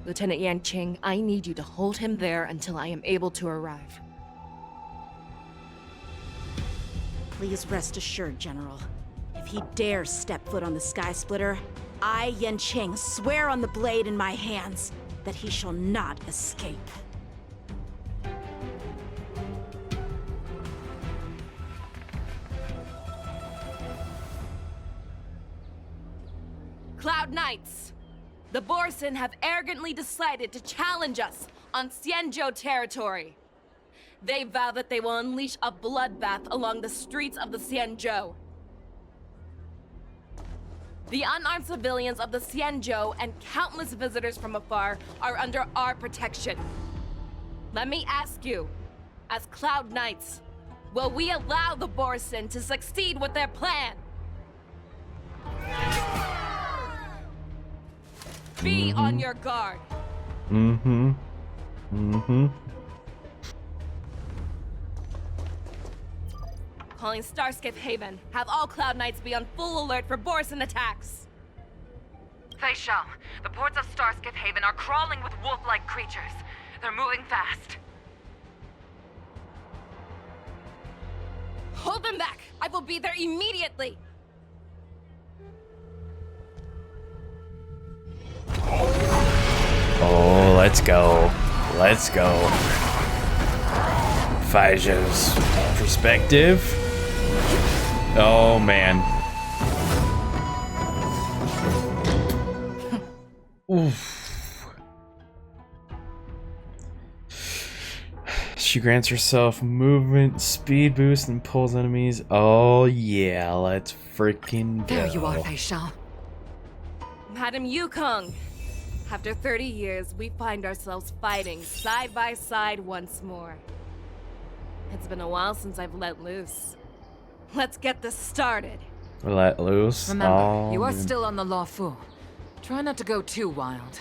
Lieutenant Yanqing, I need you to hold him there until I am able to arrive. Please rest assured, General. If he dares step foot on the Sky Splitter, I, Yanqing, swear on the blade in my hands that he shall not escape. Cloud Knights! The Borisin have arrogantly decided to challenge us on Xianzhou territory. They vow that they will unleash a bloodbath along the streets of the Xianzhou. The unarmed civilians of the Xianzhou and countless visitors from afar are under our protection. Let me ask you, as Cloud Knights, will we allow the Borisin to succeed with their plan? Be on your guard. Calling Starskiff Haven. Have all Cloud Knights be on full alert for Borisin attacks. Fei Shao, the ports of Starskiff Haven are crawling with wolf-like creatures. They're moving fast. Hold them back! I will be there immediately! Oh, let's go. Let's go. Faija's perspective. Oh, man. Oof. She grants herself movement, speed boost, and pulls enemies. Oh, yeah. Let's freaking go. There you are, Fei Shao. Madam Yukong, after 30 years, we find ourselves fighting side by side once more. It's been a while since I've let loose. Let's get this started. Let loose? Remember, oh, you are man. still on the Luofu. Try not to go too wild.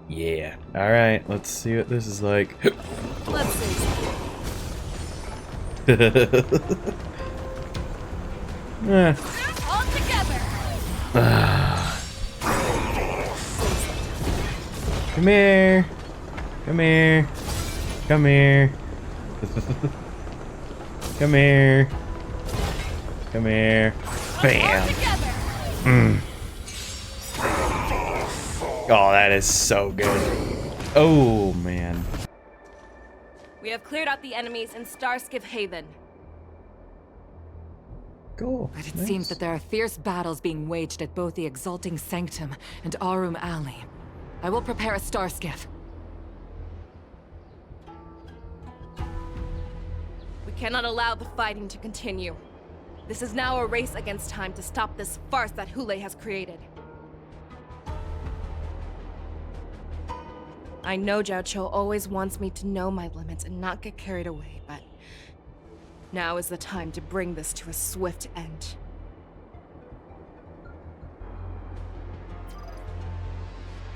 Yeah. Alright, let's see what this is like. Let's see. All together. Come here. Come here. Come here. Come here. Come here. Bam. Oh, that is so good. Oh, man. We have cleared out the enemies in Starskiff Haven. Cool. But it seems that there are fierce battles being waged at both the Exalting Sanctum and Arum Alley. I will prepare a Starskiff. We cannot allow the fighting to continue. This is now a race against time to stop this farce that Hoolay has created. I know Jiao Cho always wants me to know my limits and not get carried away, but now is the time to bring this to a swift end.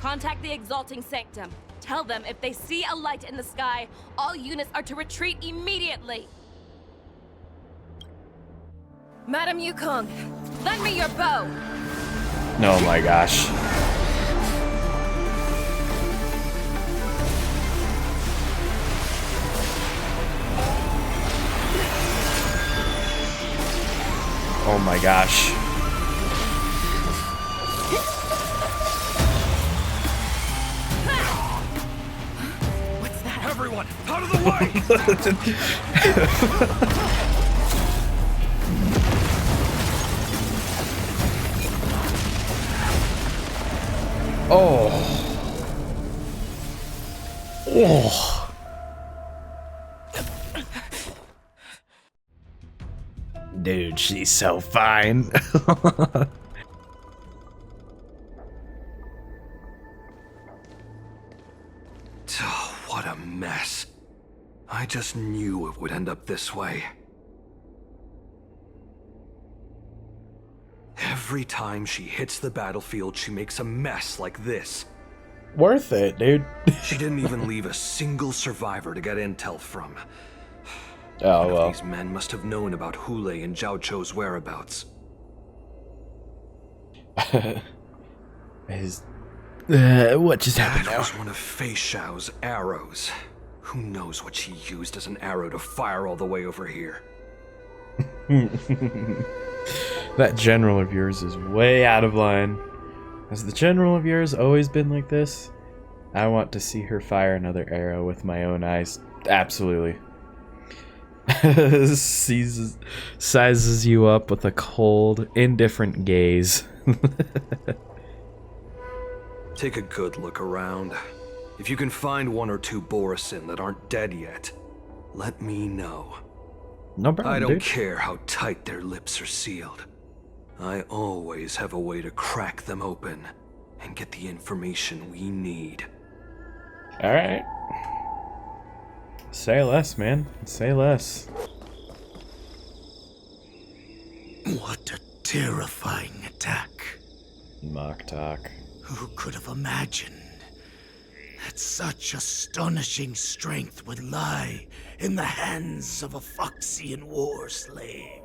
Contact the Exalting Sanctum. Tell them if they see a light in the sky, all units are to retreat immediately. Madam Yukong, lend me your bow. Oh my gosh. Oh my gosh. What's that? Everyone, out of the way! Oh. Oh. Dude, she's so fine. Oh, what a mess. I just knew it would end up this way. Every time she hits the battlefield, she makes a mess like this. Worth it, dude. She didn't even leave a single survivor to get intel from. Oh, well. These men must have known about Hoolay and Zhao Chou's whereabouts. What just happened now? That was one of Fei Xiao's arrows. Who knows what she used as an arrow to fire all the way over here? That general of yours is way out of line. Has the general of yours always been like this? I want to see her fire another arrow with my own eyes. Absolutely. Sizes you up with a cold, indifferent gaze. Take a good look around. If you can find one or two Borisin that aren't dead yet, let me know. No problem, I don't dude. care how tight their lips are sealed. I always have a way to crack them open and get the information we need. Alright. Say less, man. Say less. What a terrifying attack. Mock talk. Who could have imagined that such astonishing strength would lie in the hands of a Foxian war slave?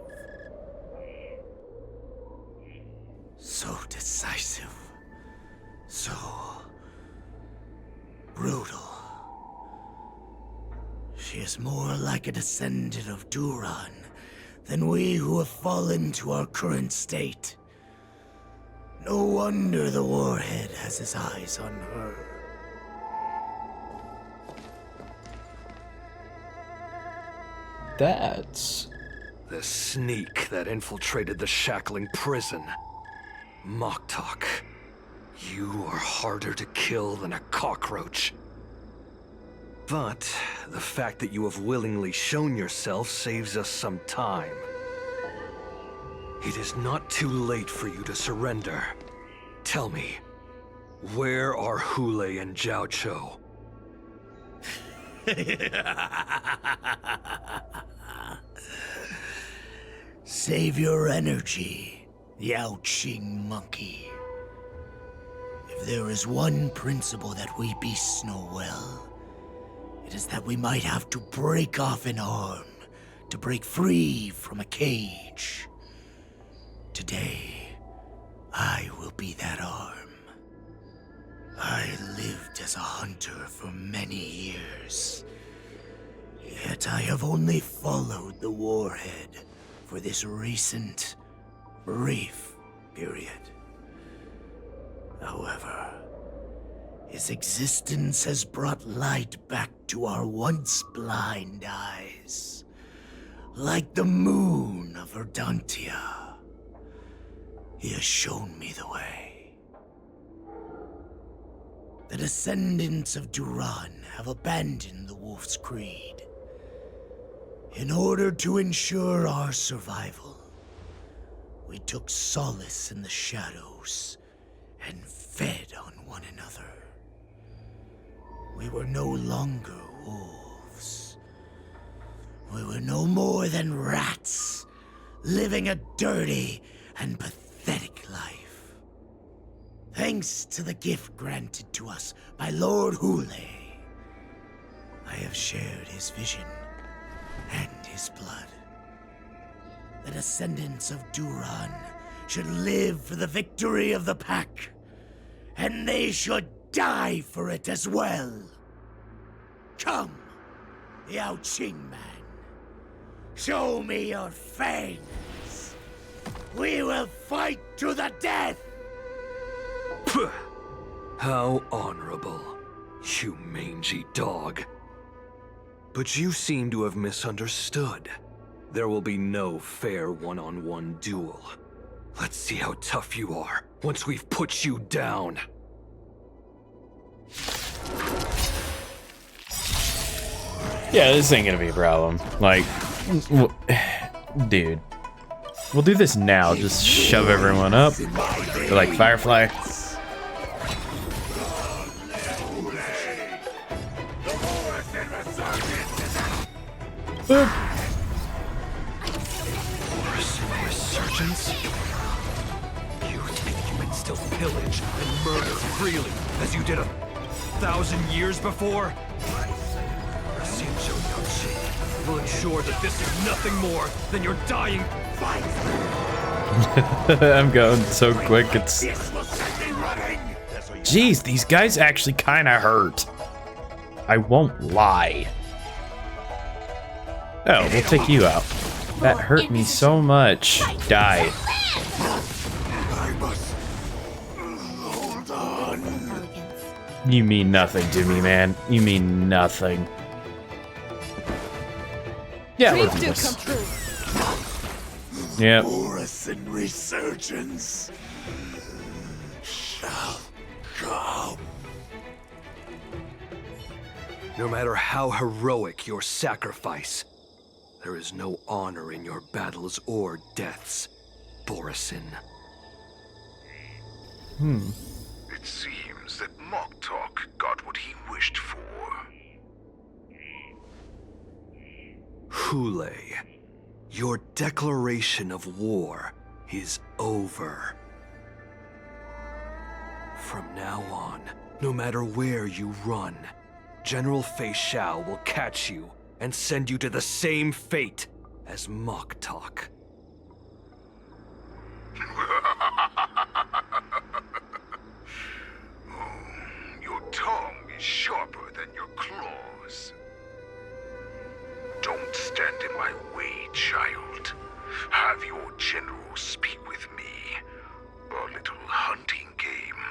So decisive. So brutal. She is more like a descendant of Duran than we who have fallen to our current state. No wonder the warhead has his eyes on her. That's the sneak that infiltrated the shackling prison. Moktok, you are harder to kill than a cockroach. But the fact that you have willingly shown yourself saves us some time. It is not too late for you to surrender. Tell me, where are Hoolay and Zhao Chou? Save your energy, Yao Qing monkey. If there is one principle that we beasts know well, it is that we might have to break off an arm to break free from a cage. Today, I will be that arm. I lived as a hunter for many years, yet I have only followed the warhead for this recent, brief period. However, his existence has brought light back to our once blind eyes, like the moon of Verdantia. He has shown me the way. The descendants of Duran have abandoned the Wolf's Creed. In order to ensure our survival, we took solace in the shadows and fed on one another. We were no longer wolves. We were no more than rats, living a dirty and pathetic life. Thanks to the gift granted to us by Lord Hoolay, I have shared his vision and his blood. The descendants of Duran should live for the victory of the pack, and they should die for it as well. Come, Yao Qing man. Show me your fangs. We will fight to the death! Puh. How honorable, you mangy dog. But you seem to have misunderstood. There will be no fair one-on-one duel. Let's see how tough you are once we've put you down. Yeah, this ain't gonna be a problem. Like, dude. We'll do this now. Just shove everyone up. They're like Firefly. Boop. Resurgence? You think you can still pillage and murder freely as you did 1,000 years before? Will ensure that this is nothing more than your dying fight. I'm going so quick, it's... Jeez, these guys actually kind of hurt. I won't lie. Oh, we'll take you out. That hurt me so much. Die. You mean nothing to me, man. You mean nothing. Yeah, we'll do this. Yep. Borisin resurgence shall come. No matter how heroic your sacrifice, there is no honor in your battles or deaths, Borisin. It seems that Moktok got what he wished for. Hoolay, your declaration of war is over. From now on, no matter where you run, General Fei Xiao will catch you and send you to the same fate as Moktok. Your tongue is sharper than your claws. Don't stand in my way, child. Have your general speak with me. Our little hunting game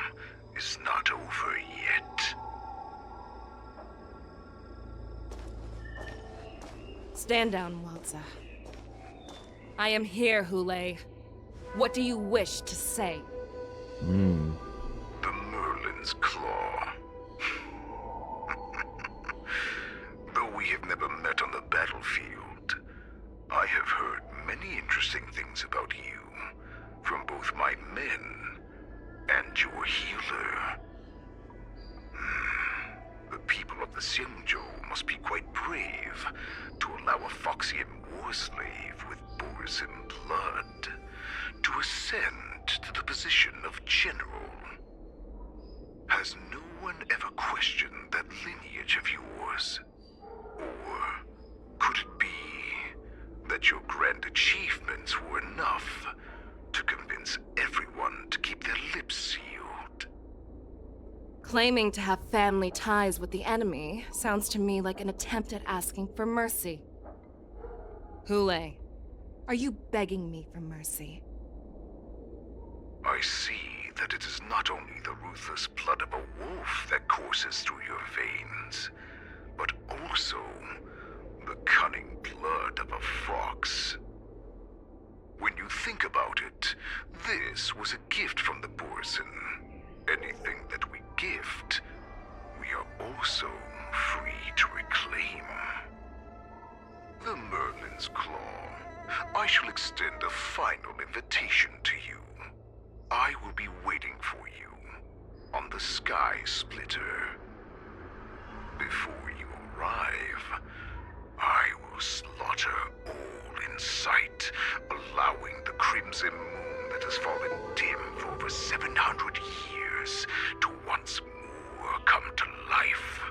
is not over yet. Stand down, Walza. I am here, Hoolay. What do you wish to say? The Merlin's Claw. Though we have never met on the battlefield, I have heard many interesting things about you from both my men and your healer. The people of the Xianzhou must be quite brave to allow a Foxian war slave with Borisin blood to ascend to the position of general. Has no one ever questioned that lineage of yours? Or could it be that your grand achievements were enough to convince everyone to keep their lips sealed? Claiming to have family ties with the enemy sounds to me like an attempt at asking for mercy. Hoolay, are you begging me for mercy? I see that it is not only the ruthless blood of a wolf that courses through your veins, but also the cunning blood of a fox. When you think about it, this was a gift from the Borisin. Anything that we gift, we are also free to reclaim. The Merlin's Claw. I shall extend a final invitation to you. I will be waiting for you on the Sky Splitter. Before you arrive, I will slaughter all in sight, allowing the crimson moon that has fallen dim for over 700 years to once more come to life.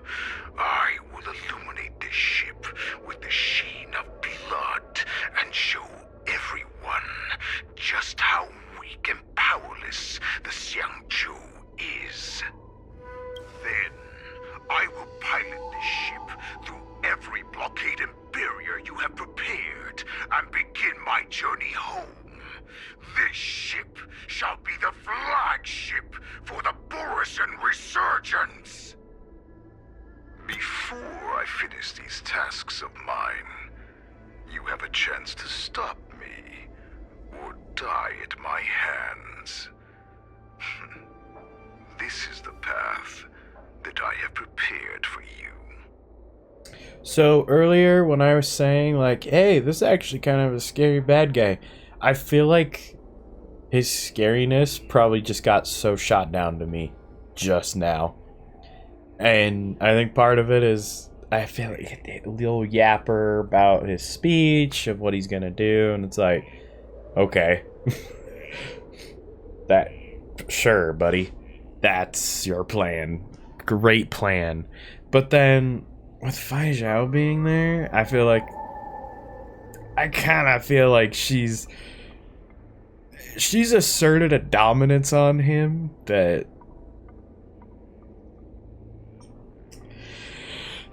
I will illuminate this ship with the sheen of blood and show everyone and begin my journey home. This ship shall be the flagship for the Borisin resurgence. Before I finish these tasks of mine, you have a chance to stop me, or die at my hands. This is the path that I have prepared for you. So earlier when I was saying like, hey, this is actually kind of a scary bad guy, I feel like his scariness probably just got so shot down to me just now. And I think part of it is I feel like a little yapper about his speech of what he's gonna do, and it's like, okay. That, sure, buddy. That's your plan. Great plan. But then with Fai Zhao being there, I kind of feel like she's asserted a dominance on him that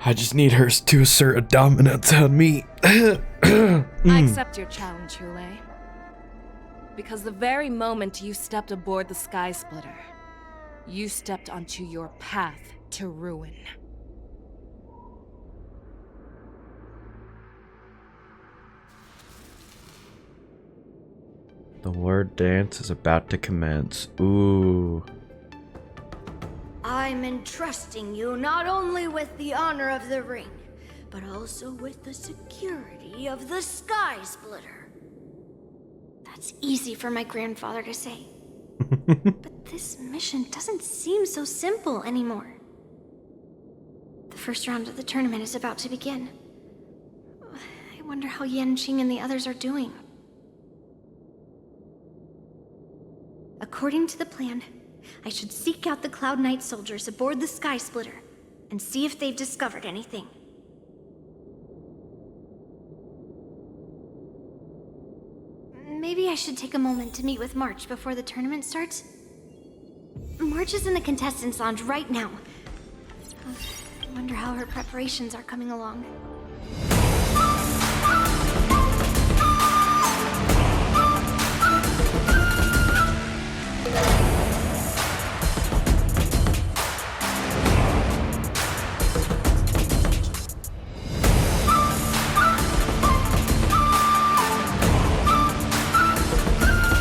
I just need her to assert a dominance on me. I accept your challenge, Hoolay. Because the very moment you stepped aboard the Sky Splitter, you stepped onto your path to ruin. The Wardance is about to commence. Ooh. I'm entrusting you not only with the honor of the ring, but also with the security of the Sky Splitter. That's easy for my grandfather to say. But this mission doesn't seem so simple anymore. The first round of the tournament is about to begin. I wonder how Yanqing and the others are doing. According to the plan, I should seek out the Cloud Knight soldiers aboard the Sky Splitter and see if they've discovered anything. Maybe I should take a moment to meet with March before the tournament starts. March is in the contestants' lounge right now. I wonder how her preparations are coming along.